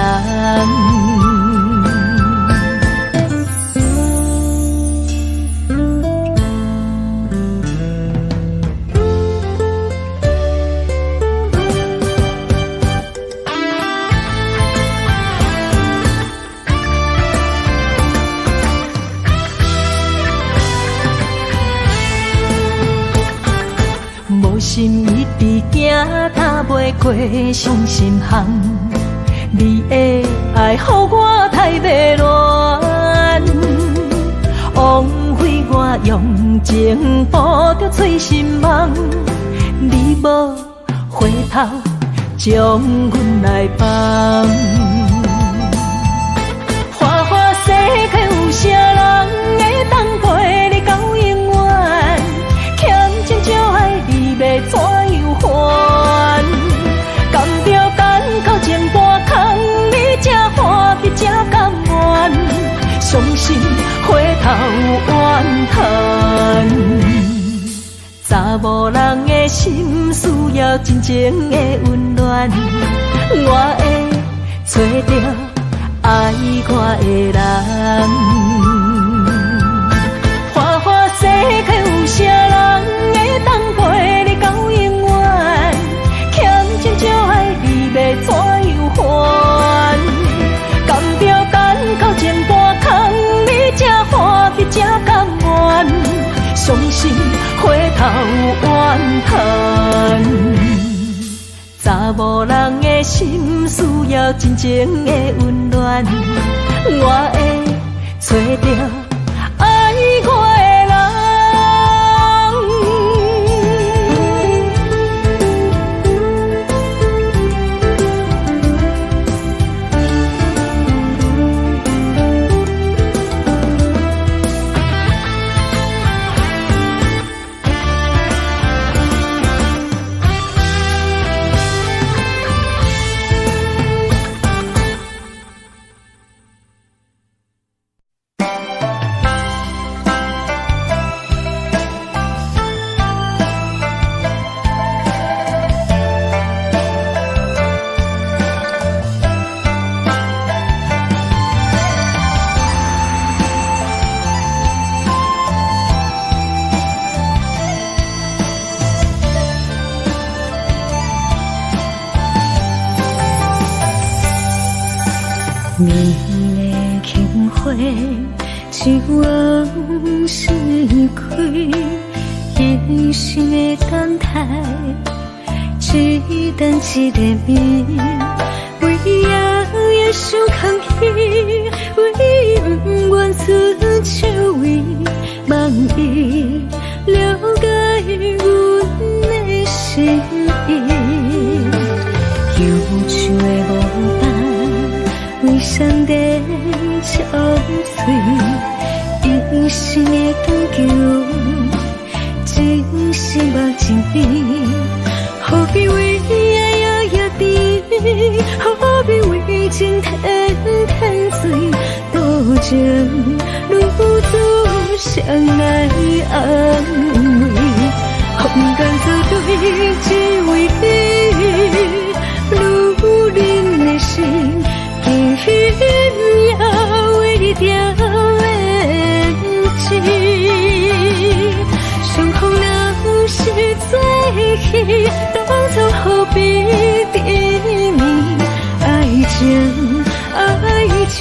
A: 心一直行，踏袂过伤心巷。你的爱，予我太迷乱，枉费我用情付着碎心梦。你无回头，将阮来放。花花世界有啥人会当陪你到永远？欠情就爱你要怎样还？甘着等到前半空，你才欢喜才甘愿，伤心回头怨叹。查某人的心需要真情的温暖，我会找到爱我的人。花花世界有啥人会当陪你到永远？欠情少爱你要怎样还？甘着等到前半空，你才欢喜才甘愿，伤心回头怨叹。查某人的心需要真情的温暖，我会找到爱我的人。
B: 明的轻花，一往事开，一生的等待，只等一个谜。为夜夜想空虚，为不愿出手为，望伊了解阮的心意。忧愁的无伴。为上帝憔悴，一生的长久，真心目真美。何必为爱夜夜甜，何必为情天天醉？多情如此相爱安慰，空甘做对，只为你，如人的心。情也为你掉眼睛，相逢若是最喜，当作何必低迷？爱情我不知。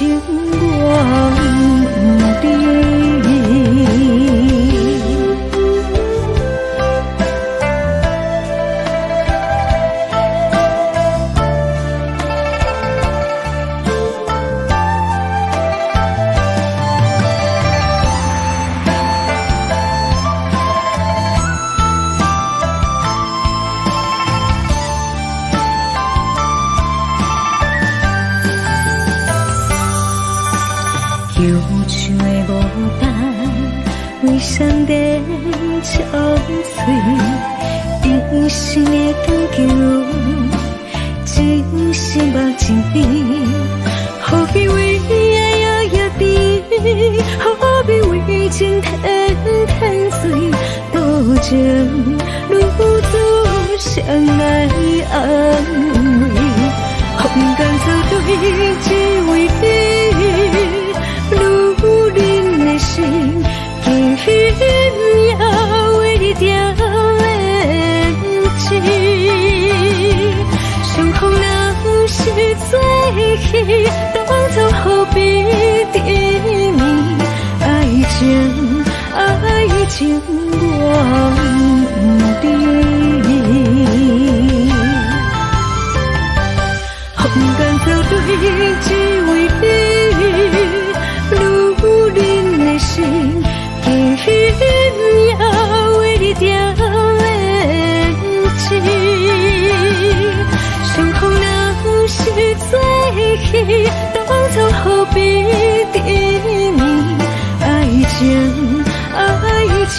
B: 忧愁的无伴，为上帝憔悴，一生的长久，真心目真美。何必为爱夜夜甜，何必为情天天醉？多情如此相爱安慰，空甘做对，只为你。如人的心，情也为你掉眼睛。相逢若是最喜，当作何必低迷？爱情我不知。空甘做对，只为你。如人的心，情也为你掉眼睛。相逢若是最喜，当作何必低迷？爱情我不知。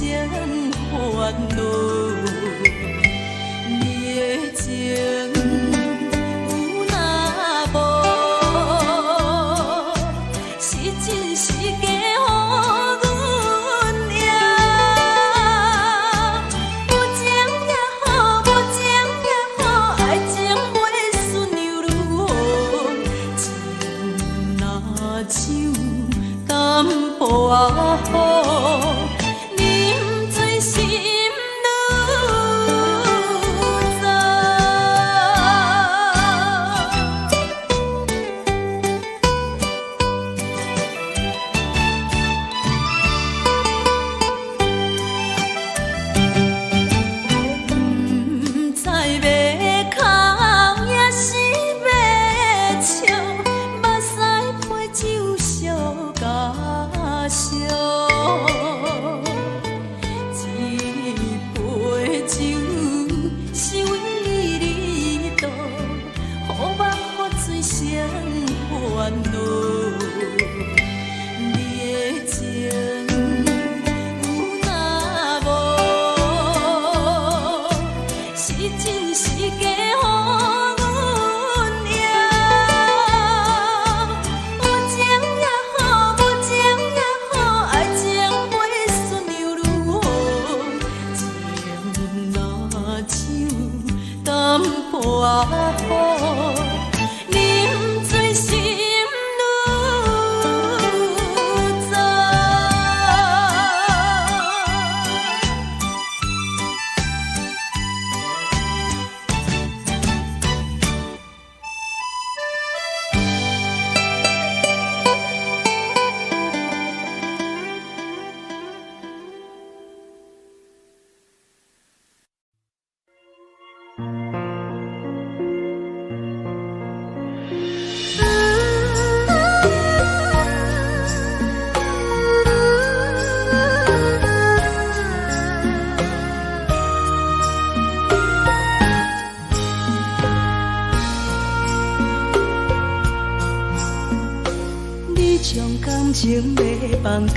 A: 生烦恼。你的情有若无，是真是假予阮赢。有情也好，无情也好，爱情会顺流如雨，情若像淡薄仔雨。
B: 情要放空，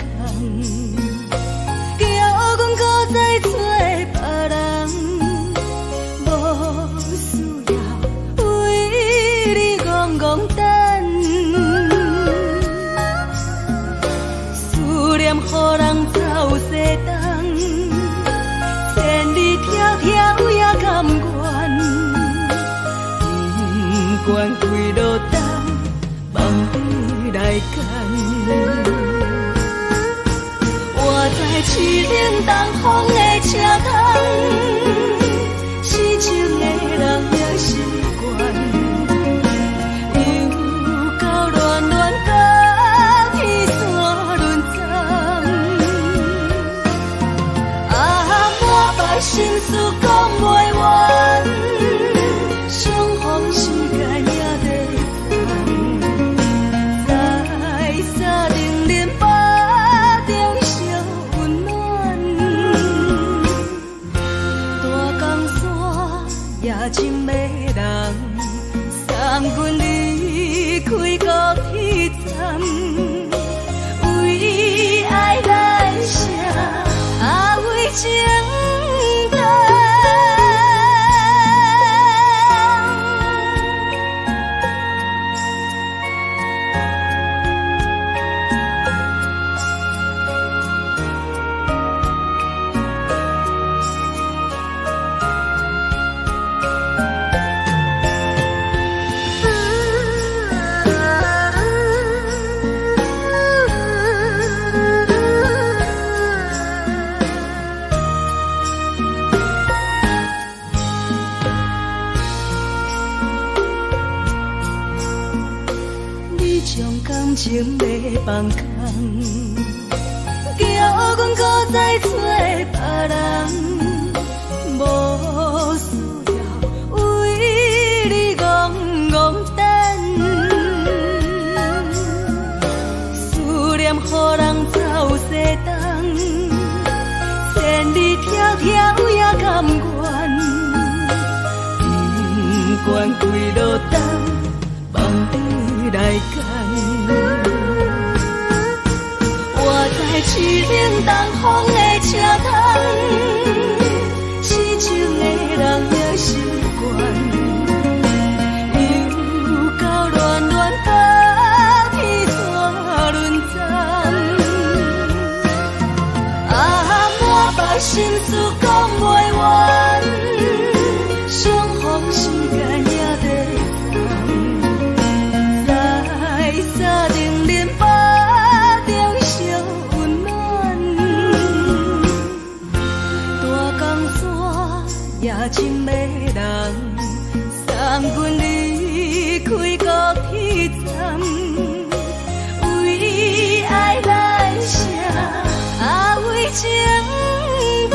B: 叫阮搁再找别人，无需要为你戆戆等。思念予人走西东，千里迢迢也甘愿，不管几路东，梦里来干。我在凄冷东风的车窗，痴情的人也习惯，又到乱乱甲彼山论丛。满腹心事讲袂完，相逢时间也在真的人送阮离开高铁站，为爱来写为情长。情要放空，叫阮搁再找别人，无需要为你戆戆等。思念予人走西东，千里迢迢也甘愿，不管几路东，梦里来干。我在痴冷东风的车窗，痴情的人也习惯，又到恋恋到天山沦陷。啊，满腹心事讲袂完，相逢时间也在长，在沙定林巴中烧温暖，大江山也真迷人，送阮离开高铁站，为爱来写，啊为情等。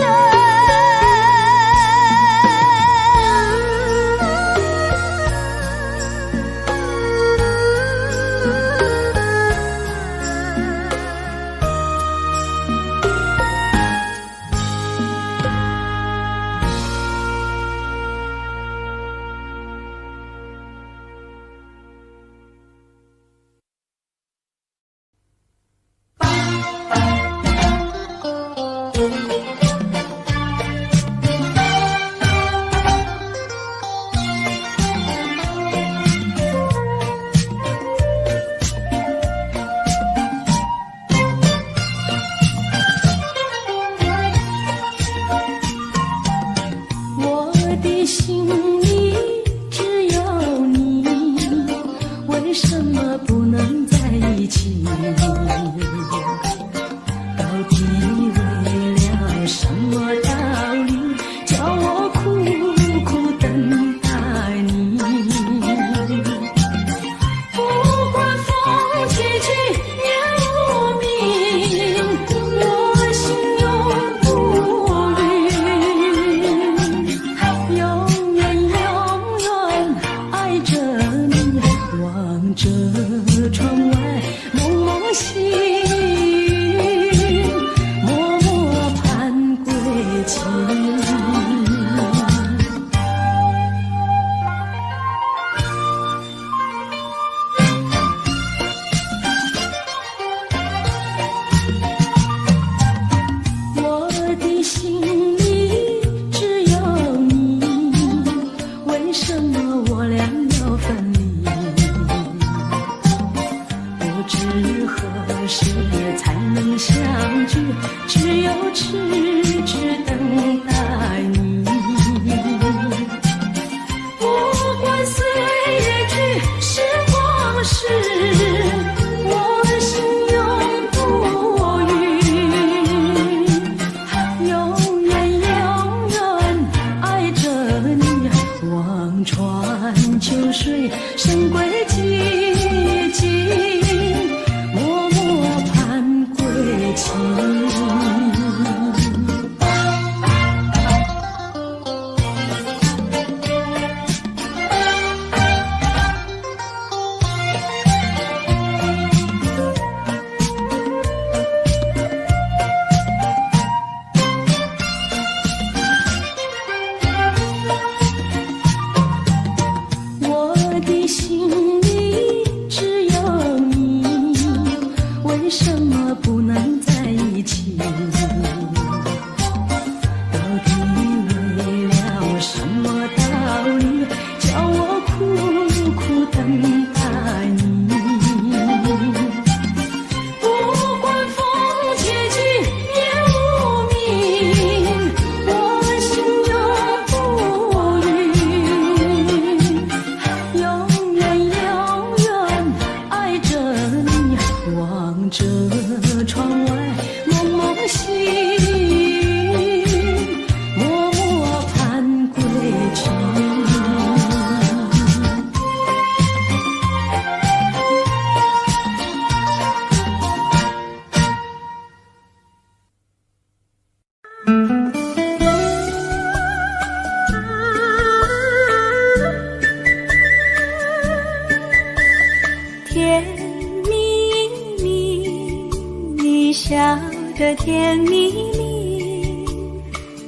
B: 的甜蜜蜜，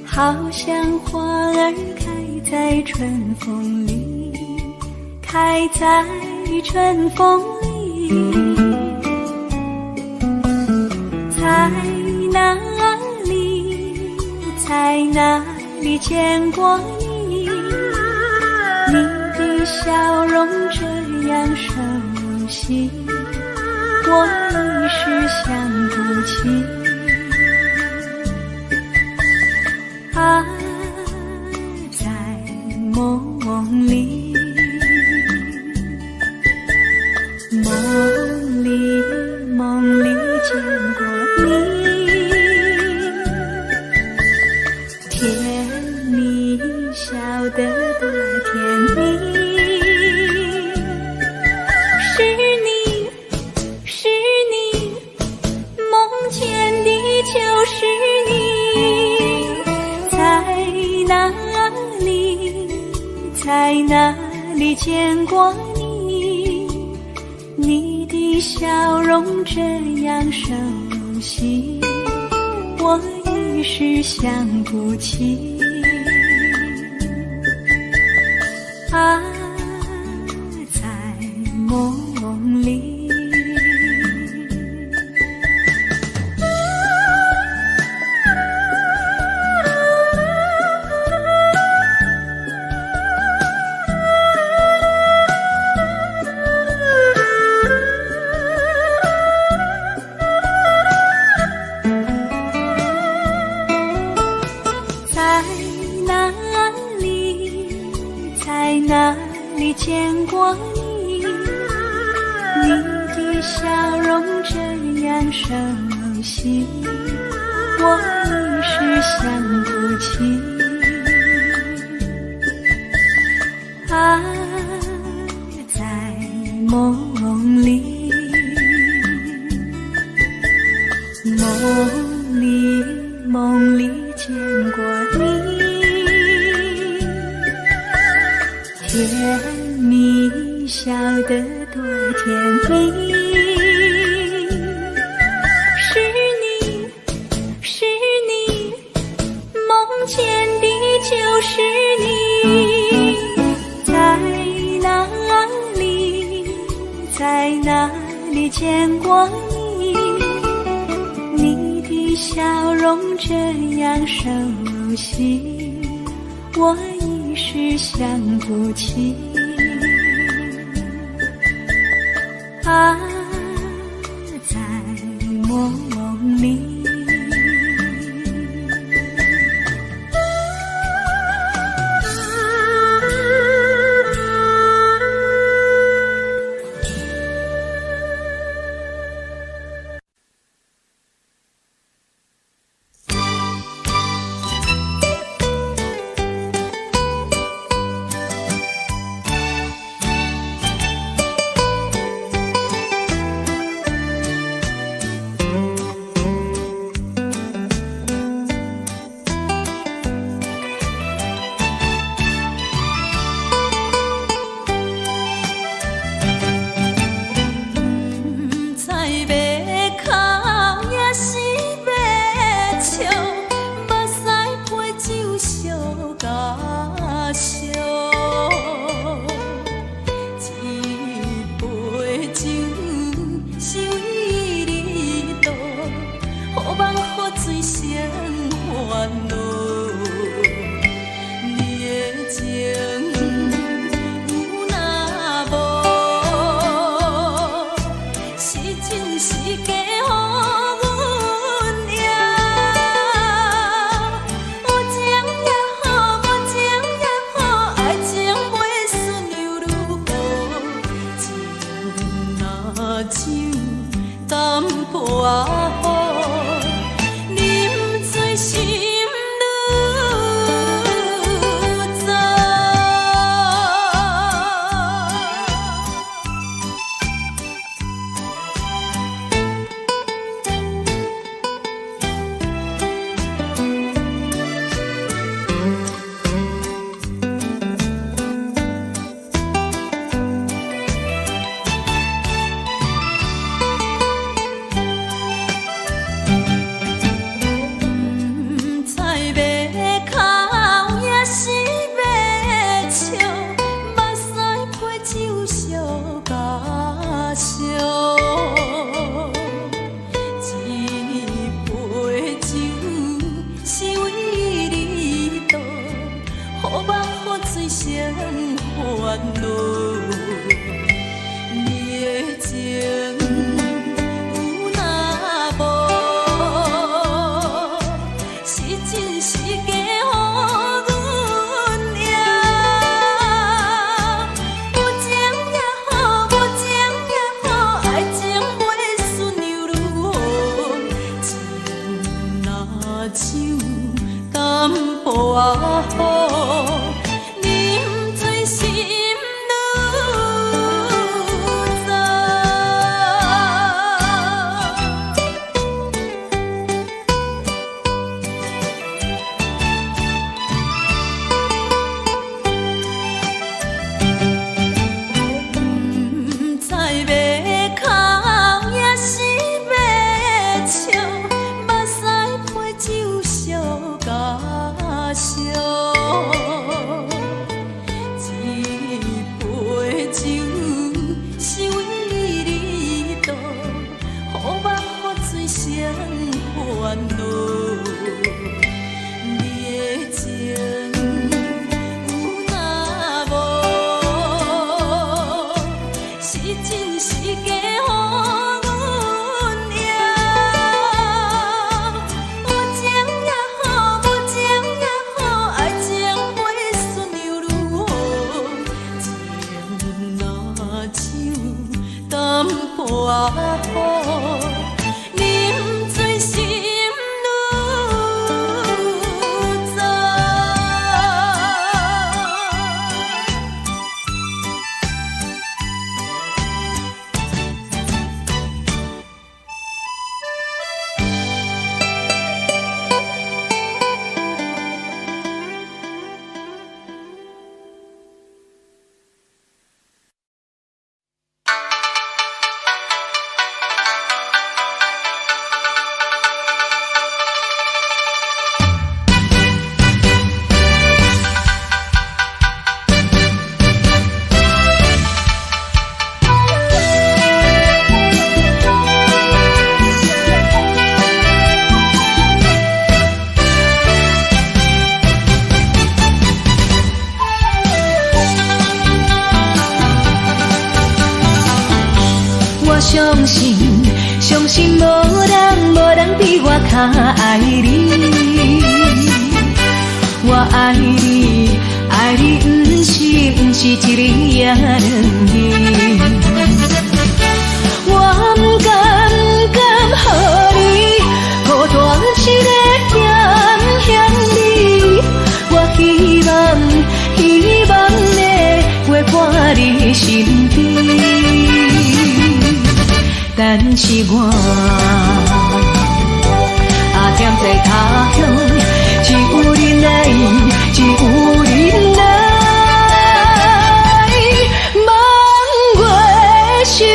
B: 好像花儿开在春风里，开在春风里。彩在哪里，在哪里见过你？你的笑容这样熟悉，我一时想不起。啊，在梦里，梦里，梦里见过你，甜蜜笑得多甜蜜。是你，梦见的就是你。在哪里见过你？你的笑容这样熟悉，我一时想不起。啊，在梦里。在哪里见过你？你的笑容这样熟悉，我一时想不起。啊，在梦里，梦里，梦里见过你。甜蜜笑得多甜蜜，是你，梦见的就是你。在哪里见过你？你的笑容这样熟悉，我一时想不起。啊，在梦里。
A: 烦恼。你的情有若无，是真是假予阮赢。有情也好，无情也好，爱情袂顺又如何？情若像淡薄仔雨。
B: 相信无人比我较爱你。我爱你，爱你不是一日也两日。我不甘予你孤单一个嫌你。我希望能陪伴你身边。但是我忝在他乡，只有你来，只有你来，望月是你。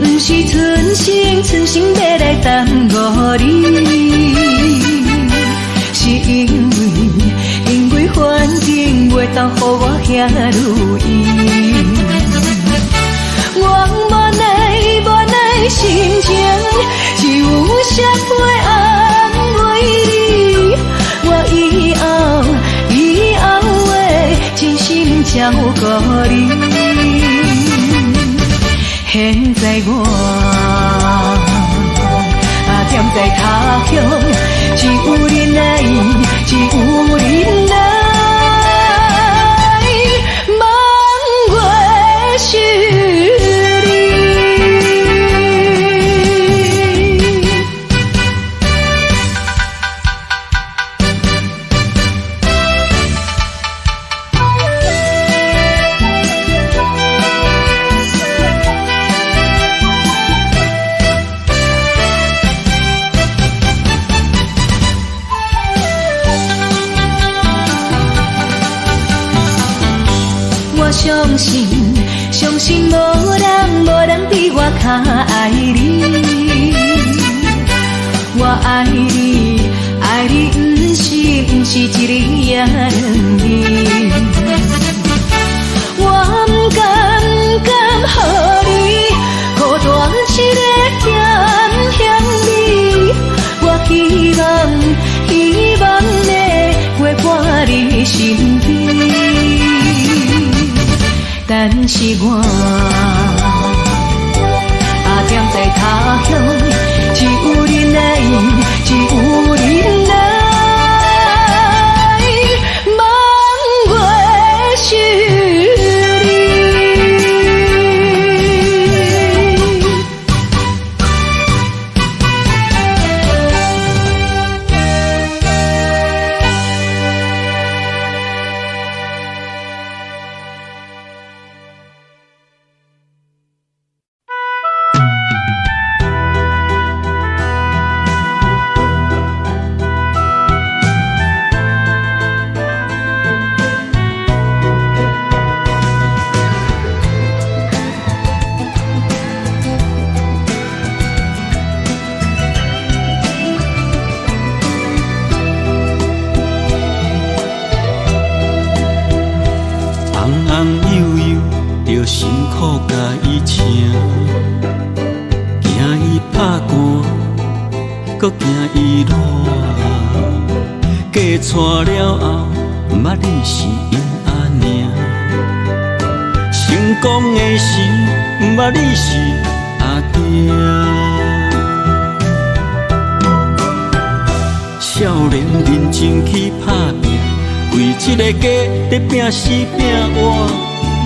B: 不是存心要来耽误你，是因为环境袂当予我遐如意。我无奈心情，只有谁陪安慰你。我以后会真心照顾你。现在我忝在他乡，只有你来，只有你来，望月是你。相信无人比我较爱你。我爱爱你不是一日也两日，我不甘予你孤单一个嫌你，我希望的陪伴你身边，但是我踮在他乡，只有你来，只有你来。
C: 搁惊伊热，嫁娶了后，毋捌你是因阿娘。成功的时，毋捌你是阿爹。少年认真去打拼，为一个家在拼死拼活，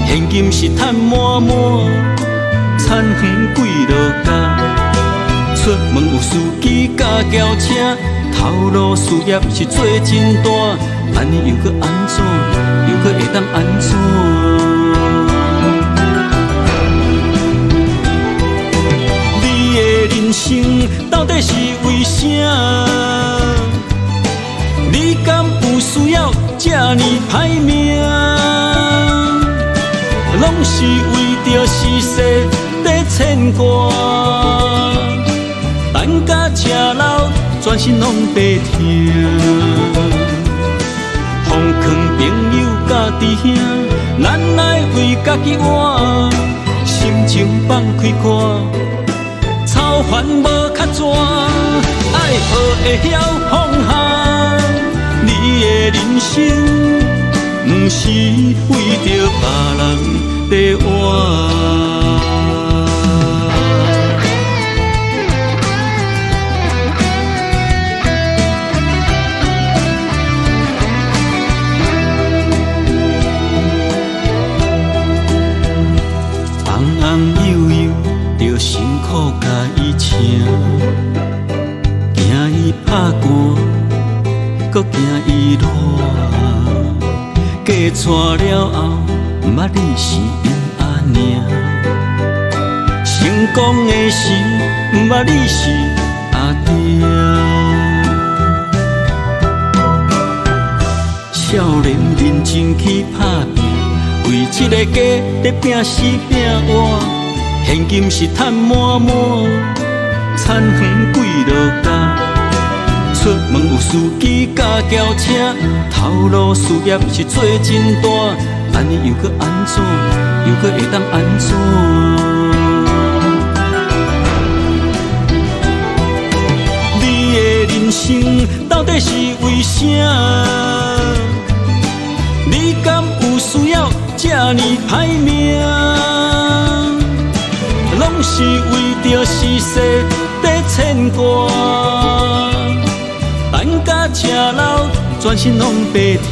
C: 现金是赚满满，田园几落家。出门有司机甲轿车，头路事业是做真大，安尼又搁安怎？又搁会当安怎？你的人生到底是为啥？你敢有需要这呢歹命？拢是为着世事在牵挂。等甲吃老，全身拢白疼。奉劝朋友甲弟兄，咱来为家己活，心情放开看，操烦无较绝，爱学会晓放下。你的人生，不是为着别人在活。着辛苦甲伊请，惊伊拍汗，搁惊伊热。嫁娶了后，毋捌你是因阿娘。成功的时，毋捌你是阿爹。少年认真去打拼，为一个家在拼死拼活。现金是赚满满，田园几落家。出门有司机甲轿车，头路事业是做真大，安尼又搁安怎？又搁会当安怎？你的人生到底是为啥？你敢有需要这呢歹命？拢是为着世事在牵挂，等甲吃老，全身拢白疼。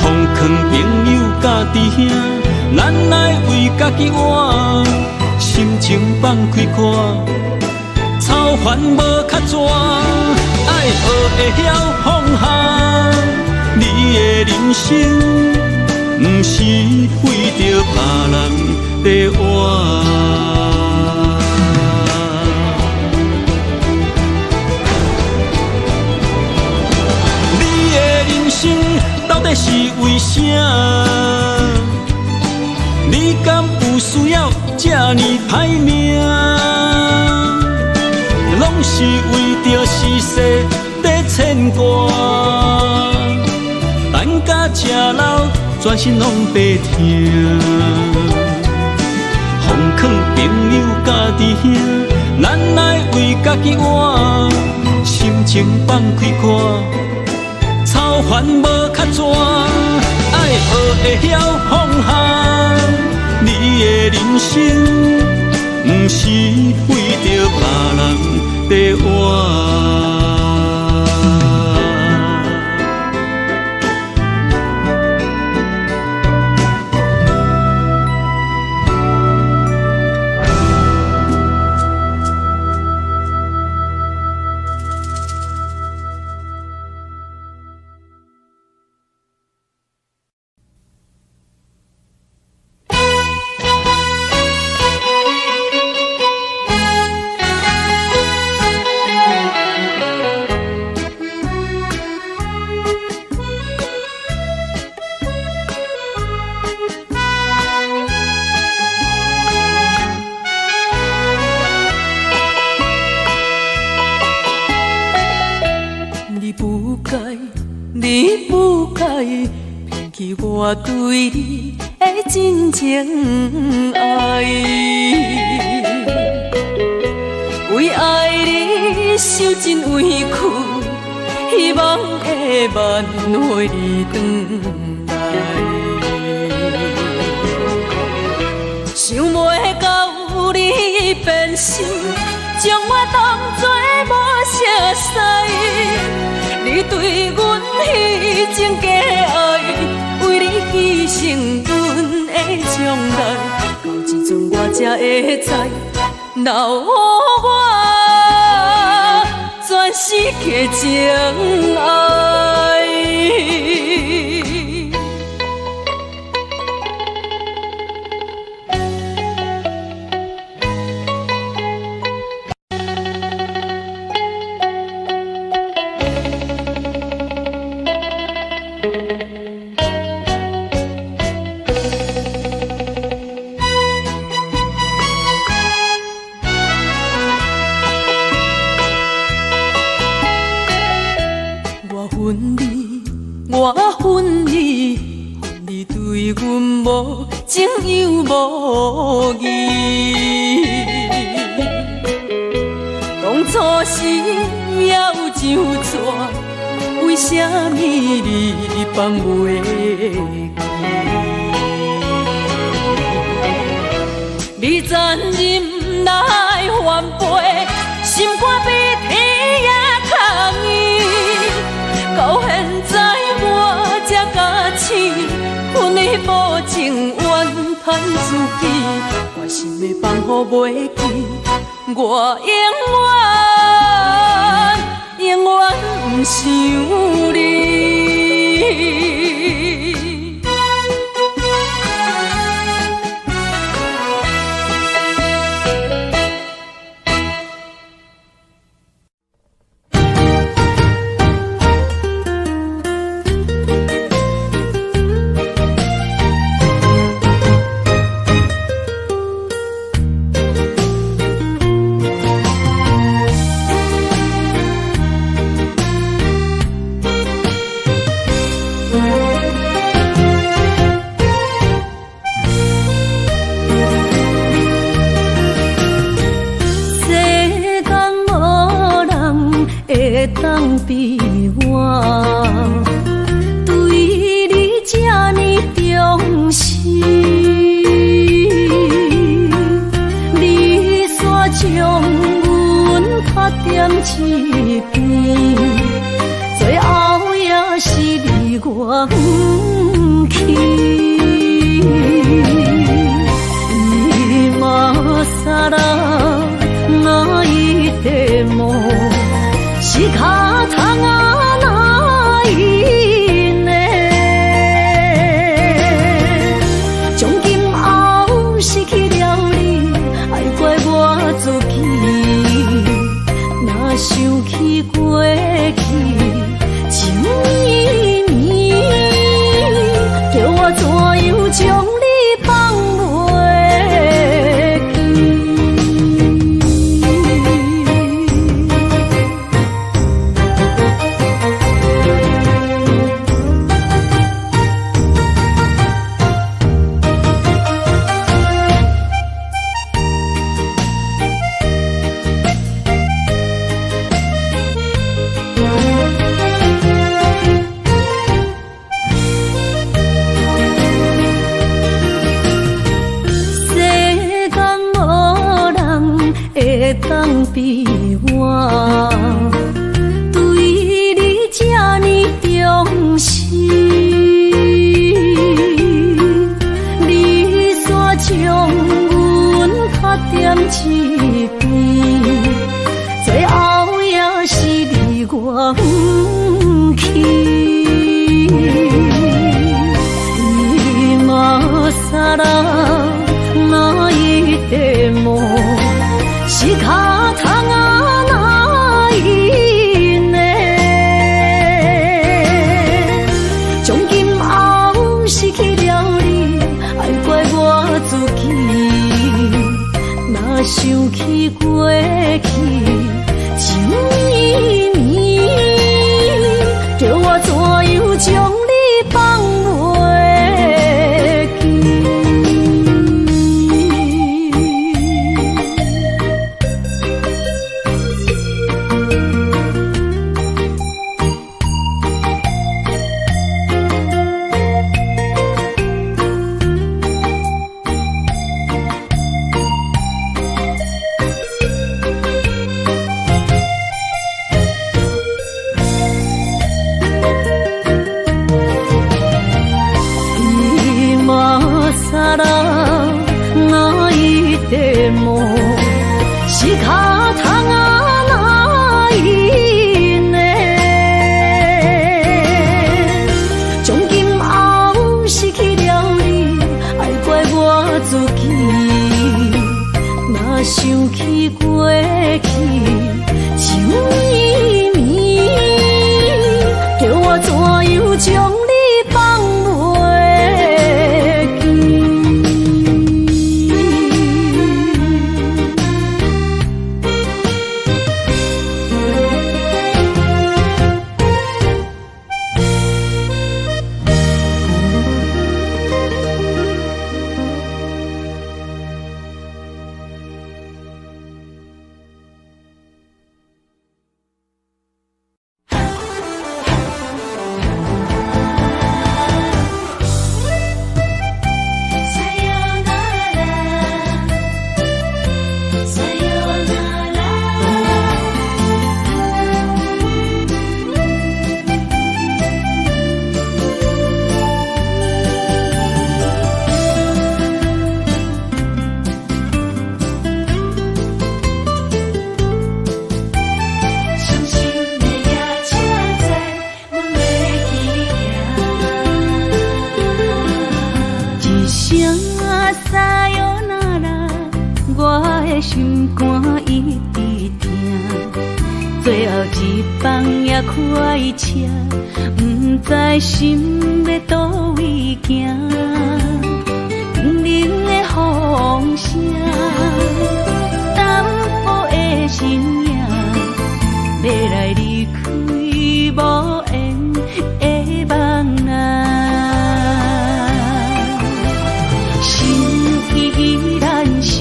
C: 奉劝朋友甲弟兄，咱来为家己活，心情放开看，操烦无较绝，爱学会晓放下。你的人生。不是为着别人在活，你的人生到底是为啥？你敢有需要这呢歹命？拢总是为着时势在牵挂。等甲吃老，全身拢白疼。放劝朋友家己兄，咱来为家己活，心情放开看，操烦无较绝，爱学会晓放下。你的人生，不是为着别人在活。
A: 你不该骗去我对你的真情爱，为爱你受尽委屈，希望会挽回你回来。想袂到你变心，将我当作无熟悉。你对阮迄种假爱，为你牺牲阮的将来，到这阵我才会知，留予我全世界情爱。我恨你，恨你对阮无情又无义。当初时要怎么，为什么你放袂记？你残忍来反背，心肝比天也空伊。到现在我才假醒，阮的保证怨叹自己，我心的放乎袂记，我永远不想你。当比我对你这呢重视，你煞将阮拍点一边，最后也是你我不去。今さら泣いても仕方がないね。从今后失去了你，爱怪我自己，若想起过当比我对你这呢重视，你煞将阮拍点一边，最后也是你我不去。今さら泣いても仕方がないね。从今后失去了你，爱怪我自己。若想起过去情绵绵，叫我怎样将你放袂记？さら泣いても仕方がないね。从今后失去了你，爱怪我自己。若想起过去情绵绵，叫我怎样将你放袂记？心肝一直疼，最后一放也开车，不知心要倒位行。冷冷的风声，淡薄的身影，要来离开无缘的梦啊，心依然声。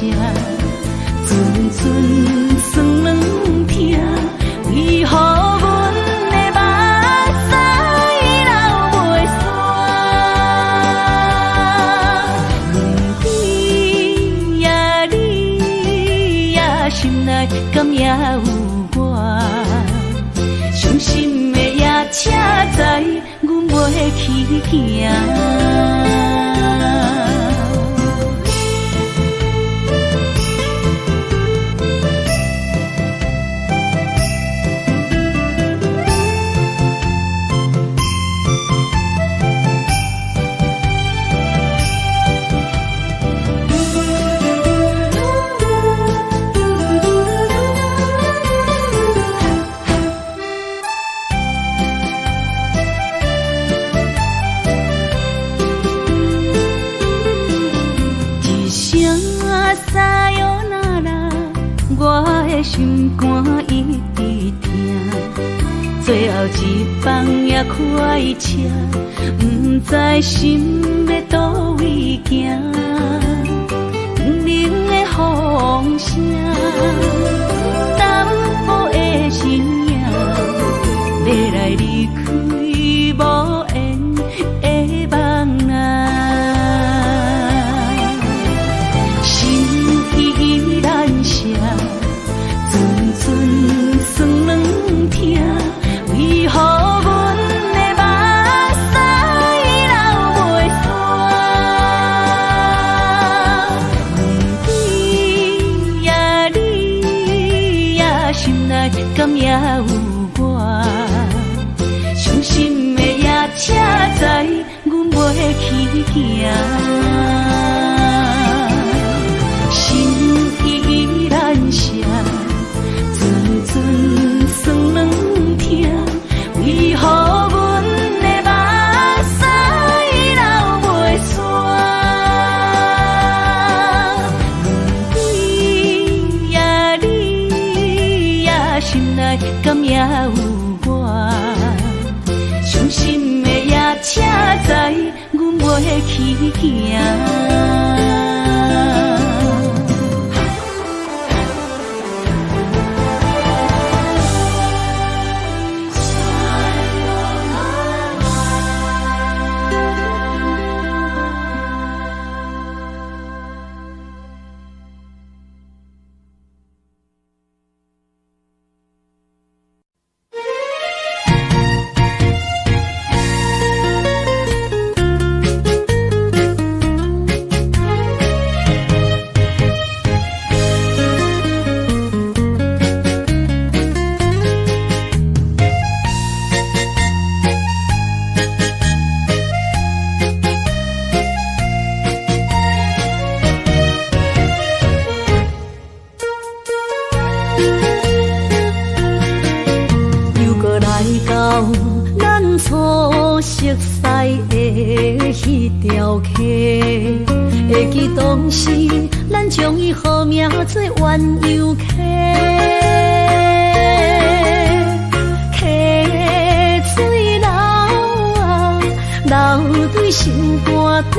A: 阵阵酸软疼，为何阮的目屎流袂煞？问你呀，你呀，心内敢也有我？伤心的也车载，阮袂去行。心肝一直疼，最后一放也开车，不知心要倒位行。冷冷的风声，淡薄的身影，要来离开无缘的梦啊，心依然声。也有我。伤心的夜车载，阮袂去行。心依然舍，阵阵酸软痛，为何阮的目屎流袂煞？问对你也心内敢也有我？伤心的夜车载，阮袂去行。
B: 初熟悉的迄条溪，会记当时咱将伊号名做鸳鸯溪。溪水流啊，流对心肝底。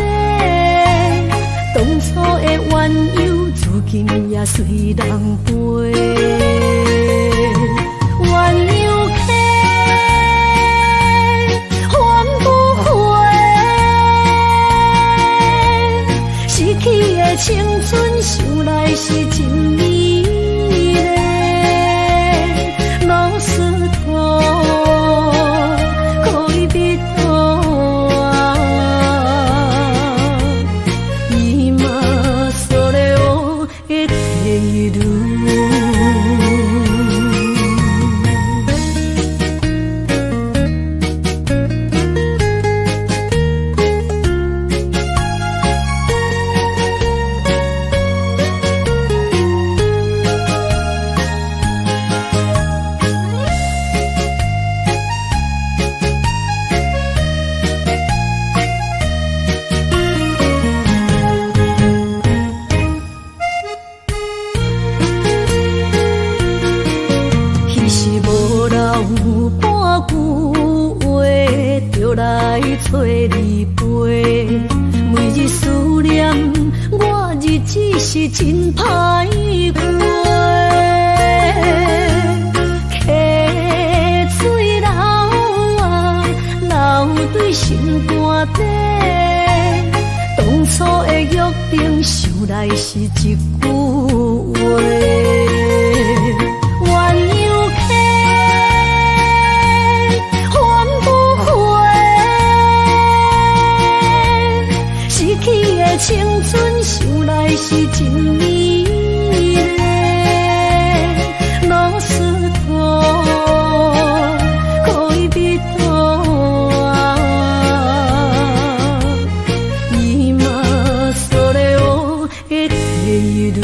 B: 当初的鸳鸯，如今也随人飞。鸳鸯溪。青春想来是真美丽，老师徒可以比多啊，伊嘛所了的地路。找你陪，每日思念，我日子是真歹过。溪水流啊，流对心肝底。当初的约定，想来是一句话。青春想来是真美丽，老师徒可以比多啊，伊嘛所了的地路。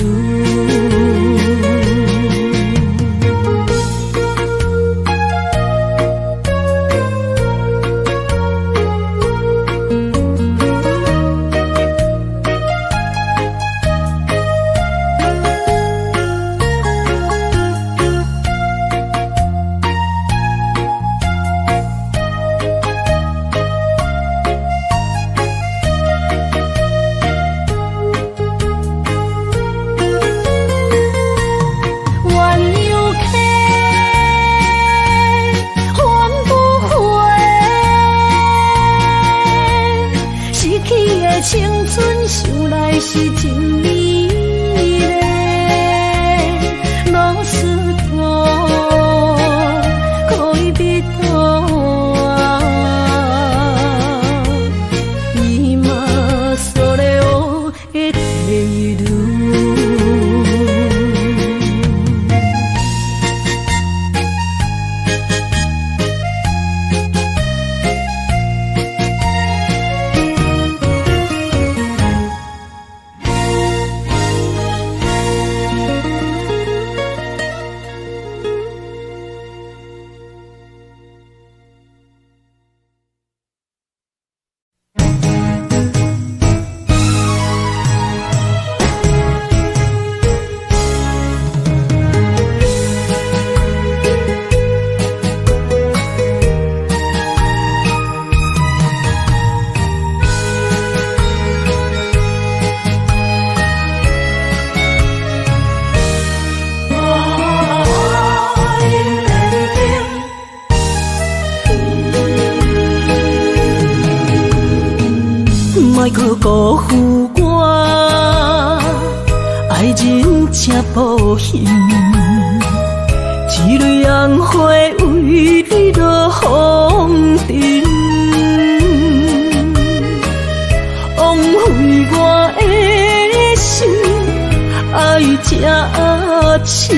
A: 莫搁辜负我，爱人正保险，一蕊红花为你落风尘，枉费我的心爱这深，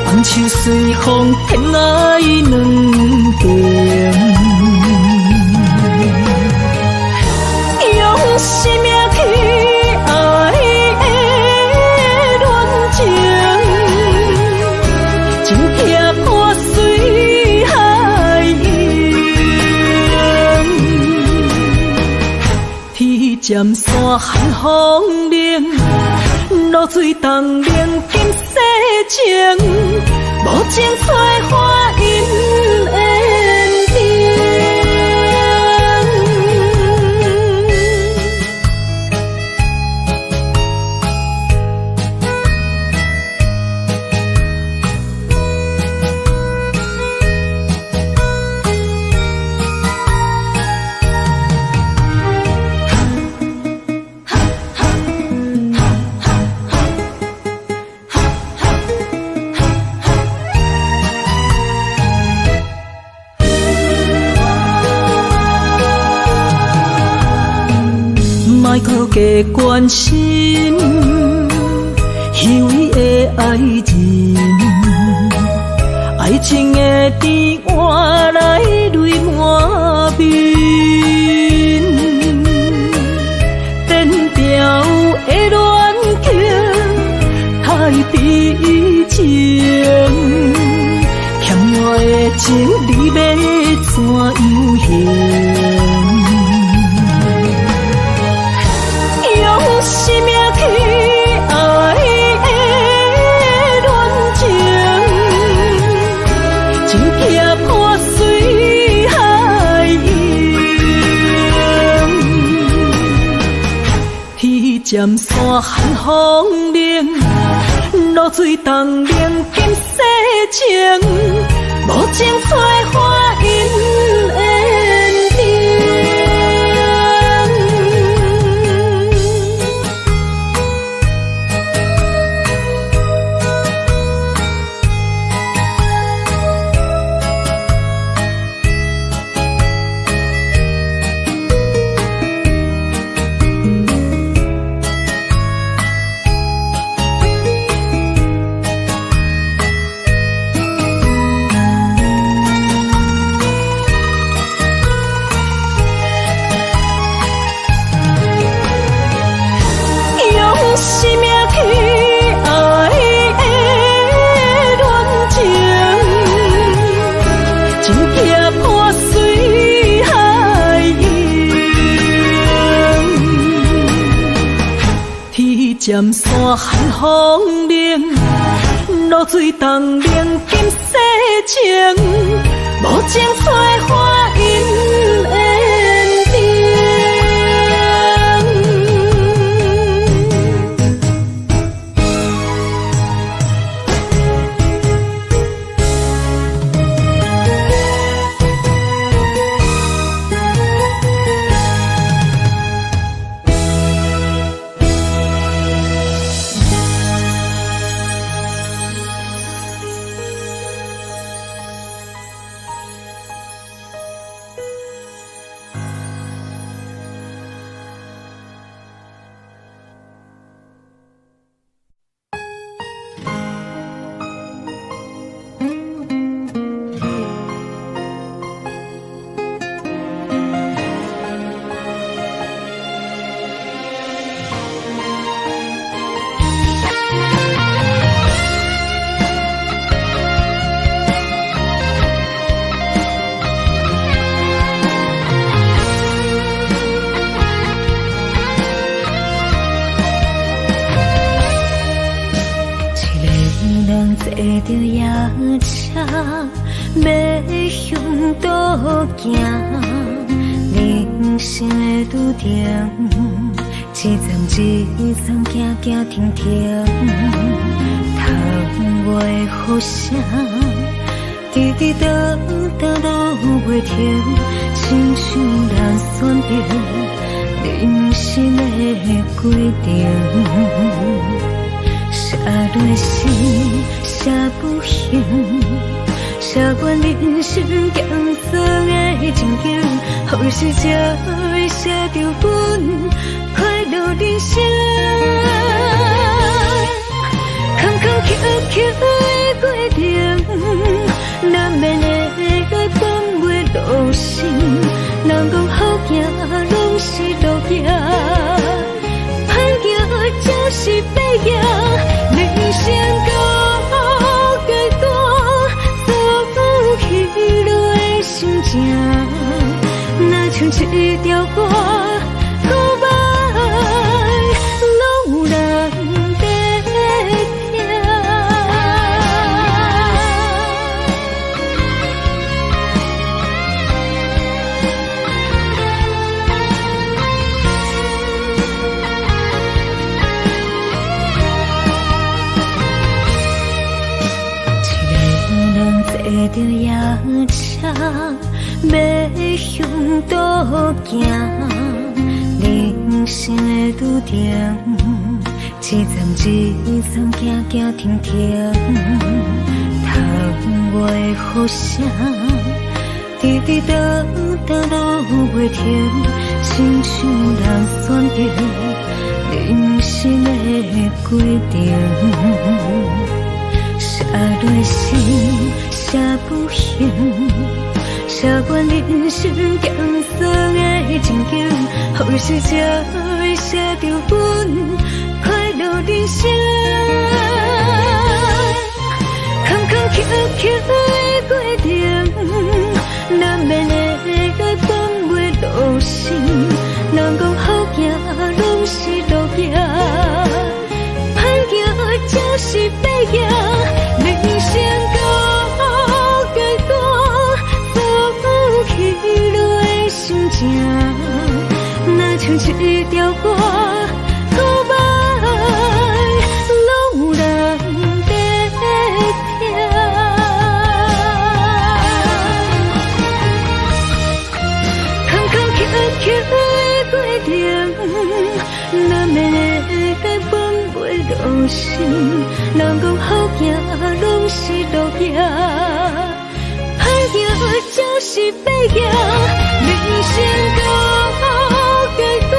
A: 放手随风偏爱两边。用生命去爱的恋情，情劫破水海涌，天渐山寒风冷，露水冻凝今世情，无情催花因缘定。莫搁加关心虚伪的爱人，爱情的甜换来泪满面，单调的恋情太悲情，欠我的情你要怎样还？生命去爱的恋情，情劫破水海涌，天渐山寒风冷，露水冻凝今世情，无情催花因缘定。生命去爱的恋情，情劫破水海涌，天渐山寒风冷，露水冻凝今世情，无情催花因缘定。坐着夜车，要向倒行。人生的拄定，一站一站行行停停，窗外雨声，
B: 滴滴答答落袂停，亲像人选定人生的规定。写落诗，写不行，写阮人生艰酸的情景，好时才会写着阮快乐人生。坎坎坷坷的过程，难免会放袂落心。人讲好行拢是路行，歹行就是白行。人生到阶段，走起落的心情，若像一条歌，告白拢有人在听。坐着夜车，要向倒行。人生的路程，一站一站行行停停，窗外的雨声，滴滴答答落袂停，亲像人选定人生的规定。写落诗，写不行，写阮人生艰酸的情景，好时才会写着阮快乐人生。坎坎坷坷的过程，难免会放袂落心。人讲好行拢是路行，歹行就是白行。人生到阶段，走起落的心情，若像一条歌，告白拢有人在听。坎坎坷坷的过程，难免会放袂落心。人讲好行拢是路行，歹行就是白行。人生到阶段，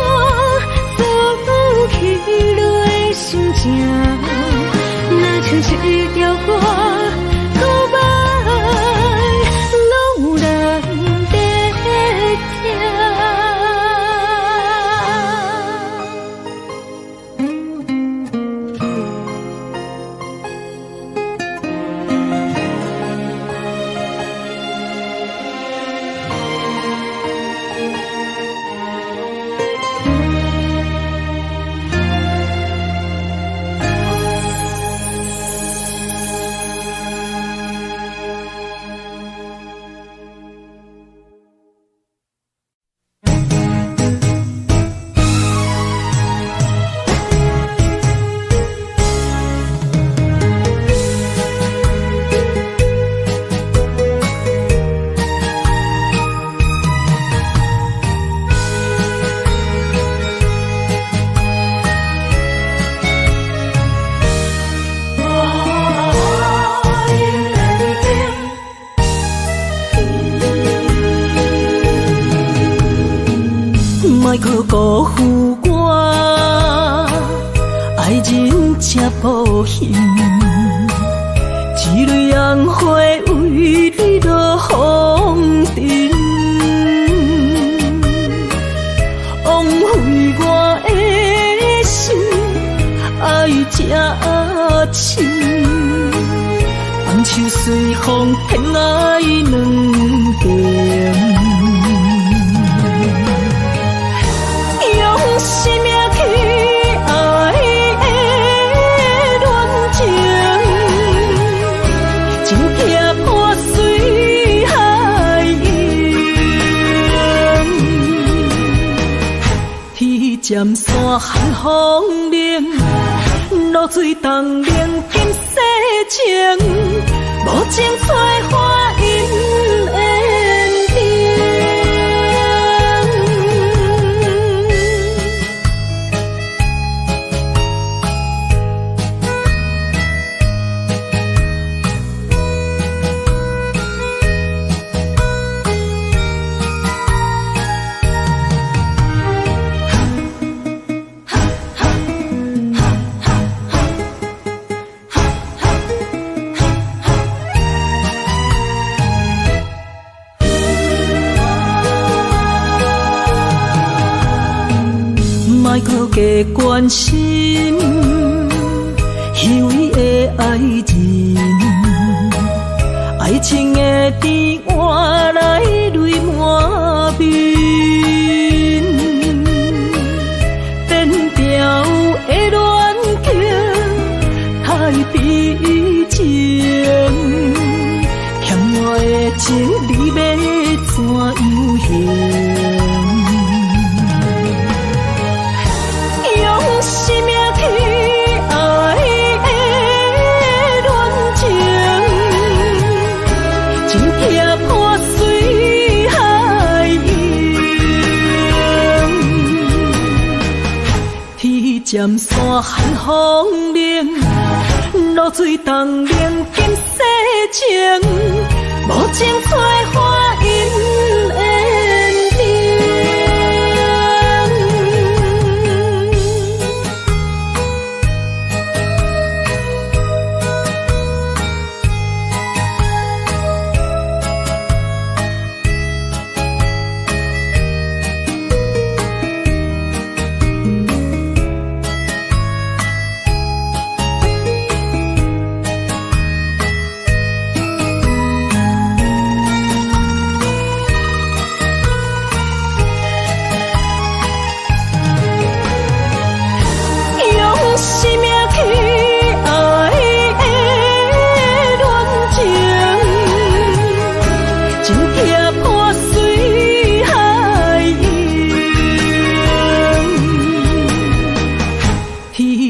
B: 走起落的心情，若像一条歌，告白拢有人在听。
A: 莫去辜负我，爱人才无幸，一蕊红花为你落风尘，枉费我的心，爱这深，放手随风偏爱两边。生命去爱的恋情，情劫破水海涌，天渐山寒风冷，露水冻凝今世情，无情催花。的关心，虚伪的爱人，爱情的甜换来泪满面，变调的恋情太悲情，欠我的情你要怎样还？用生命去爱的恋情，真痛破碎海洋，天渐山寒风冷，露水冻冷金世情，无情催花因缘定。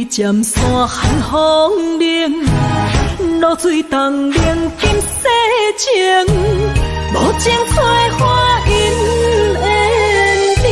A: 渐山寒风冷，露水冻冷金世情，无情催花因缘定。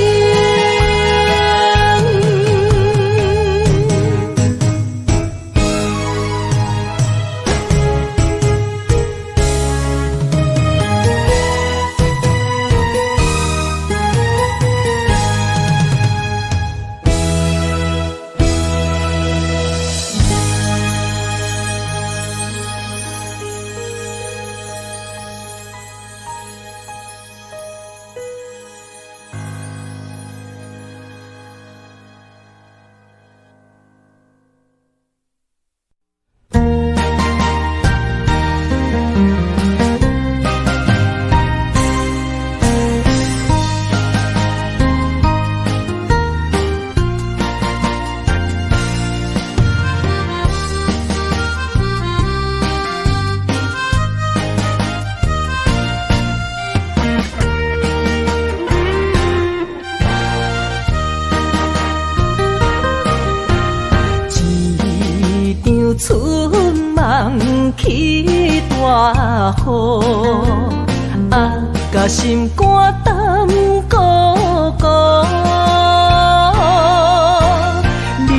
A: 春梦起大雨，甲心肝胆孤孤。你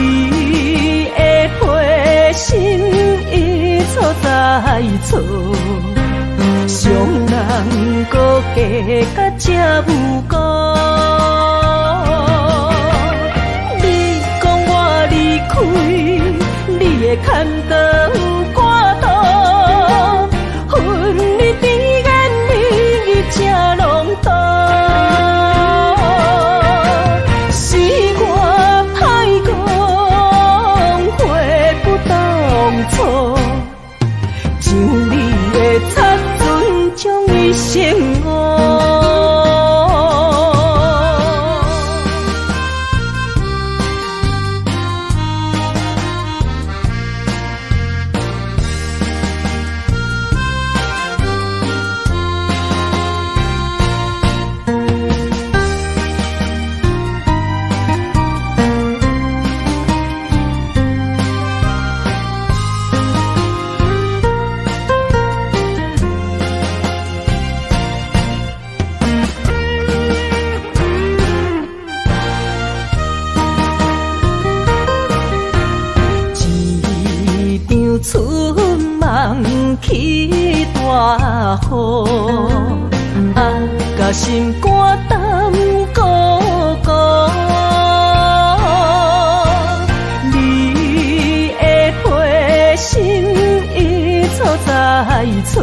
A: 的花心已错在错，伤人搁加甲这无辜。你讲我离开，你的牵肠挂肚，恨你甜言蜜语这浓度，是我歹讲话不当初，像你的擦唇将伊生误。春梦起大雨，甲心肝胆孤孤。你的花心已错在错，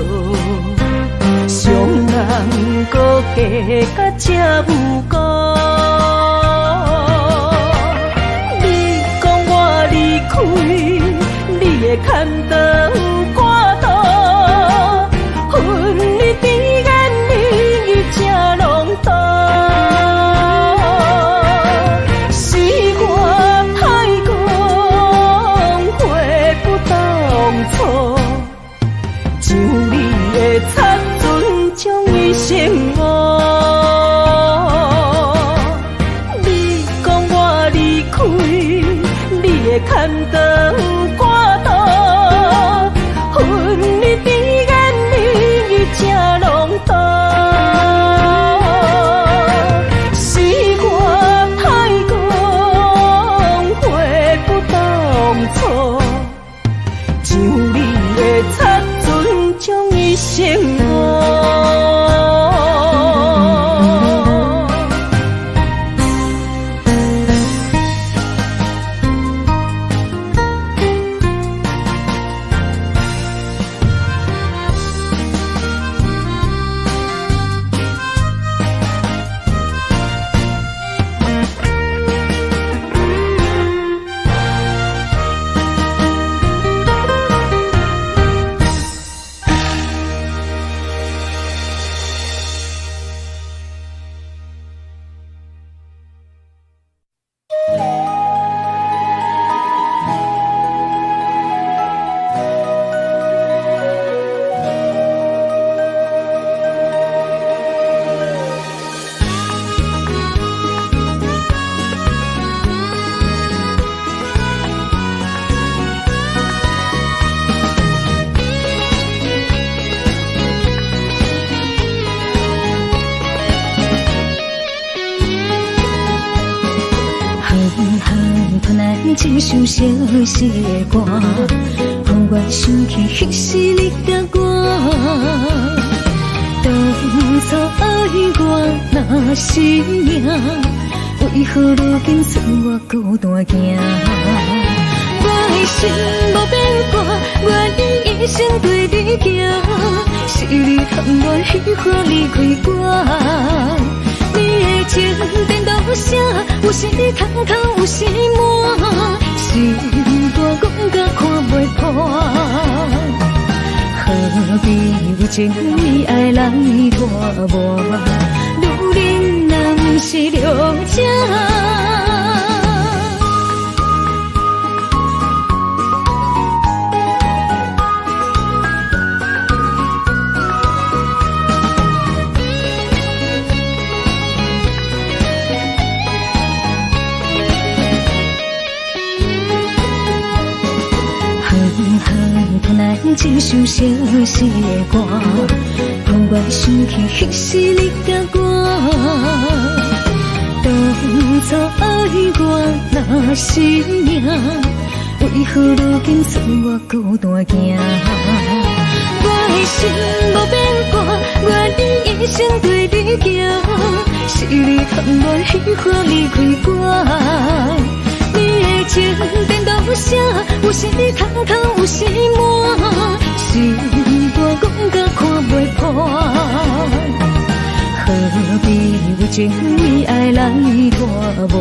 A: 伤人搁加甲这无辜。你生活。一首小小的歌，让我想起彼时你甲我。当初爱我若是命，为何如今剩我孤单行？我的心无变卦，我愿一生对你行。是你贪恋虚华离开我。你的情颠倒写，有时空空，有时满，心肝讲甲看袂破。何必为情为爱来拖磨？女人若不是了解。一首小小的歌，让我想起彼时你甲我。当初爱我若是命，为何如今剩我孤单行？我的心无变卦，我愿一生对你行。是你贪恋虚华离开我。你的情颠倒写，有时空空，有时满，心肝讲甲看袂破。何必为情为爱来拖磨？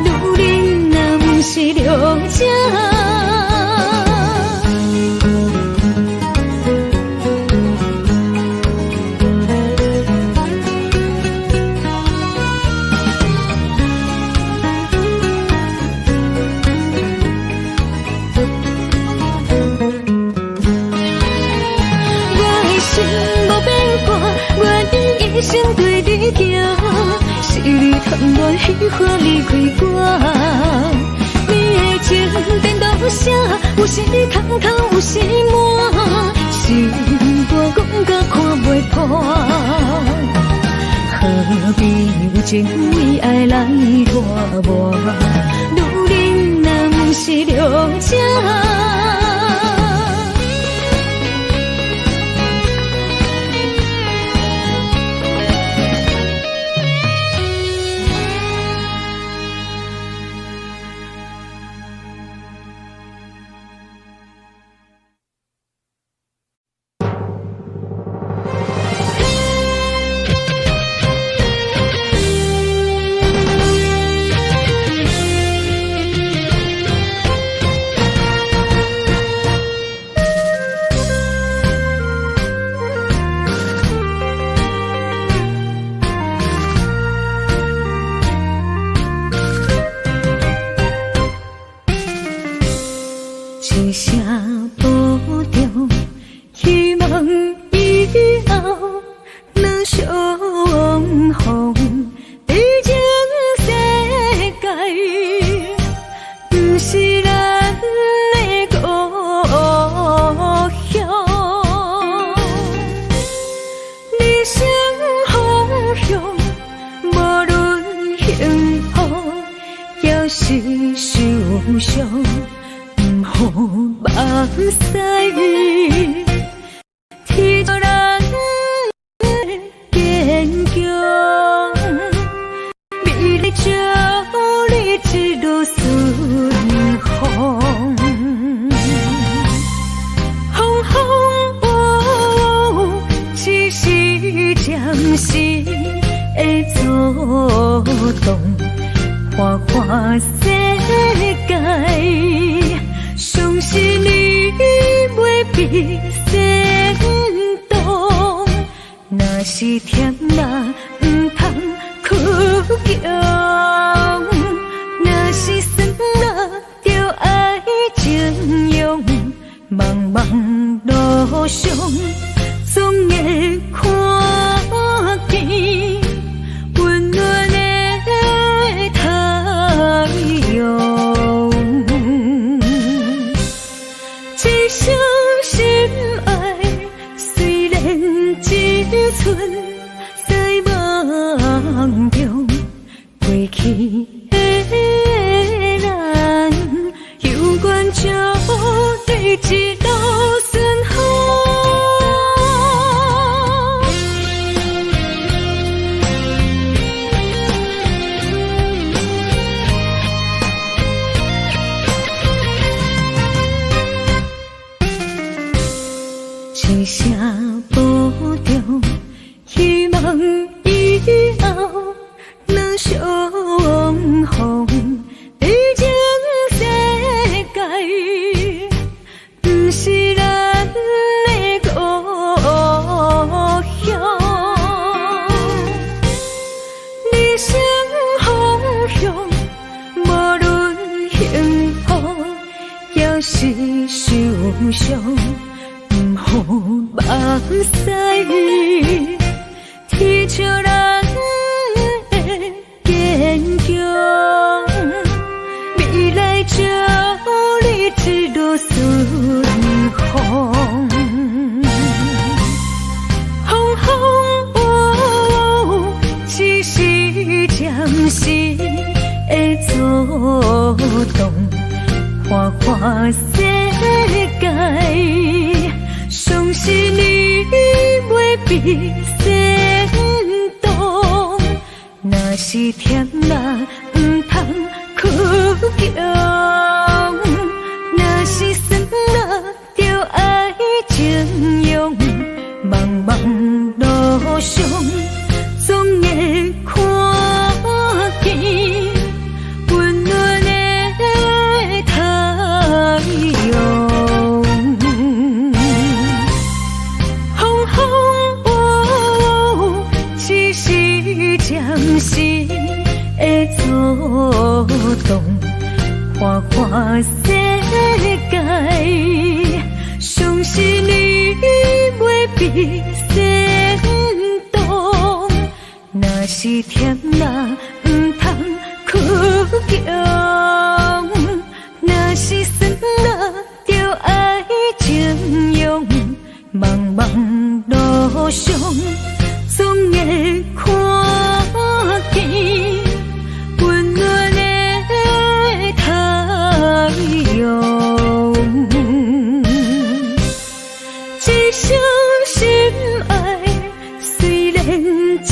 A: 女人若不是了解。一生对你行，是你贪恋虚华离开我。你的情颠倒写，有时空空，有时满，心肝讲甲看袂破。何必为情为爱来拖磨？女人若不是了解。一声保重，希望以后能相逢。毕竟世界不是咱的故乡，人生方向无论幸福也是受伤。目屎，天
B: 天作人坚强，未来照你一路顺风。风风只是暂时的作动，花花世界，相信你袂比先动。若是甜啦，毋通哭强；若是酸啦，就爱情用。茫茫路上，总会看见温暖的太阳。一生心爱，虽然只剩在梦中，过去的咱，有缘就对一路顺风。一声保重，希望以后能相逢。毕竟世界不是咱的故乡，人生方向，无论幸福也是受伤。唔好目屎，天照人的坚强，未来照你一路顺风。风风只是暂时的作动，花花世界。相信你袂比先动，若是甜啦，毋通哭强；若是酸啦，就爱情用。茫茫路上，总会看见温暖的太阳。暂时的作动，花花世界，相信你袂比先动。若是甜啦，毋通哭强；若是酸啦，就爱情用。茫茫路上，总会看见温暖的太阳。一生心爱，虽然只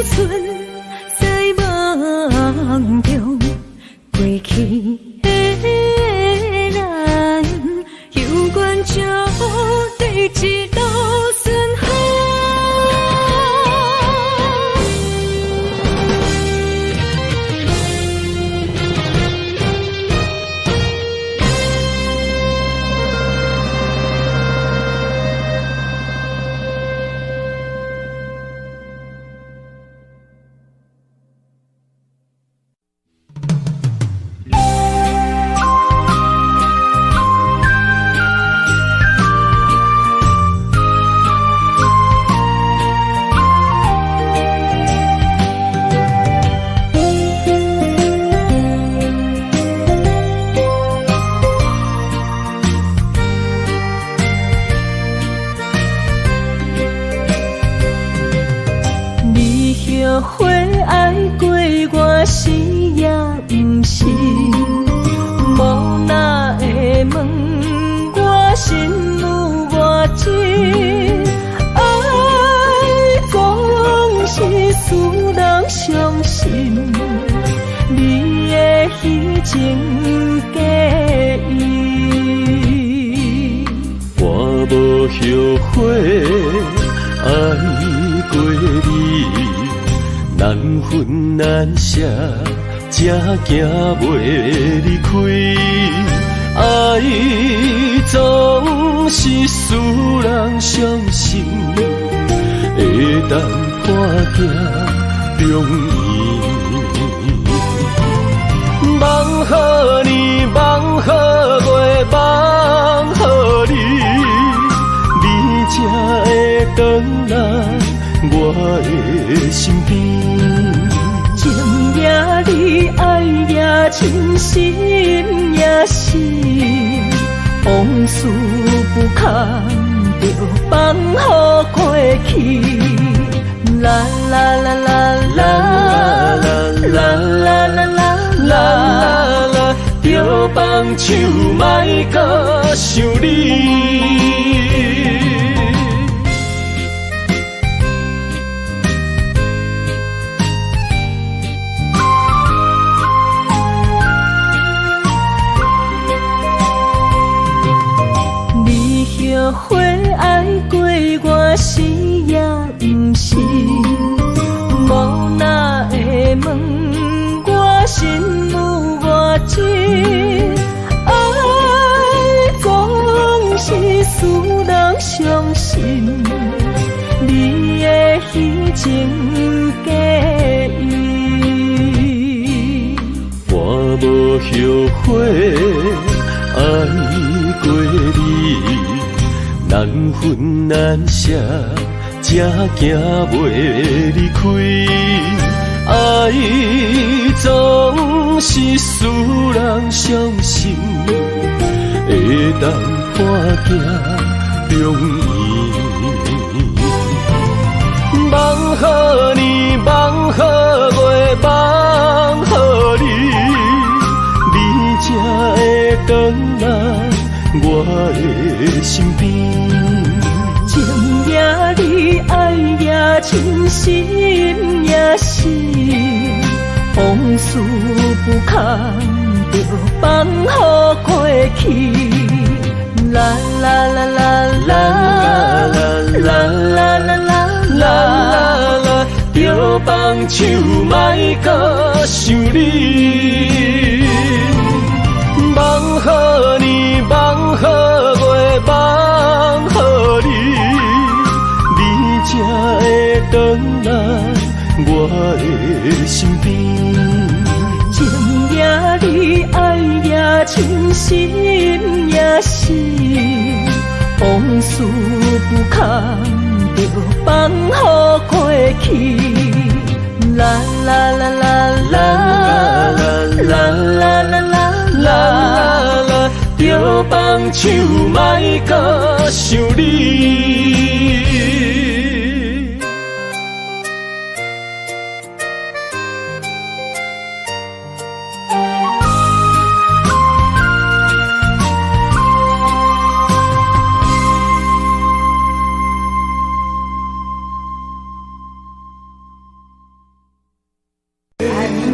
B: 剩在梦中，过去的咱，有缘就对一路顺风。
A: 情假意。
C: 我无后悔爱过你，难分难舍，才行袂离开。爱总是使人伤心，会当破镜重圆。梦予你，梦予月，梦予你，你才会回来我的身边。
A: 情也你，爱也真，心也是，往事不堪着放予过去。啦啦啦啦啦啦啦啦啦啦啦，着放手莫搁想你。后悔爱过我是也不是，无哪会问我心有偌深？爱总是使人伤心，你的虚情假意。
C: 我无后悔爱过你，难分难舍，才行袂离开。爱总是使人伤心，会当破镜重圆。梦予你，梦予月，梦予你，你才会回来我的身边。
A: 情也你，爱也真，心也是，往事不堪着放予过去。啦啦啦啦啦啦啦啦啦啦啦，着放手莫搁想你。梦予你，梦予月，梦予你，你才会回来我的身边。情也你，爱也真，心也是，往事不堪着放予过去。啦啦啦啦啦啦啦啦啦啦啦，着放手莫搁想你。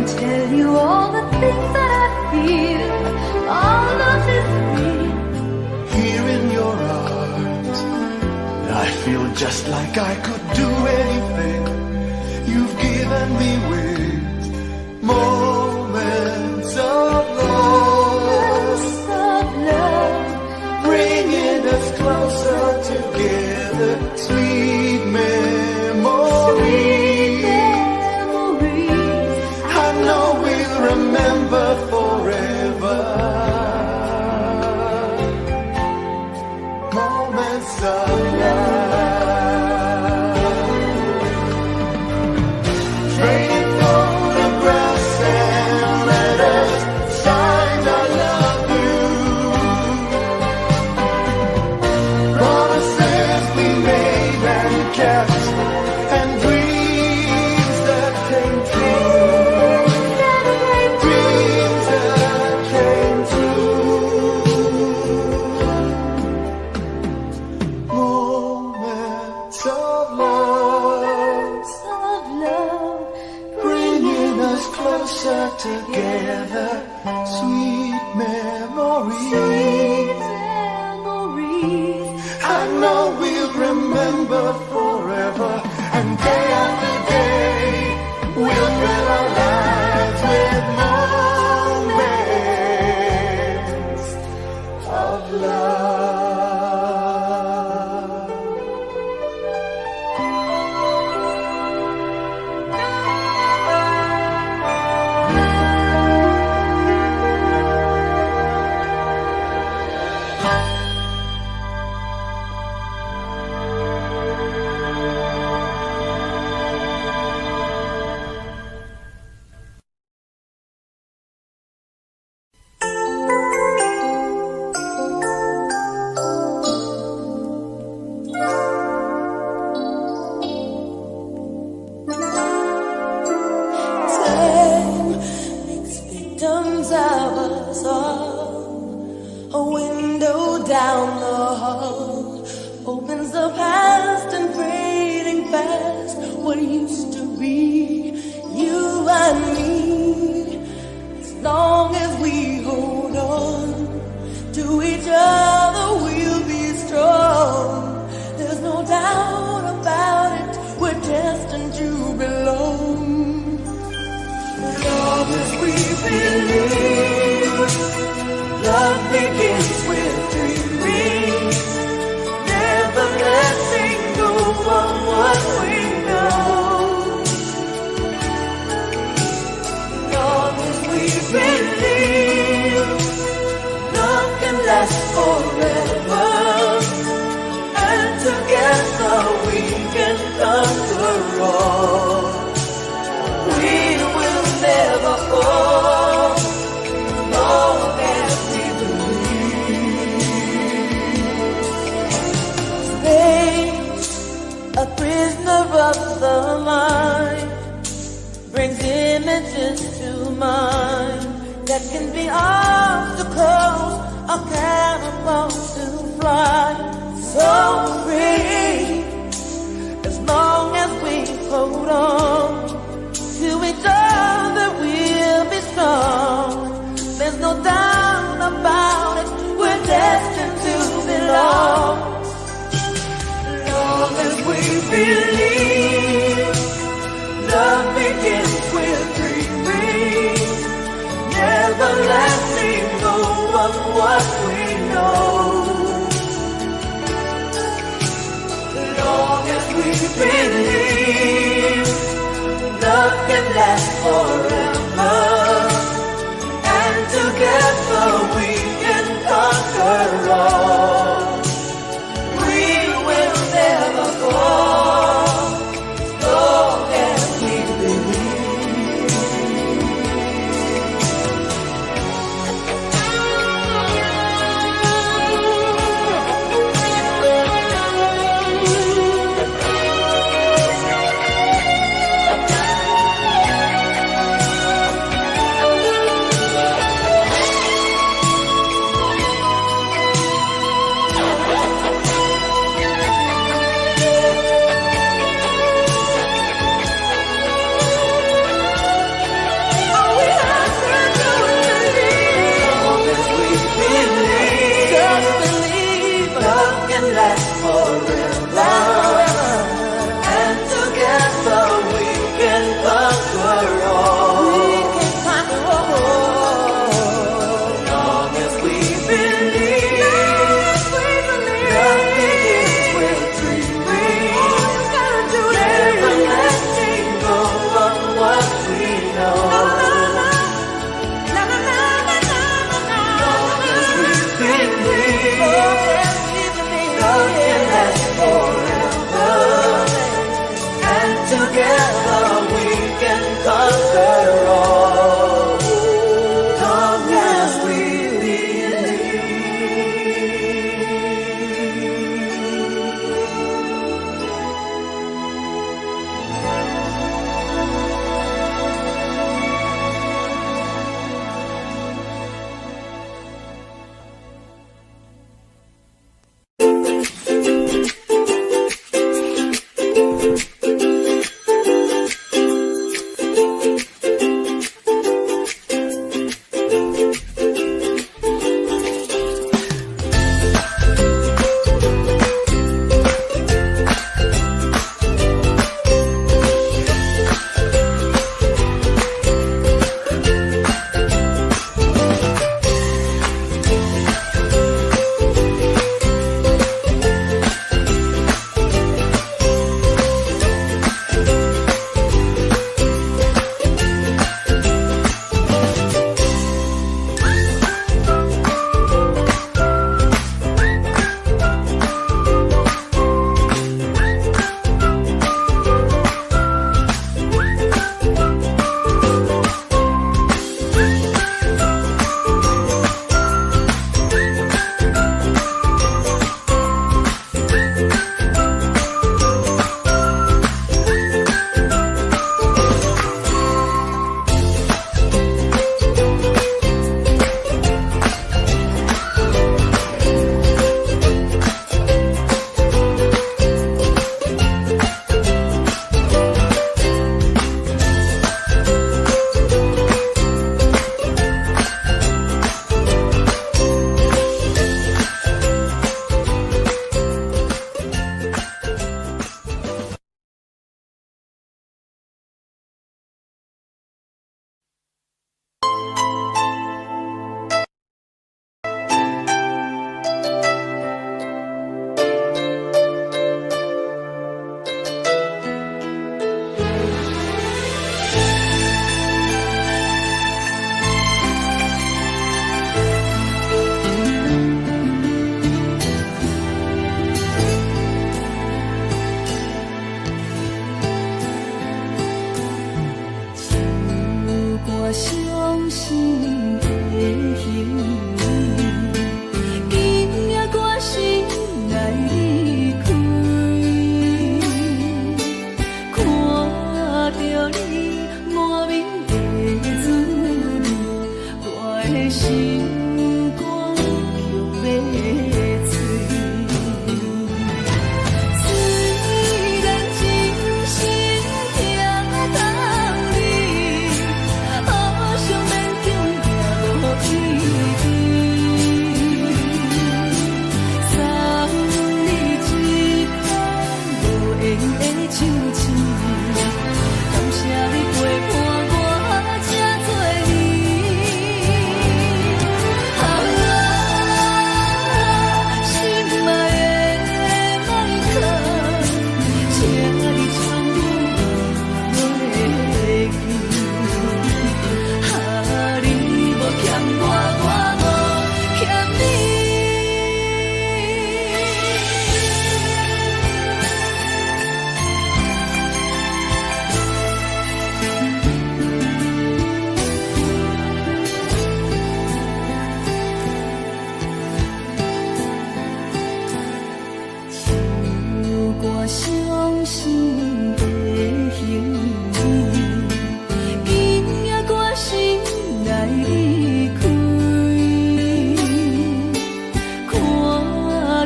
B: Tell you all the things that I feel. All of this real.
D: Here in your arms, I feel just like I could do anything. You've given me wings, moments of love, bringing us closer together. Sweet memories, I know we'll remember forever. Moments of love, trading photographs and letters, signs I love you, promises love.
B: Time makes victims of us all. A window down the hall opens the past and fading fast. What used to be you and me. As long as we hold on to each other, we'll be strong. There's no doubt about it, we're destined to belong. Love as we believe. Love begins with dreaming. Never letting go of what we know. Love as we believe. Love can last forever. And together we can conquer all. We will never fall, long as we believe. Stay a prisoner of the mind, brings images to mind that can be obstacles, a catapult to fly. So free, as long as we hold on to each other, we'll be strong. There's no doubt about it, we're destined to belong. Long as we believe, love begins with dreaming. Never letting go of what we know. Long as we believe, love can last forever, and together we can conquer all. We will never fall, long as we believe. Last forever, and together we can conquer all. We can conquer all. Long as we believe, love begins with dreaming. Never letting go of what we know. Long as we believe, love can last forever, and together we can conquer all. Long as we believe.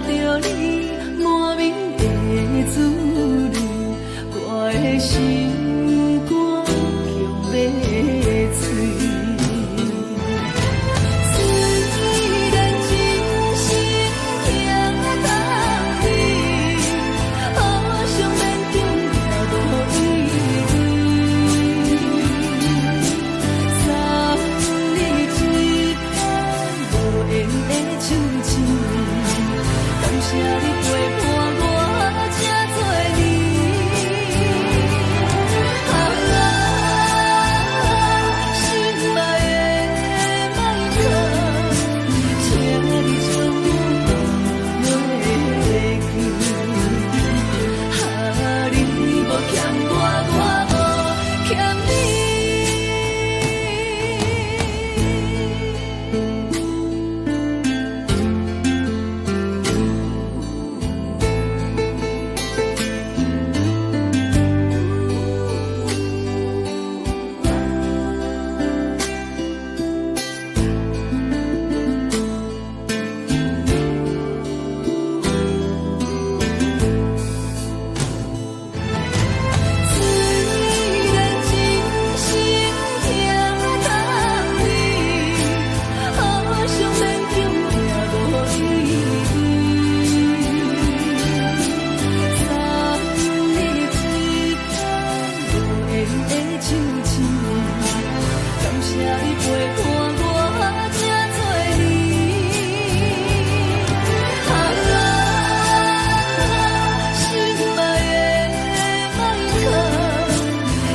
A: 着你莫名的滋味，我的心肝强要碎。虽然真心疼你，好想免中也无意义。三日一天无缘的手牵，感谢你陪伴我这多年。心爱的麦克，请你将我忘记。你无欠我，我无欠你。虽然真心疼你，好想免中也无意义。三日一天无缘的手牵，感谢你陪伴我这多年。心爱的麦克，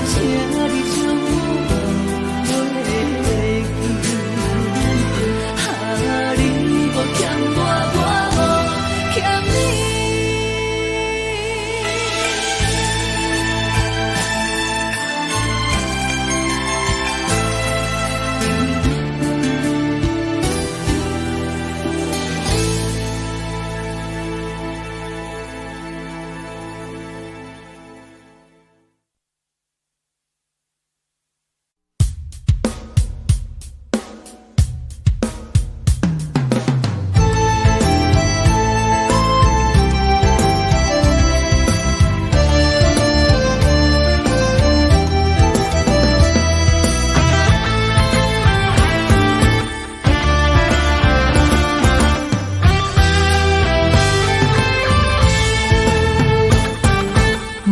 A: 请你将我忘记。你无欠我，我无欠你。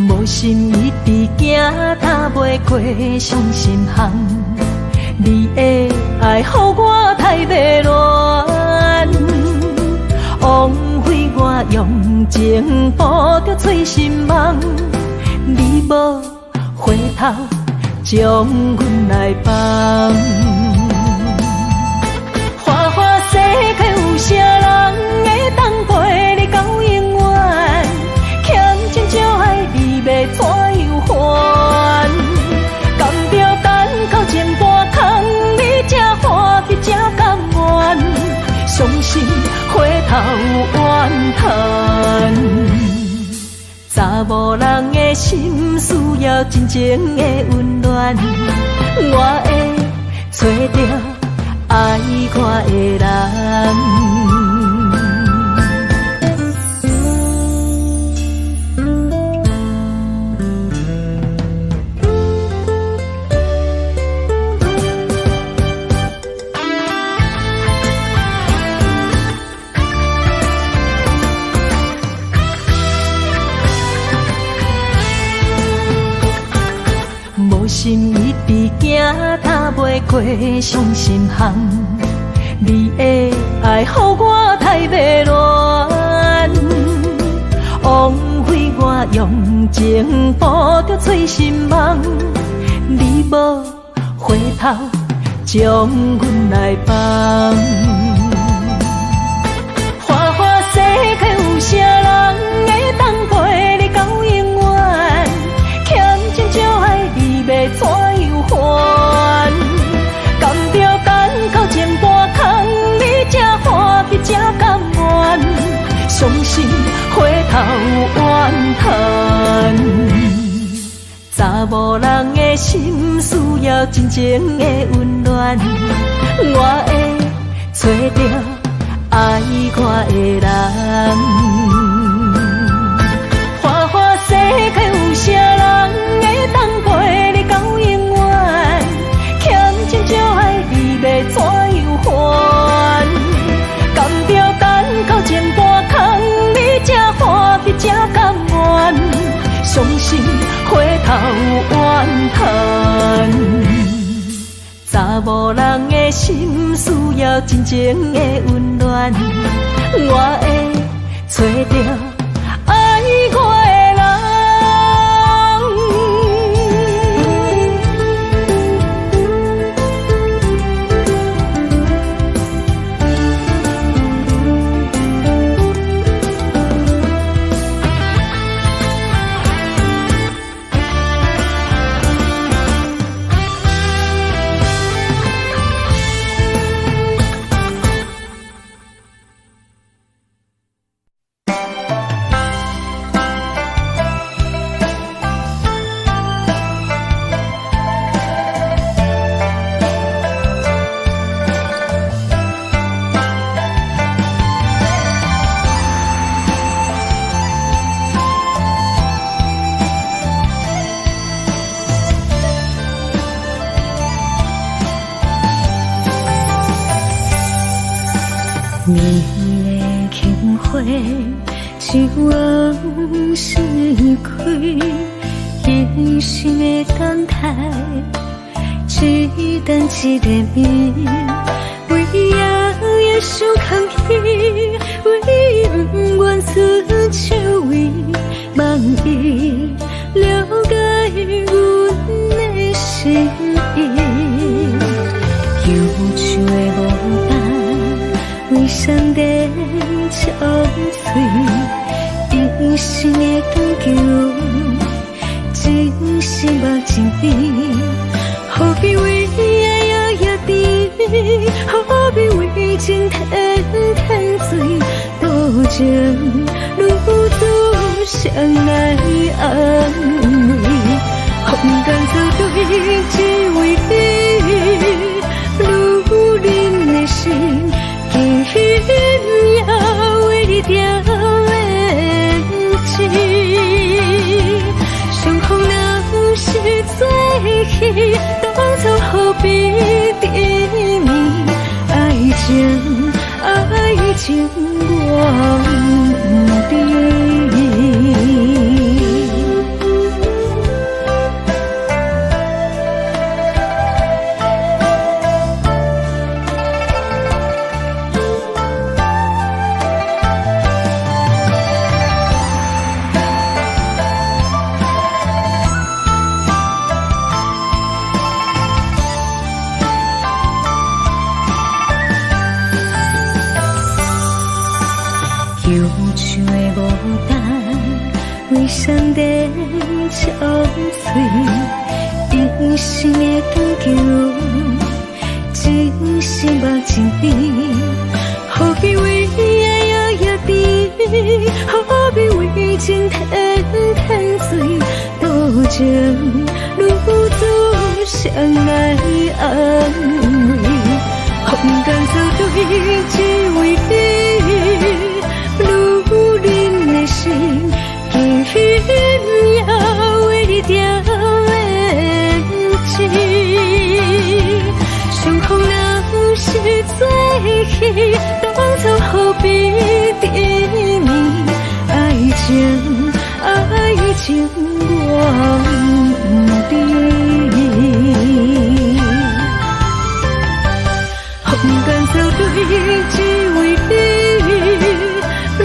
A: 无心一直行，踏袂过伤心巷。你的爱，予我太迷乱，枉费我用情付着碎心梦。你无回头，将阮来放。花花世界有啥人会当陪你到永远？欠情就爱你要怎样还？甘着等到前半空，你才欢喜才甘愿，伤心回头怨叹。查某人的心需要真情的温暖，我会找着爱我的人。无心一直行，踏袂过伤心巷。你的爱，予我太迷乱，枉费我用情付着碎心梦。你无回头，将阮来放。花花世界有啥人会当陪你到永远？欠情就爱你要怎样还？甘着等到前半空，你才欢喜才甘愿，伤心回头怨叹。查某人的心需要真情的温暖，我会找着爱我的人。怨叹。查某人的心需要真情的温暖，我会找到爱我的人。
B: 你的轻花，一往事开，一生的等待，一等一个暝，为夜夜想空虚，为不愿伸手为，望伊了解阮的心意，忧愁的无答。为上帝憔悴，一生的追求，真心目真美。何必为爱摇摇滴，何必为情天天醉，多情如此相爱安慰，空甘做对，只为你，如恁的心。轻也为你掉眼睛，相逢若是最喜，当初何必沉迷？爱情我不知。忧愁的无答，为上帝憔悴，一生的追求，真心目真美。何必为爱摇摇滴，何必为情天天醉，多情如此相爱安慰，空甘做对，只为你。如恁的心，轻也为你掉眼睛。相逢若是最喜，当初何必沉迷？爱情我不知。空甘做对，只为你。如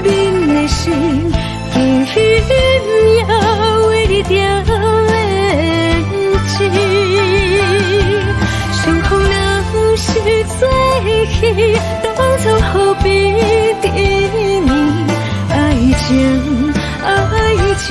B: 恁的心，轻也为你掉眼睛。相逢若是最喜，当初何必沉迷？爱情我不知。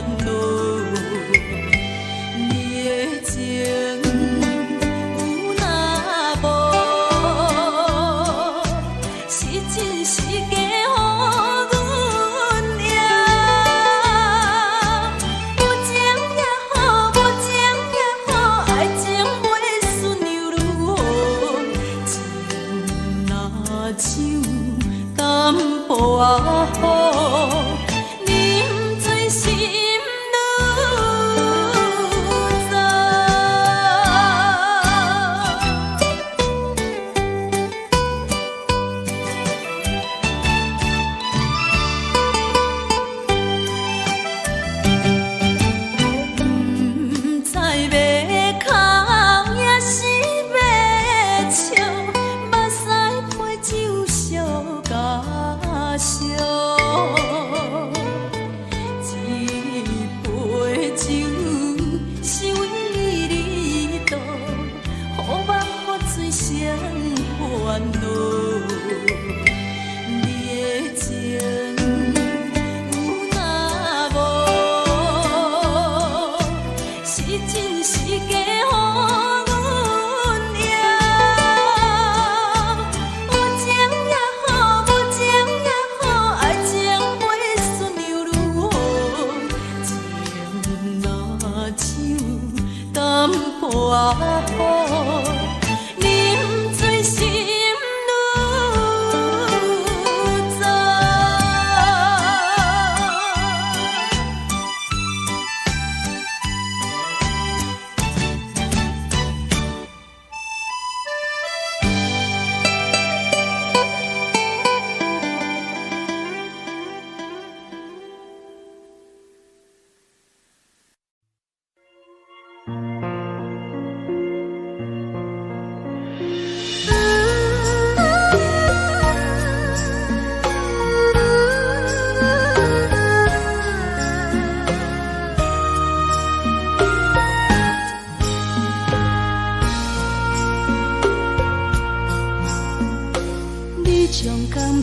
A: 恼。你的情有若无，是真是假乎阮赢。无情也好，无情也好，爱情会顺流如雨，情若像淡薄仔雨。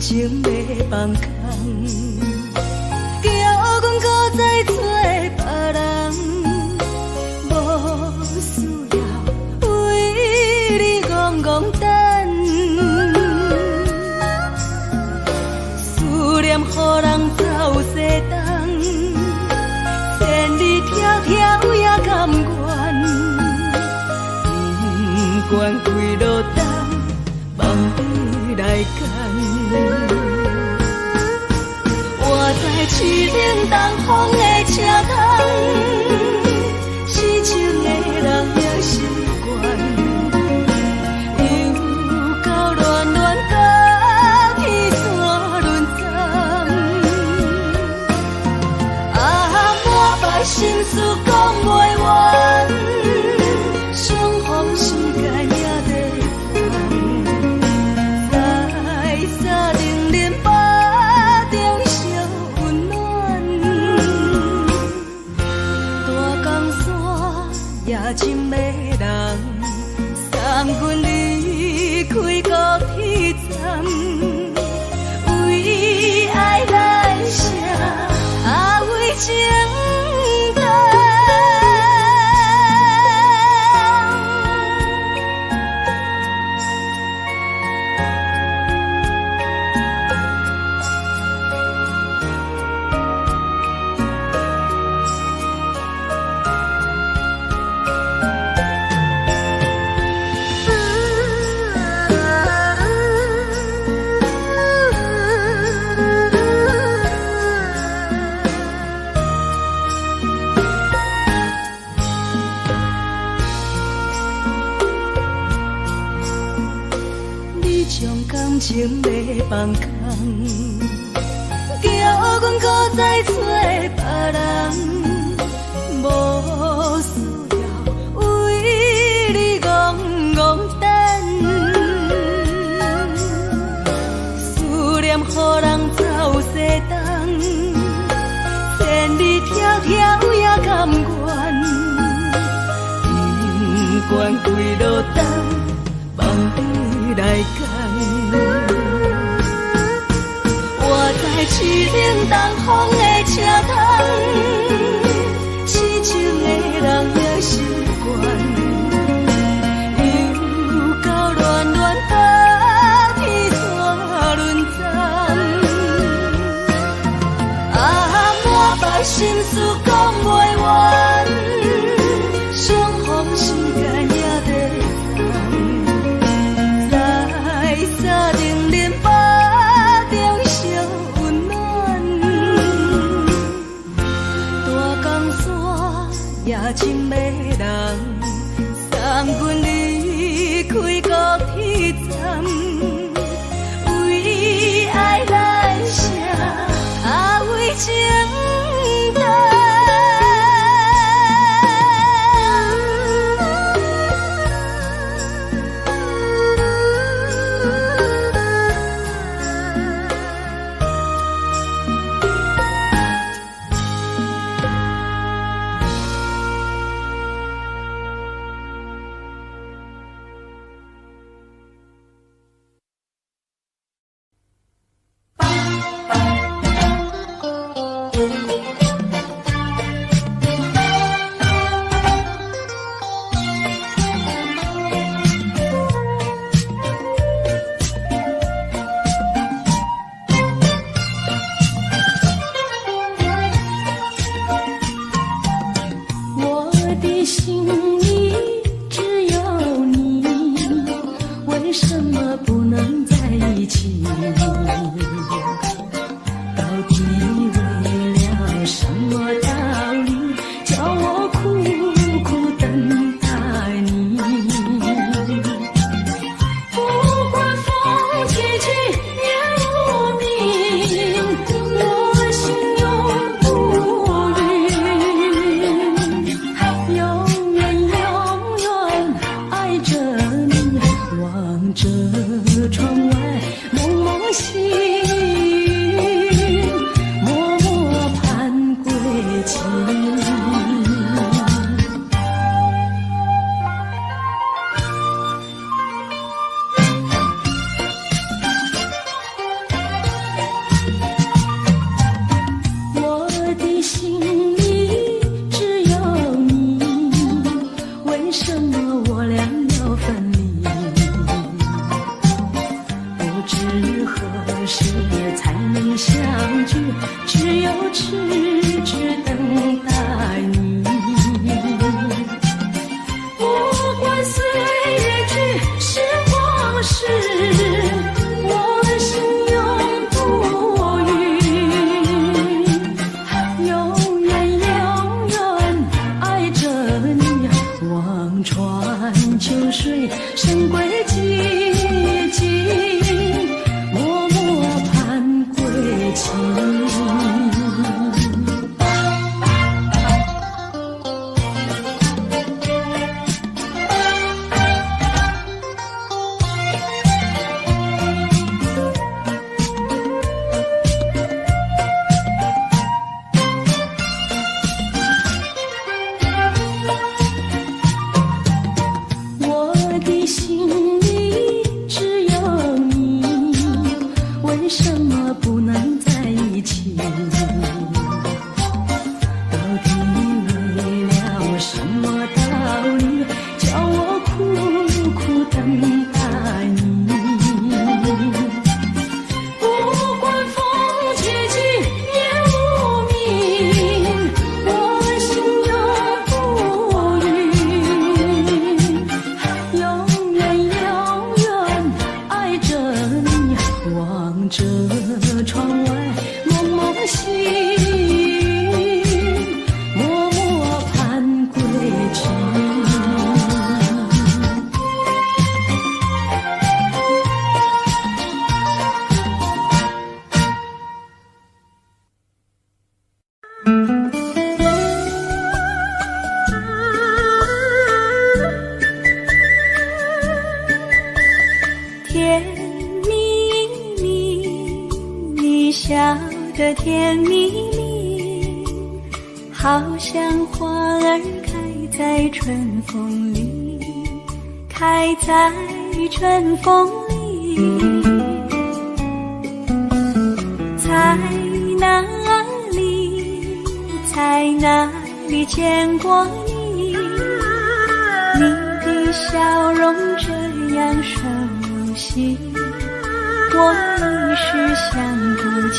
B: 情要放空，叫阮搁再找别人，无需要为你戆戆等。思念予人走西东，千里迢迢也甘愿，不管几落冬，梦里来干。我在市顶东风的车窗，痴情的人也习惯，又到乱乱甲彼山论丛。啊，满腹心事讲袂完，相逢时间也在长。真的人，送阮离开高铁站，为爱来写啊为情长。情要放空，叫阮搁再找别人，无需要为你戆戆等。思念予人走西东，千里迢迢也甘愿，不管几落冬，梦里来干。我在市顶东风的车窗。心事讲袂完，相逢时间也在在沙定恁巴中烧温暖，大江山也真迷人，送阮离开高铁站，为爱来写为情淡。甜蜜蜜，你笑得甜蜜蜜，好像花儿开在春风里，开在春风里。在哪里，在哪里见过你？你的笑容这样熟悉，我一时想不起。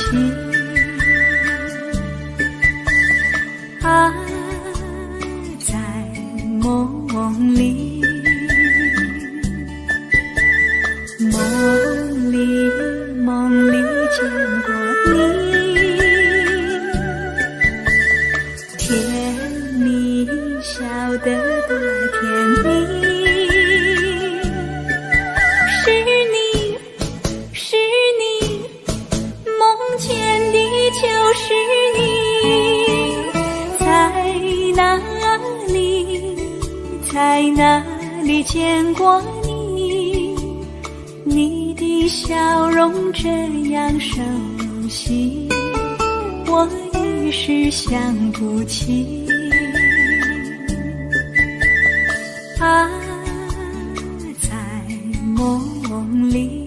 B: 见过你，甜蜜笑得多甜蜜。是你，梦见的就是你，在哪里见过你？你的笑容这样熟悉，我一时想不起。啊，在梦里。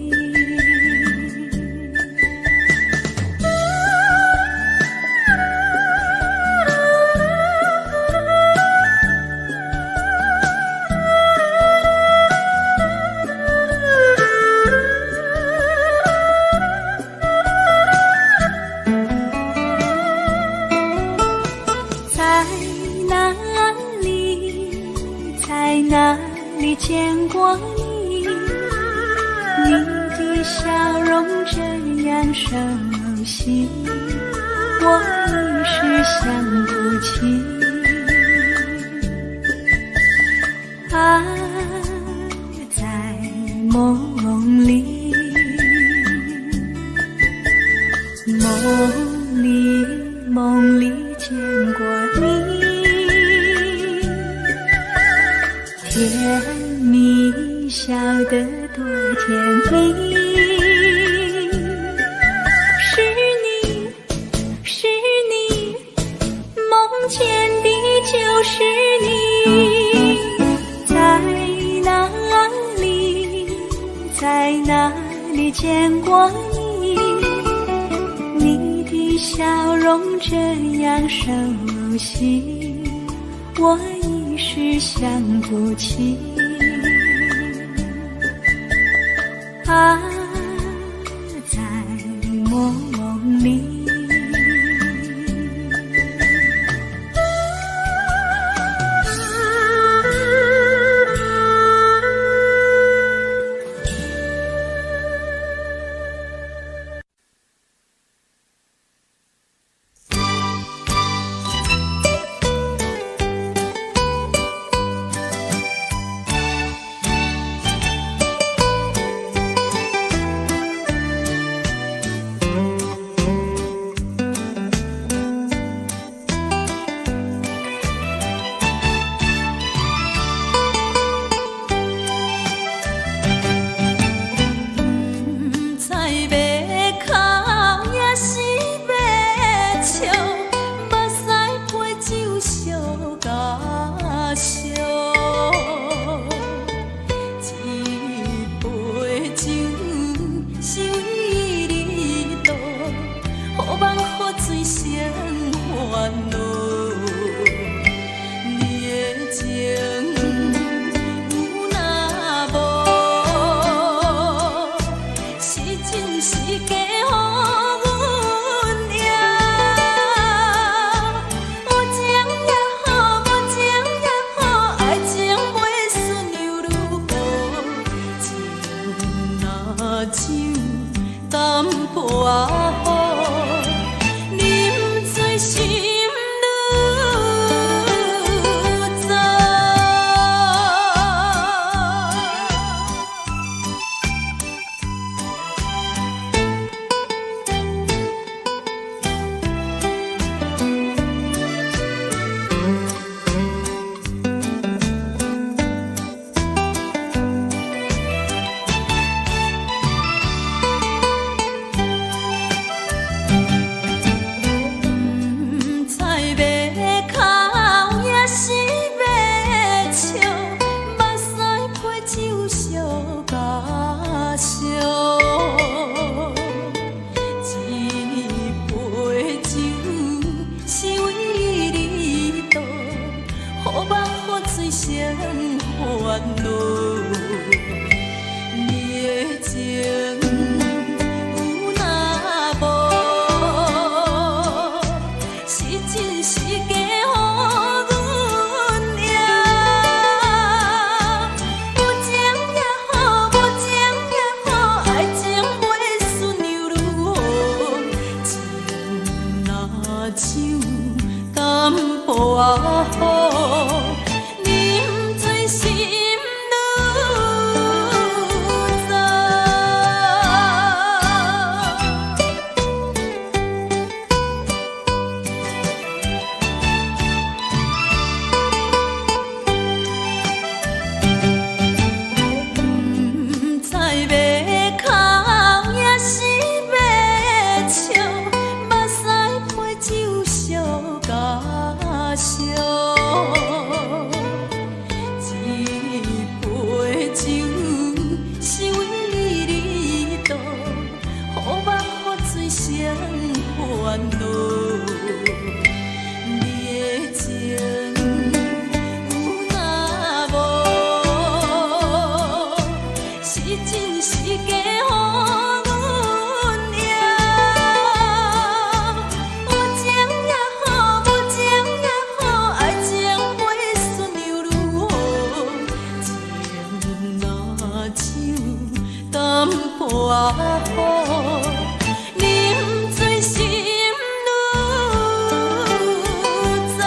B: 在哪里见过你？你的笑容这样熟悉，我一时想不起。啊，在梦里，梦里见过你。甜蜜笑得多甜蜜，是你，梦见的就是你，在哪里见过你？你的笑容这样熟悉，我一时想不起。啊，在梦里。
A: 好，饮醉心愈糟。不知要哭也是要笑，目屎配酒烧甲烧。一杯酒是为你倒，予目予水双烦恼。你的情有若无，是真是假予阮赢。有情也好，无情也好，爱情袂顺又如何？情若酒淡薄仔好，饮醉心愈糟。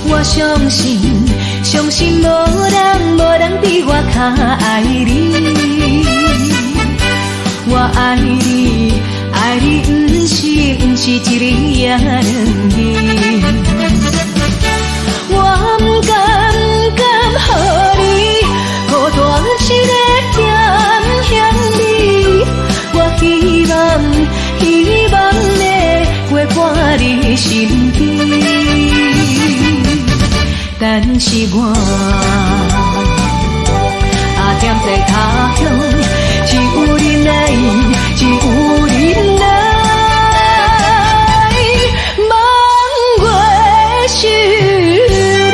A: 我相信，相信无人比我较爱你。我爱你，爱你不是一日也两日。我不甘予你孤单一个嫌你。我希望能陪伴你身边。但是我踮在他乡，只有你来，只有你来，望月是你。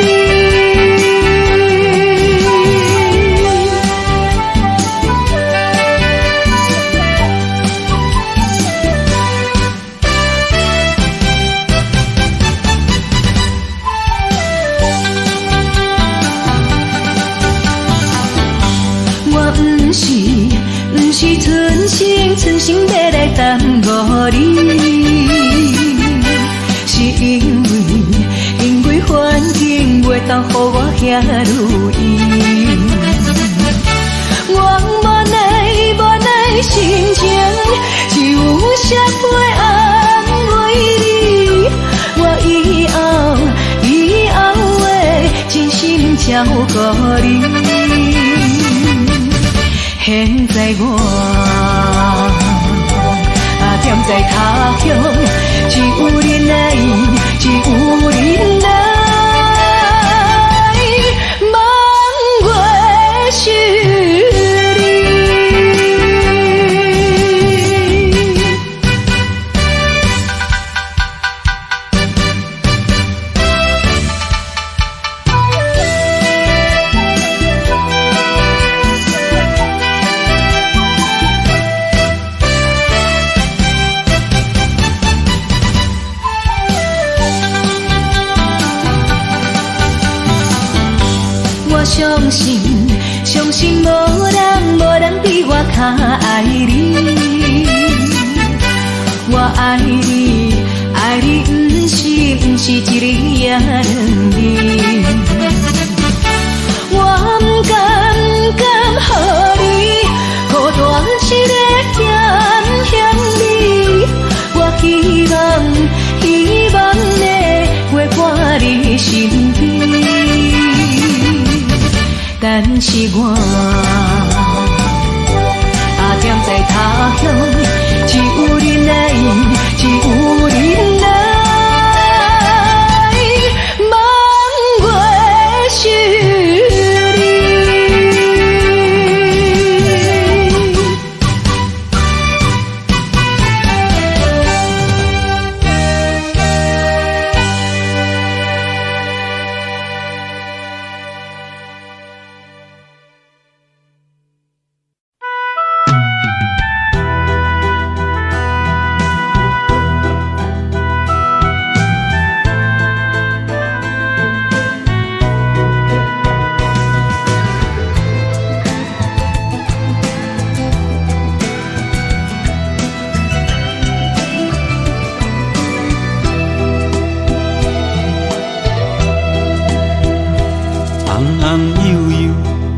A: 不是存心要来耽误你，是因为环境袂当予我遐如意。我无奈心情，只有写批安慰你。我以后会真心照顾你。现在我踮在他乡，只有你来，只有你来，望月是你。我相信无人比我较爱你。我爱你，爱你不是一日也两日。我不甘予你孤单一个嫌你。我希望能陪伴你身边。但是我踮在他乡，只有你来，只有你来，望月想你。
C: 红悠悠，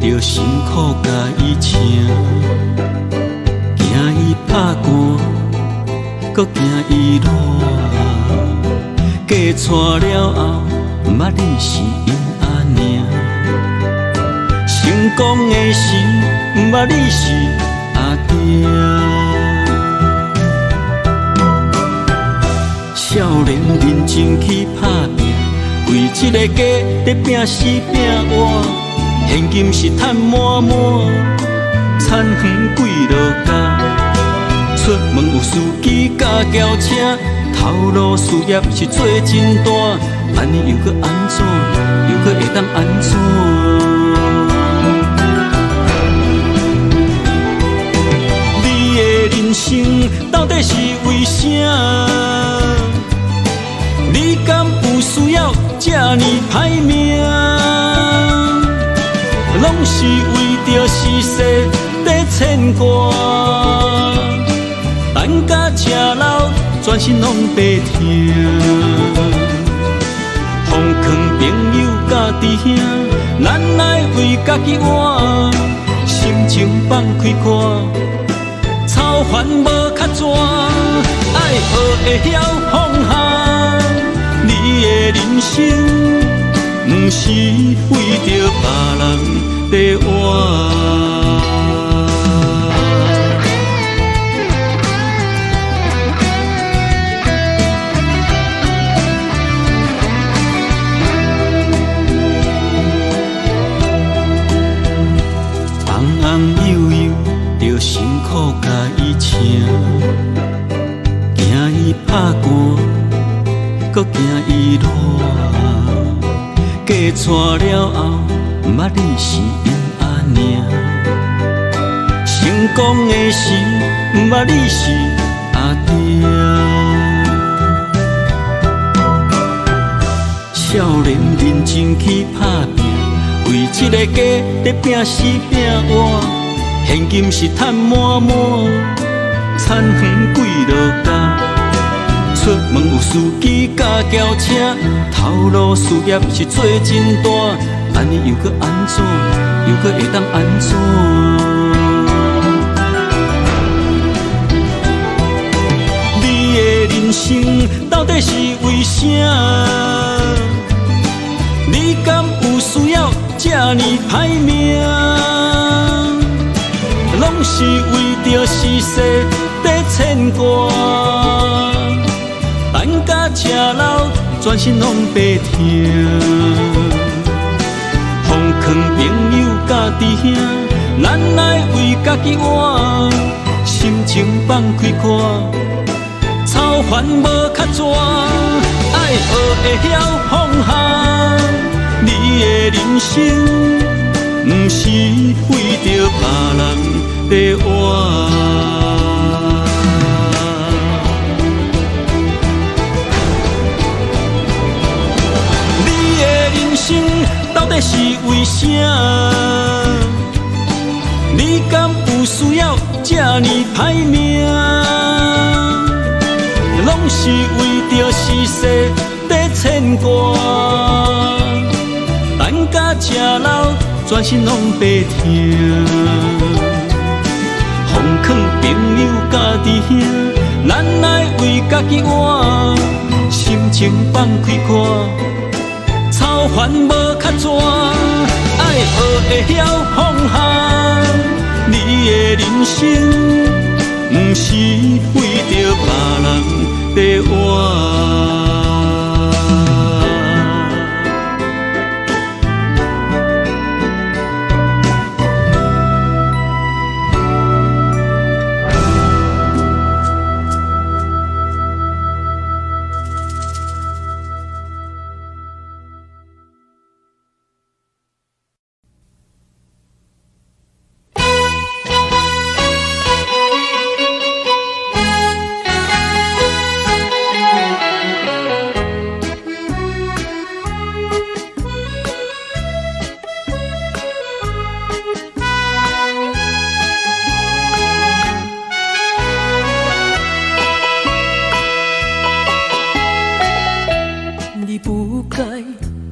C: 着辛苦甲伊请，惊伊拍寒，搁惊伊热。嫁娶了后，毋捌你是因阿娘。成功的时，毋捌你是阿爹。少年认真去打拼。为一个家在拼死拼活，现金是赚满满，田园几落家。出门有司机甲轿车，头路事业是做真大，安尼又搁安怎？又搁会当安怎？你的人生到底是为啥？你敢有需要这呢歹命？拢是为着世事在牵挂，等甲吃老，全身拢白疼。奉劝朋友甲弟兄，咱来为家己活，心情放开看，操烦无较绝，爱学会晓放下。你的人生，不是为着别人在活。红红悠悠，着辛苦甲伊请，惊伊拍寒。搁惊伊热，嫁娶了后，毋捌你是因阿娘。成功的时，毋捌你是阿爹。少年认真去打拼，为一个家在拼死拼活，现金是赚满满，田园几落家。出门有司机甲轿车，头路事业是做真大，安尼又搁安怎？又搁会当安怎？你的人生到底是为啥？你敢有需要这呢歹命？拢是为着世事在牵挂。等甲吃老，全身拢白疼。奉劝朋友甲弟兄，咱来为家己活，心情放开看，操烦无较绝，爱学会晓放下。你的人生，不是为着别人在活。到底是为啥？你敢有需要这呢歹命？拢是为着世事在牵挂，等甲吃老，全身拢白疼。奉劝朋友甲弟兄，咱来为家己活，心情放开看。操烦无较绝，爱学会晓放下。你的人生，不是为着别人在换。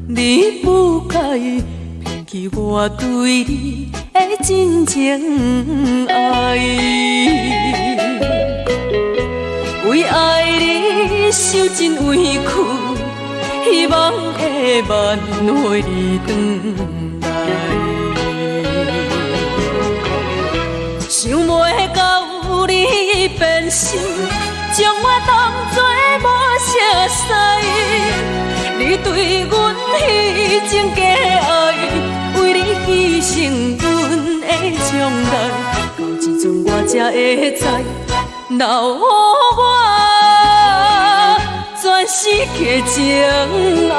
A: 你不该骗去我对你的真情爱，为爱你受尽委屈，希望会挽回你回来。想袂到你变心，将我当作无熟悉。你对阮迄种假爱，为你牺牲阮的将来，到这阵我才会知，留予我全世界情爱。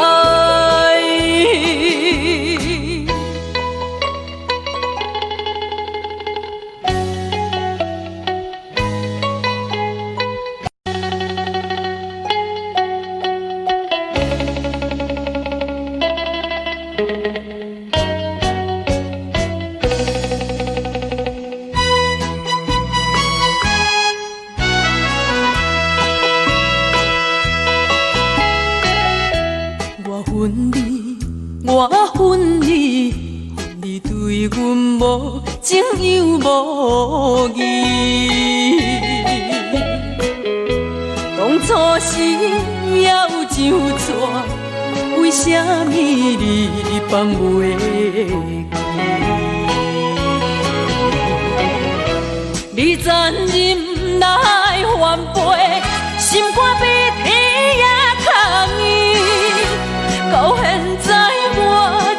A: 我恨你，恨你对阮无情又无义。当初时要怎么，为什么你放袂记？你残忍来反背，心肝比天也空伊。到现在我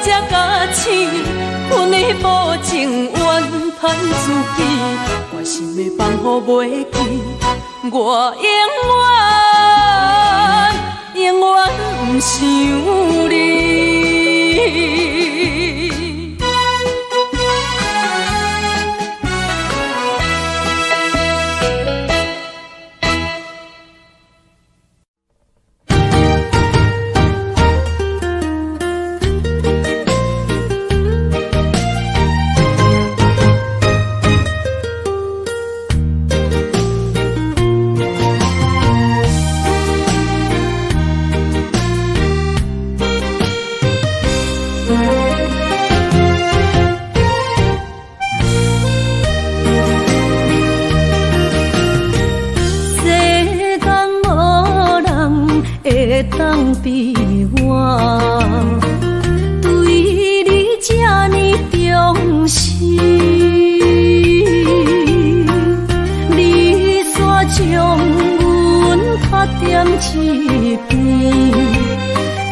A: 才甲醒，阮的无情怨叹自己，我心的放乎袂记，我永远不想你。会当比我对你这呢重视，你煞将阮拍点一边，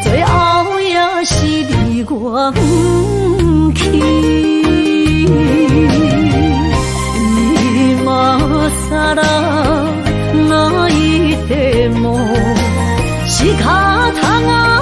A: 最后也是你我不去。今さら泣いても仕方が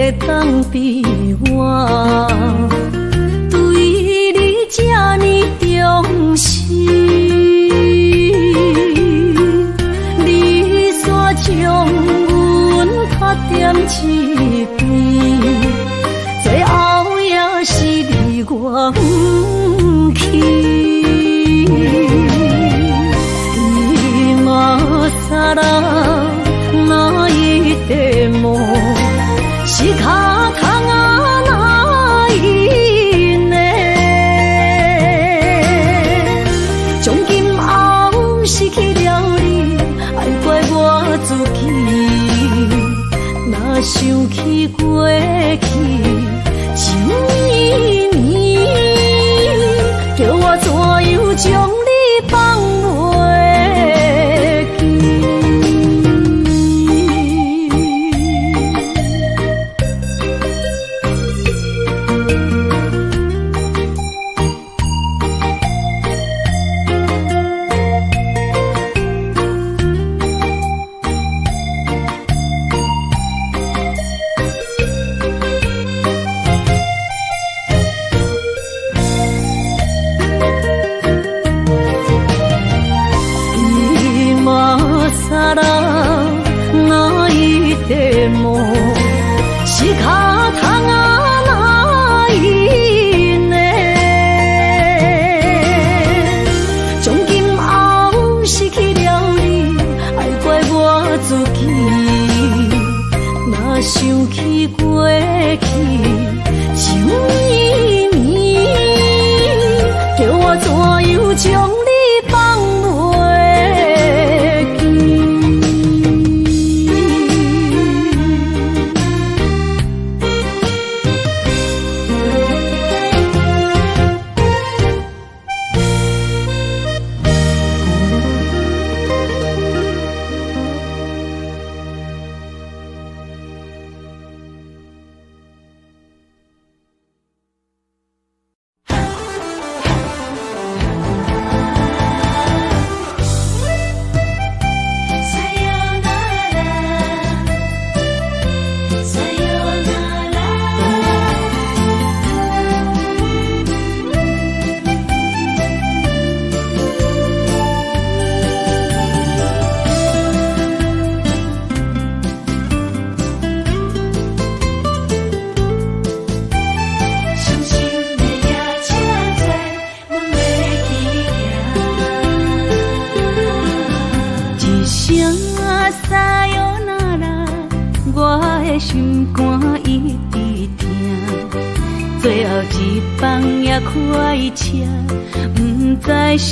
A: 会当比我对你这呢重视？你煞将阮拍点一边，最后也是你我不去。你嘛啥人？那一点梦是卡通啊，那一年，从今后失去了你，爱怪我自己。若想起过去，一年年，叫我怎样将你放袂记？那一点梦是卡通啊，那一年，从今后失去了你，爱怪我自己。若想起过去，一年年，叫我怎样将你放袂记？心肝一直疼，最后一放也开车，不知心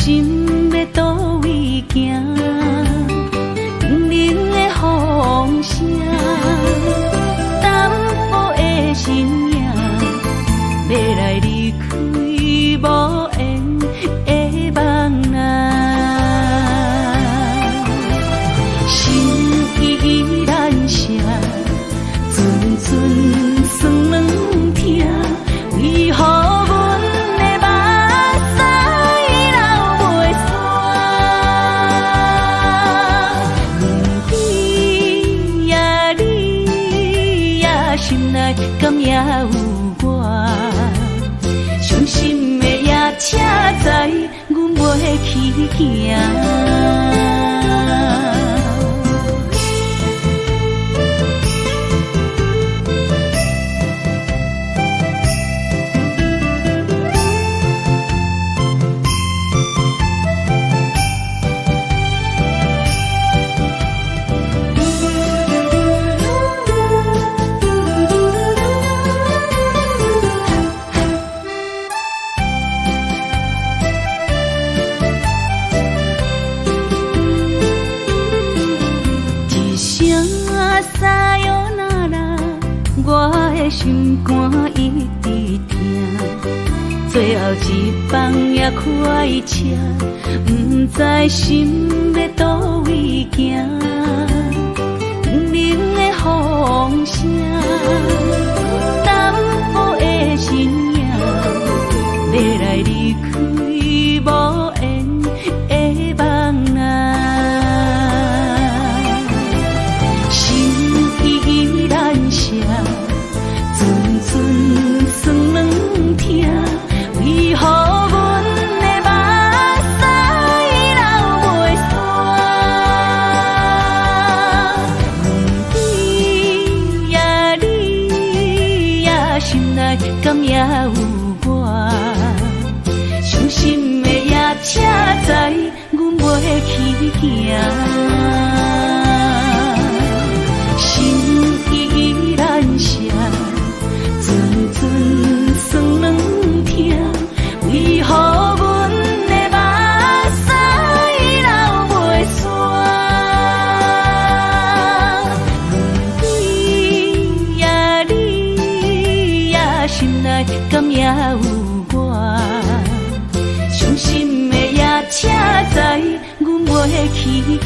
A: 要倒位行。冷冷的风声，淡薄的身影，要来离开无缘的梦啊，心依然剩。阵酸软疼，为何阮的目屎流袂煞？问你呀，你呀，心内敢也有我？伤心的夜车载，阮袂去行。心肝一直疼，最后一放也开车，不知心要倒位行。冷冷的风声，淡薄的身影，要来离开无缘的梦啊，心依然剩。心依然舍，阵阵酸软痛，为何阮的目屎流袂煞？问你呀，心内敢也有我？伤心的也车载，阮袂去行。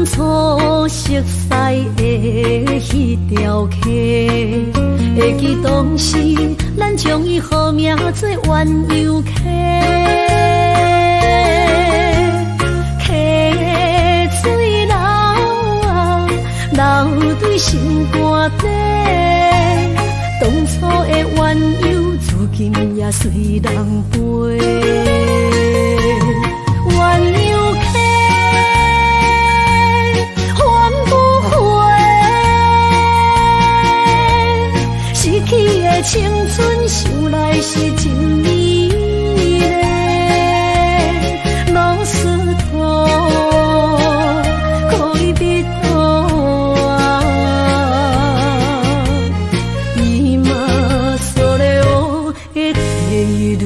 A: 初熟悉的迄条溪，会记当时咱将伊号名做鸳鸯溪。溪水流啊，流对心肝底。当初的鸳鸯，如今也随人飞。鸳鸯溪。青春想来是真美丽，老师徒恋蜜途啊，伊嘛所了的地路。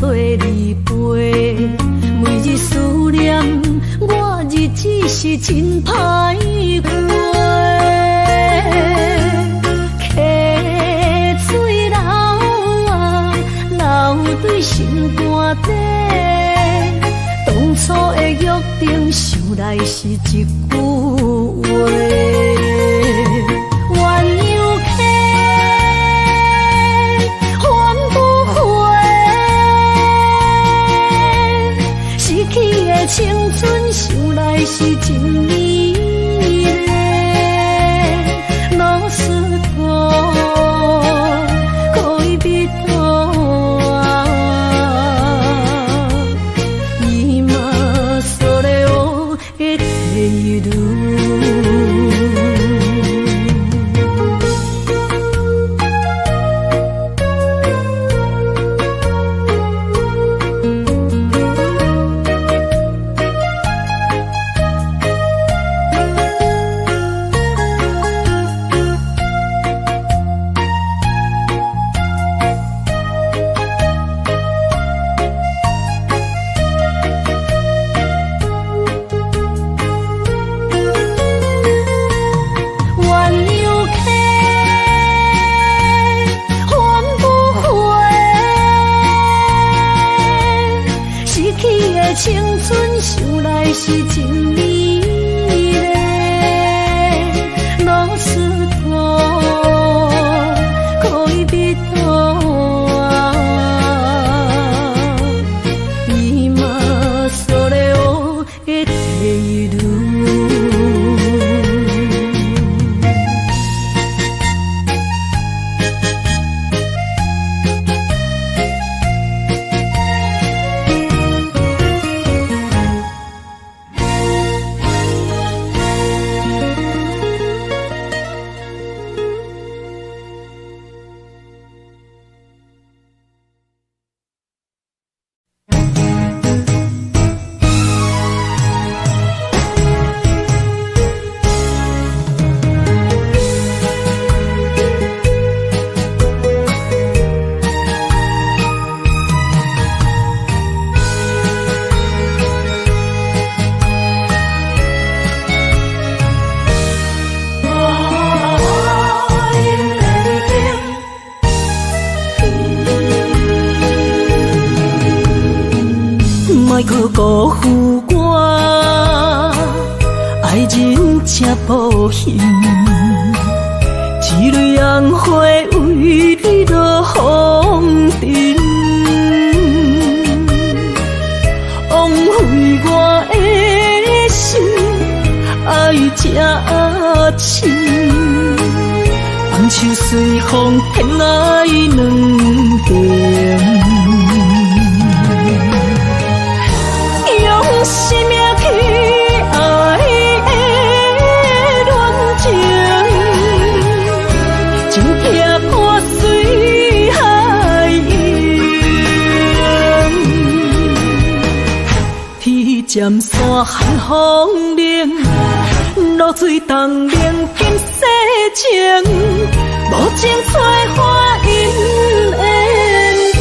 A: 找你陪，每日思念，我日子是真歹过。溪水流啊，流对心肝底。当初的约定，想来是一句话。青春想来是真美丽，老师徒恋蜜途啊，伊嘛所了的地路。青春想来是真美丽，老师徒恋蜜途啊，伊嘛所了的地路。辜负我，爱人才无幸，一蕊红花为你落风尘，枉费我的心，爱这深，放手随风，偏爱两边。用生命去爱的恋情，情拆破水海涌，天渐山寒风冷，露水冻凝今世情，无情催花因缘定。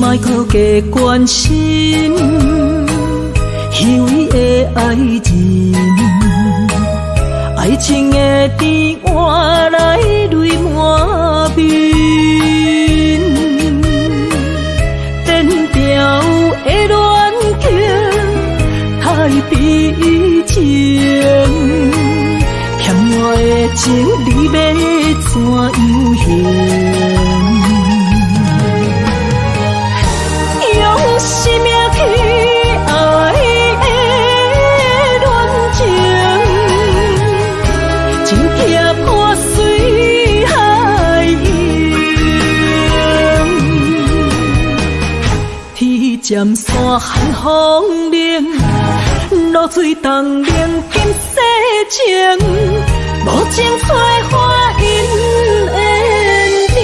A: 莫搁加关心虚伪的爱人，爱情的甜换来泪满面，单调的恋情太悲情，骗我的情你要怎样还？生命去爱的恋情，情拆破水海涌，天渐山寒风冷，露水冻凝今世情，无情催花因缘定。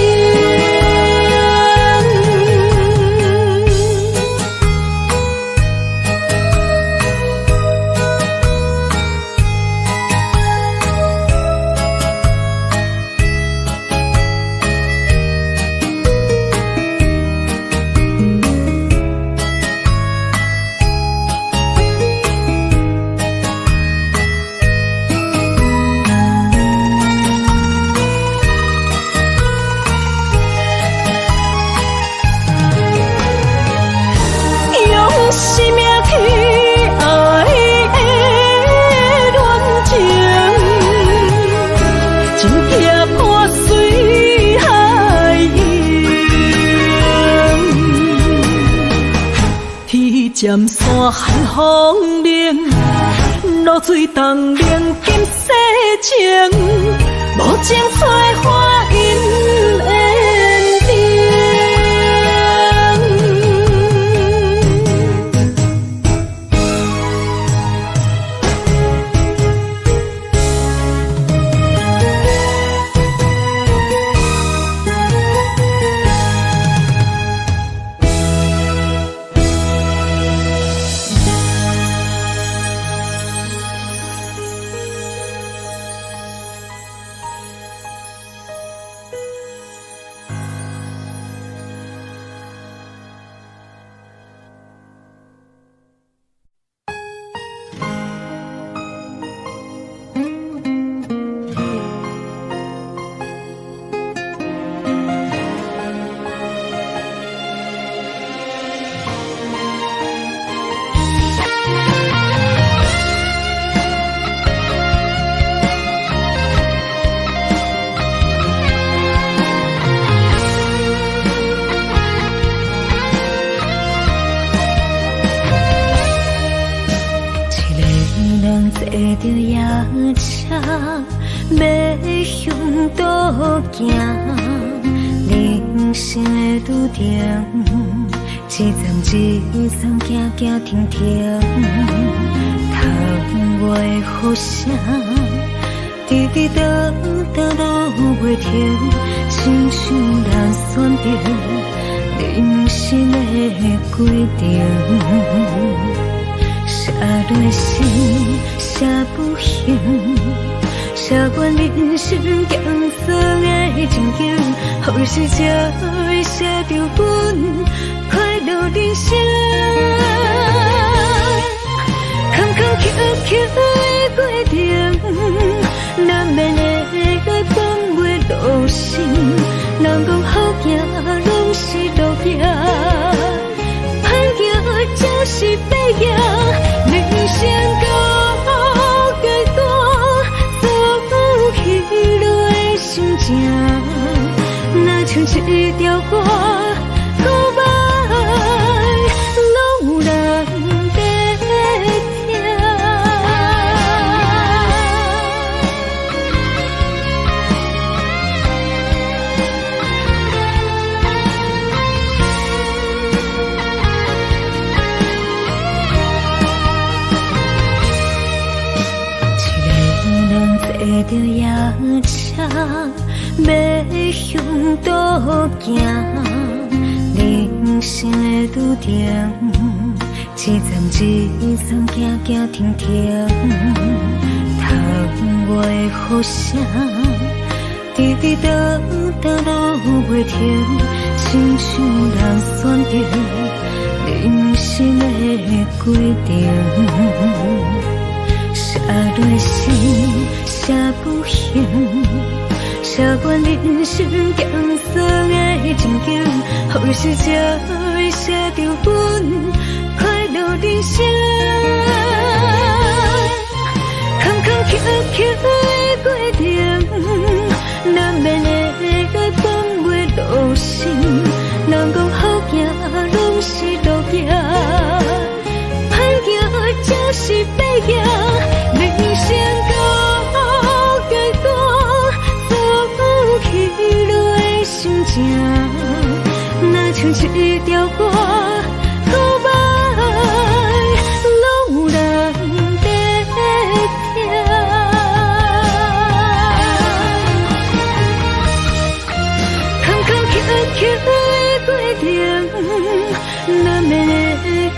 A: 渐山寒风冷，露水冻凝今世情，无情催花因缘定。要向倒行，人生的拄定，一站一站行行停停，窗外雨声，滴滴答答落袂停，亲像咱选择，你
B: 人生的规定，写落心，写不行，写阮人生艰酸的情景，好时才会写着阮快乐人生。坎坎坷坷的过程，难免会放袂落心。人讲好行，拢是路行，歹行才是白行。人生到阶段，走起落的心情，若像一条歌，古板拢有人在听。坐着夜车，要向倒行。人生的路程，一站一站，行行停停。窗外的雨声，滴滴答答落袂停，亲像人选择人生的规定。写落心，写不行，写阮人生艰酸的情景，好时才会写着阮快乐人生。坎坎坷坷的过程，难免会放袂落心。人讲好行，拢是路行，歹行才是白行。人生到阶段，走起落的心情，若像一条歌，古板拢有人在听。坎坎坷坷的过程，难免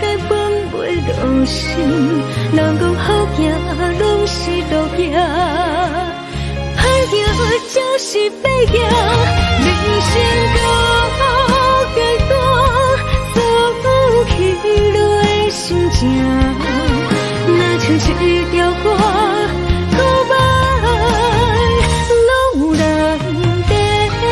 B: 会放袂落心。人讲好行，拢是路行，歹行才是白行。人生到阶段，走起落的心情，若像一条歌，古板拢有人在听。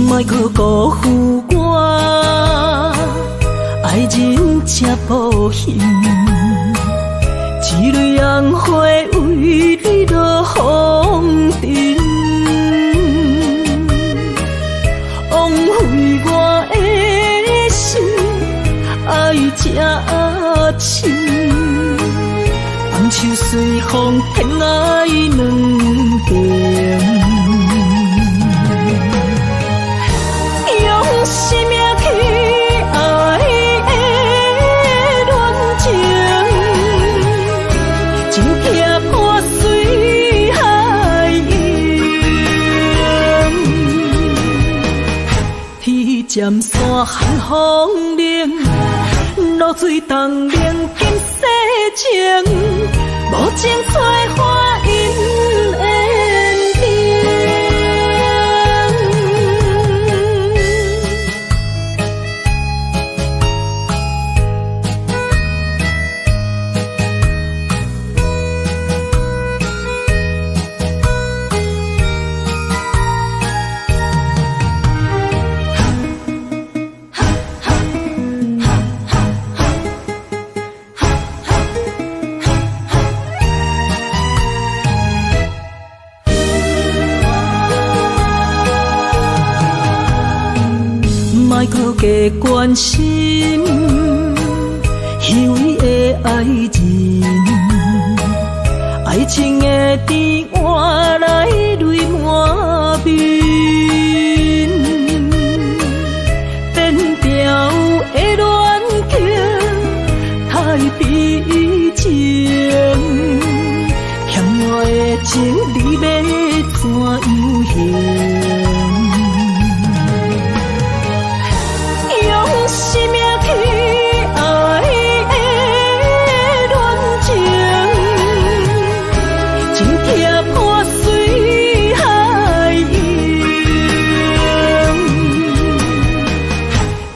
A: 莫去辜负我，爱人才保险。一蕊红花为你落风尘，枉费我的心，爱这深。红树随风偏爱两边。生命去爱的恋情，真怕破碎海洋。天渐山寒风冷，露水冻凝金世情，无情催花因缘定。爱搁加关心，虚伪的爱人，爱情的甜换来泪满面，变调的恋情太悲情，欠我的情你要怎样还？用生命去爱的恋情，真痛破碎海洋，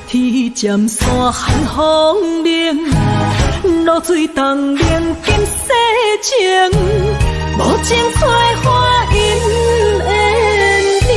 A: 天渐山寒风冷，露水冻冷金世情，无情催花因缘定。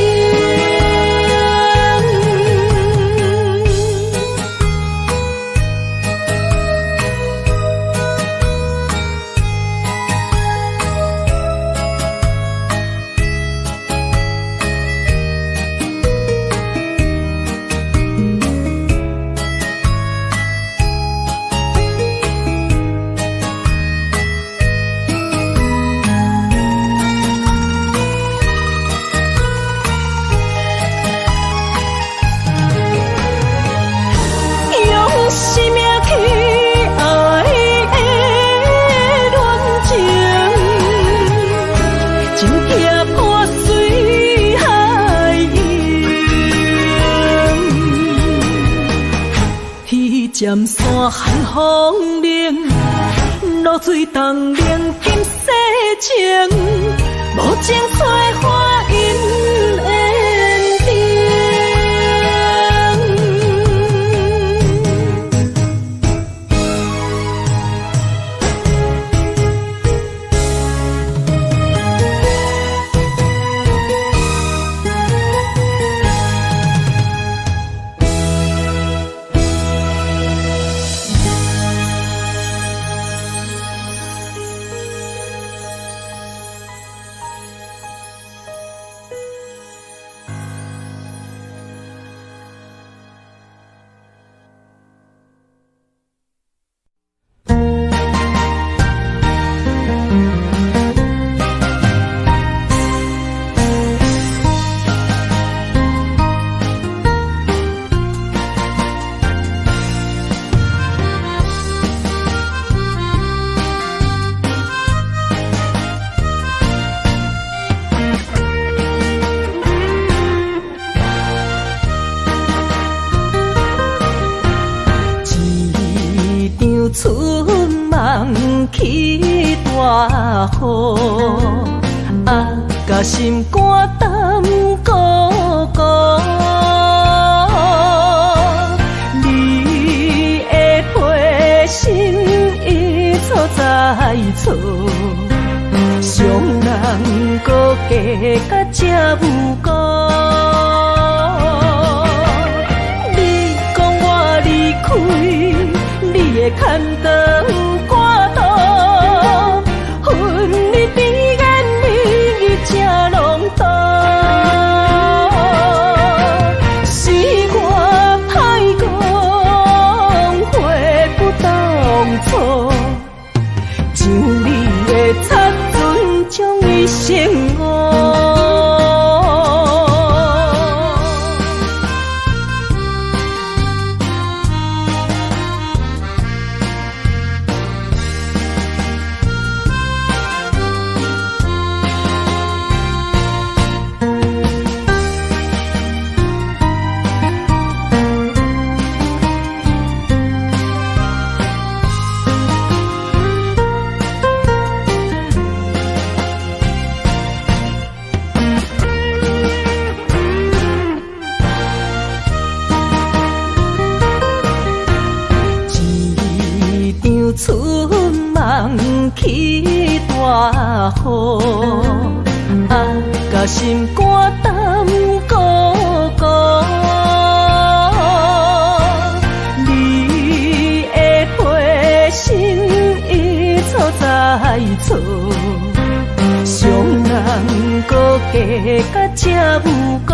A: 生命去爱的恋情，真痛破碎海洋，天渐山寒风冷，露水冻冷金世情，无情催花因缘定。春梦起大雨，甲心肝胆孤孤。你的批心已错在错，伤人搁加甲这无辜。你讲我离开。你的牵肠挂肚，恨你甜言蜜语这浓重，是我歹讲悔不当初，像你的擦唇将伊生误。春梦起大雨，甲心肝胆孤孤。你的批心已错在错，伤人搁加甲这无辜。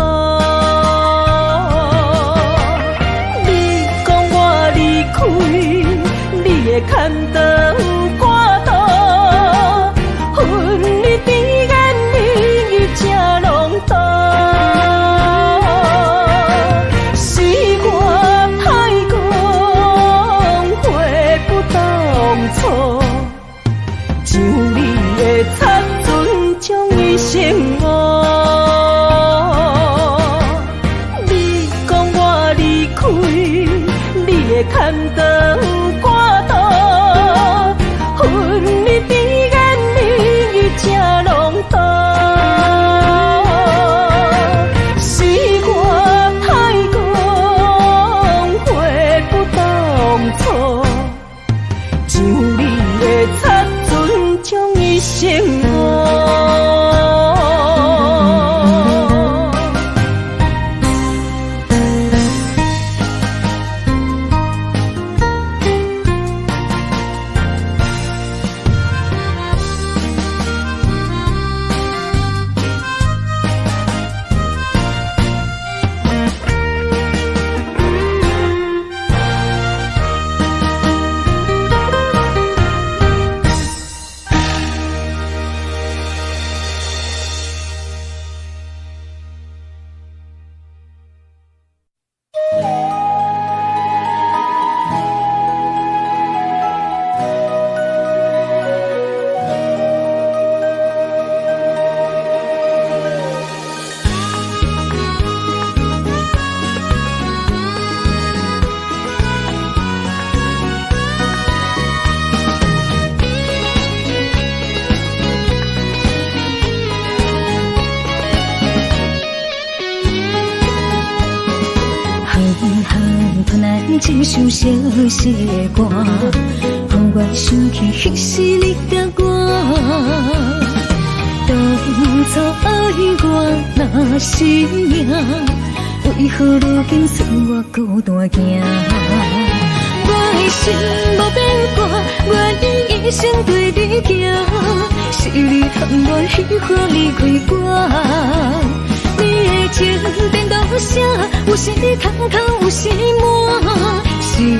A: 的牵肠挂肚，恨你甜言蜜语这拢多，是我太讲话不当初，像你的擦唇将伊心误。你讲我离开，你的牵肠挂肚，恨你甜言蜜语这拢多，是我太讲话不当初，像你的擦唇将伊心误。一首小小的歌，让我想起彼时你甲我。当初爱我若是命，为何如今算我孤单行？我的心无变卦，我愿一生对你行。是你含我喜欢离开我。你的情变多少？有时空空，有时满。心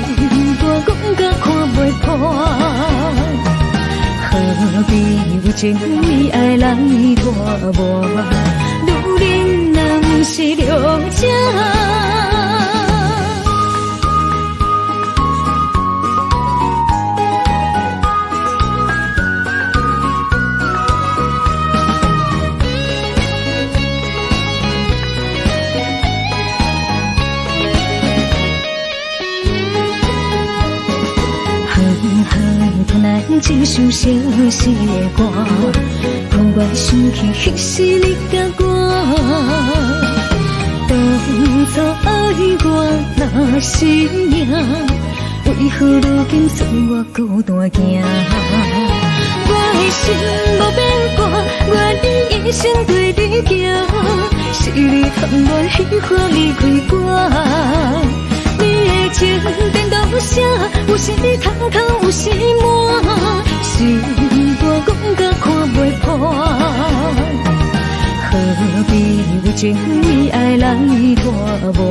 A: 肝讲甲看袂破，何必为情意爱来拖磨？女人若不是良者。一首小小的歌，让我想起彼时你甲我。当初爱我若是命，为何如今算我孤单行？我的心无变卦，我愿一生对你行。是你含我喜欢离开我。你的情变多少？有时空空，有时满。心肝讲甲看袂破，何必为情意爱来拖磨？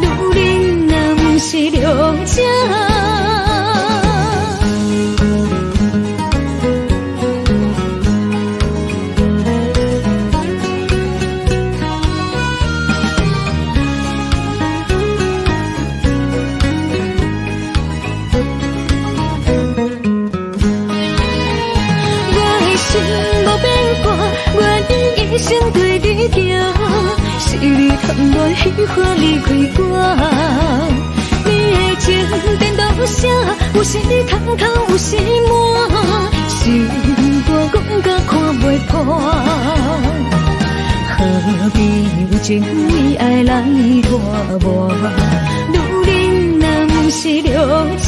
A: 女人若不是良者。一生对你行，是你含我喜欢离开我。你的情变多少？有时空空，有时满。心肝讲甲看袂破，何必为情意爱来拖磨？女人若不是良者。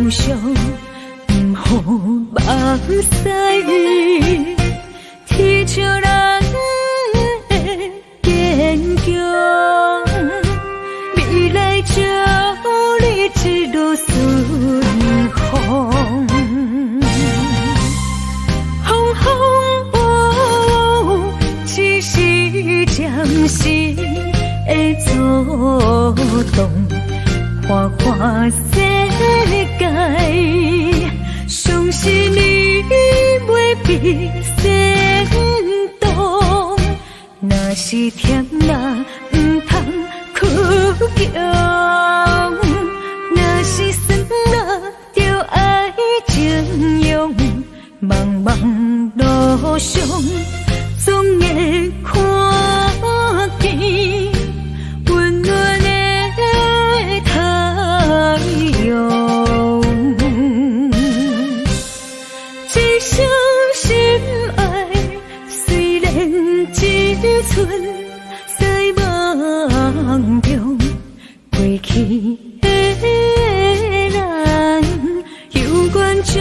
B: 伤，不予目屎，天笑人的坚强，未来祝你一路顺风。风风雨雨，只是暂时的阻挡，花花世界，相信你袂比先动。若是甜啦，不通哭强；若是酸啦，就爱情用。茫茫路上，总会看见温暖的太阳。一生心爱，虽然一寸在梦中，过去的咱，有缘就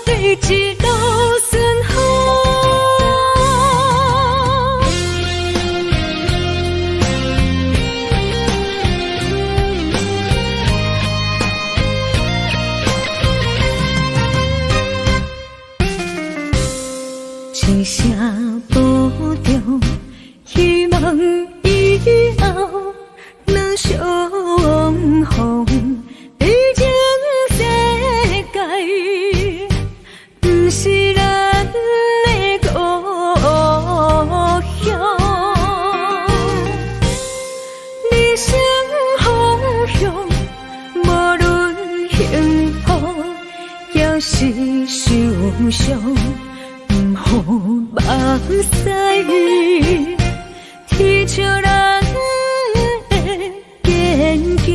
B: 对一路顺风。一声保重，希望以后能相逢。毕竟世界不是咱的故乡，人生方向，无论幸福也是受伤。不予目屎，天笑人的坚强，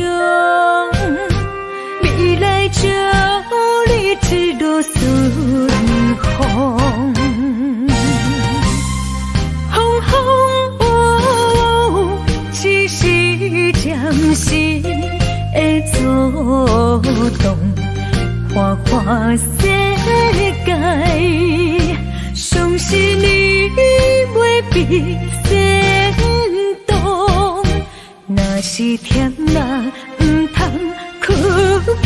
B: 未来祝你一路顺风。风风雨雨，只是暂时的阻挡，花花世界。相信你袂比先动，若是甜啦，不通哭强；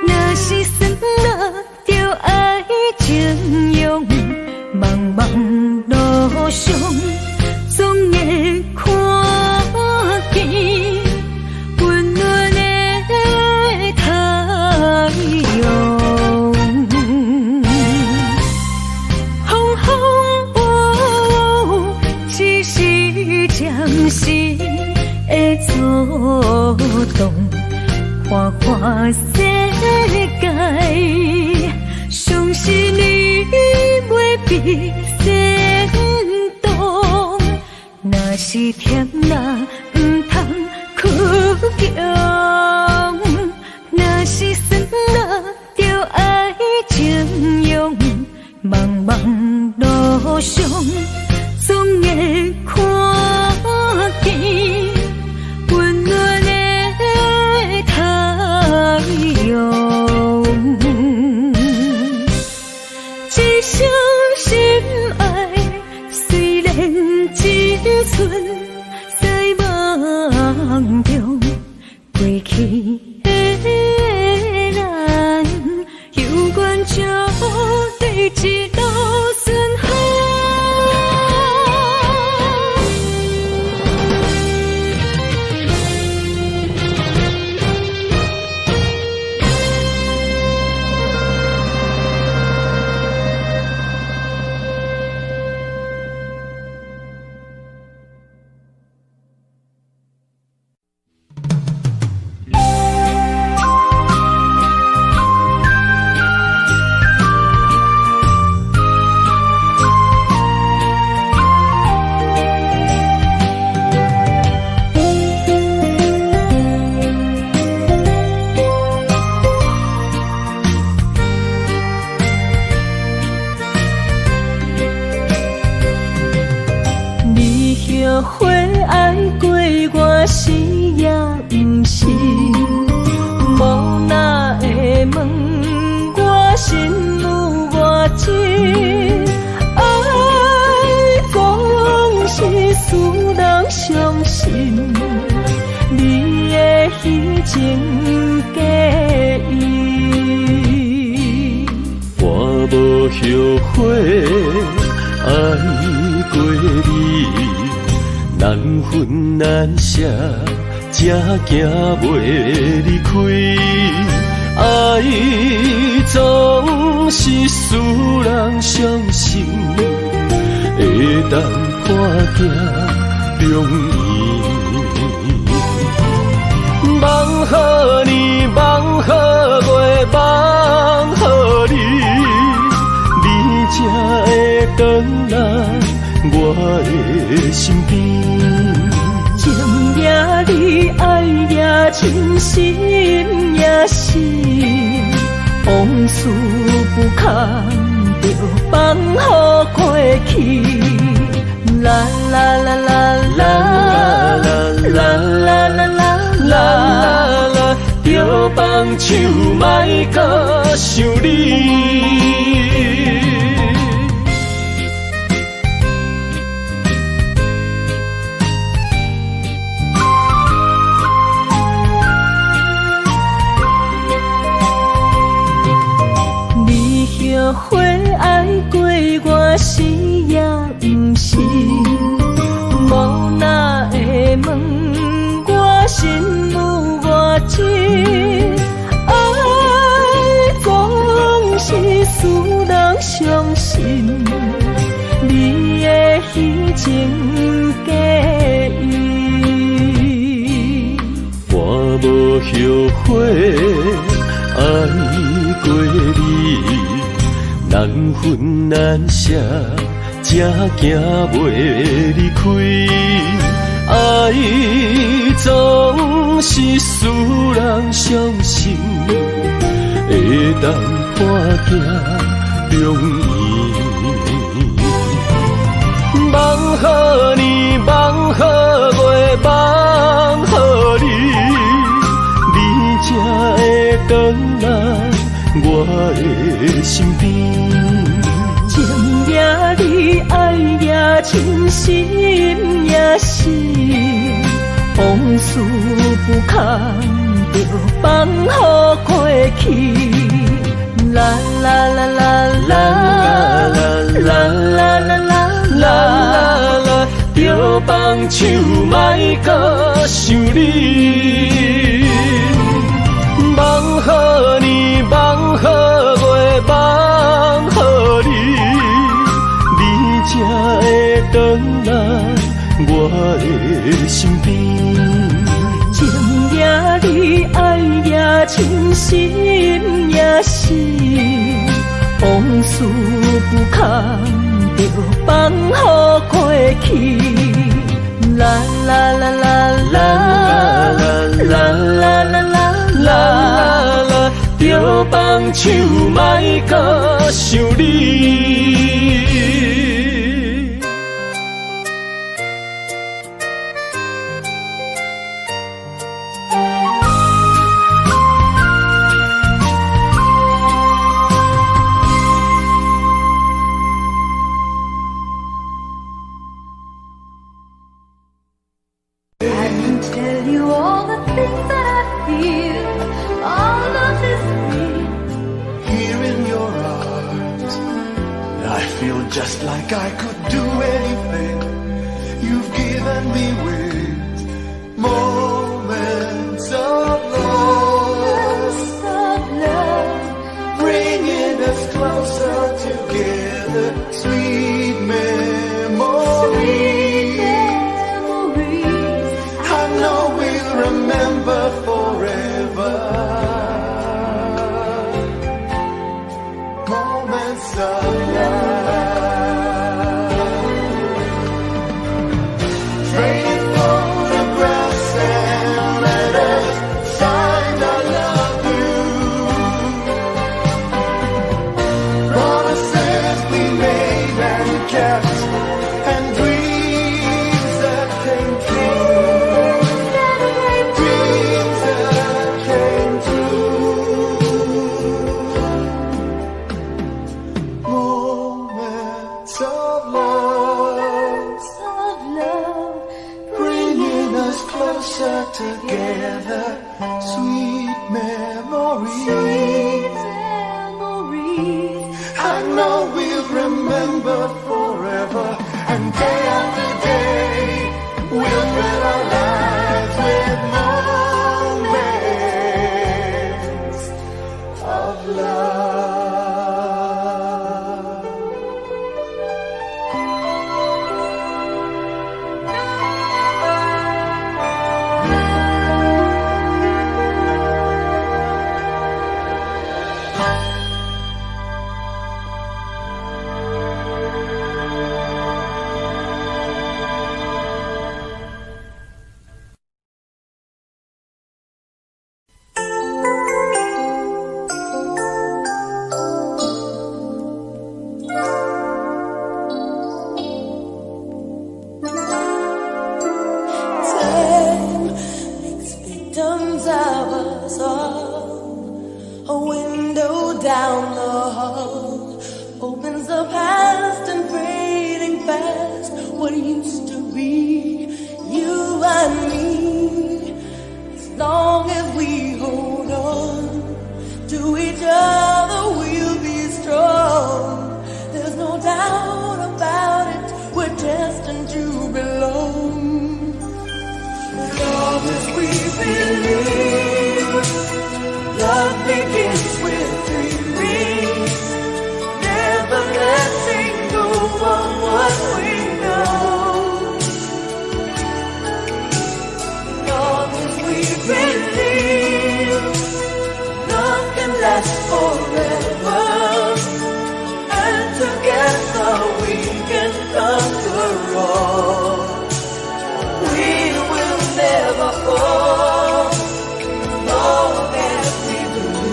B: 若是酸啦，就爱情用。茫茫路上，总会看见温暖的太阳。暂时的阻挡，花花世界，相信你袂比先动。若是甜啦，不通哭强；若是酸啦，就爱情用。茫茫路上，总会看见温暖的太阳。一生心爱，虽然一寸在梦中，过去的咱，有缘就对一路顺风。
A: 情假意。
C: 我无后悔爱过你，难分难舍，才行袂离开。爱总是使人伤心，会当破镜重圆。望予你，望予月，望予你，你才会回来我的身边。
A: 情也你，爱也真，心也是，往事不堪着放予过去。啦啦啦啦啦啦啦啦啦啦啦，着放手莫搁想你。后悔爱过我是也不是，无哪会问我心有偌深？爱总是使人伤心，你的虚情假意。
C: 我无后悔爱过你，难分难舍，才行袂离开。爱总是使人伤心，会当破镜重圆。望予你，望予月，望予你，你才会回来我的身边。
A: 情也你，爱也真，心也是，往事不堪着放予过去。啦啦啦啦啦啦啦啦啦啦啦，着放手莫搁想你。望予你，望予月，望予你，你才会回来我的身边。情也你，爱也真，心也是，往事不堪着放予过去。啦啦啦啦啦啦啦啦啦啦啦，着放手莫搁想你。
B: Tell you all the things that I feel. All of this real.
D: Here in your arms, I feel just like I could do anything. You've given me wings, moments of love, bringing us closer together. Sweet memories, I know we'll remember forever. Moments of love. memories.
B: Sweet memories.
D: I know we'll remember forever, and day after day we'll fill our lives with moments of love.
B: Victims of us all. A window down the hall opens the past and fading fast. What used to be you and me. As long as we hold on to each other, we'll be strong. There's no doubt about it, we're destined to belong. Love as we believe. Love begins with 3 rings. Never letting go of what we know. Love as we believe. Love can last forever. And together we can conquer all. We will never fall, long as we believe.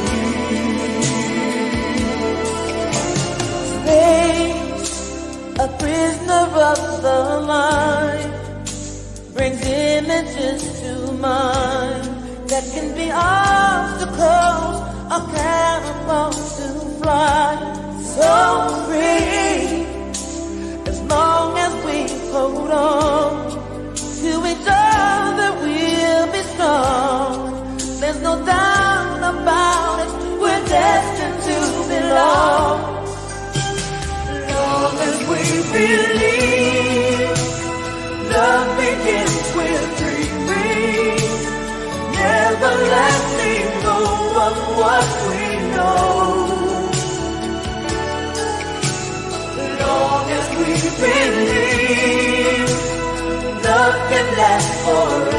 B: Space, a prisoner of the mind, brings images to mind that can be obstacles, a catapult to fly. So free, as long as we hold on to each other, we'll be strong. There's no doubt about it, we're destined to belong. Long as we believe, love begins with 3 rings. Never letting go of what we know. Long as we believe, love can last forever.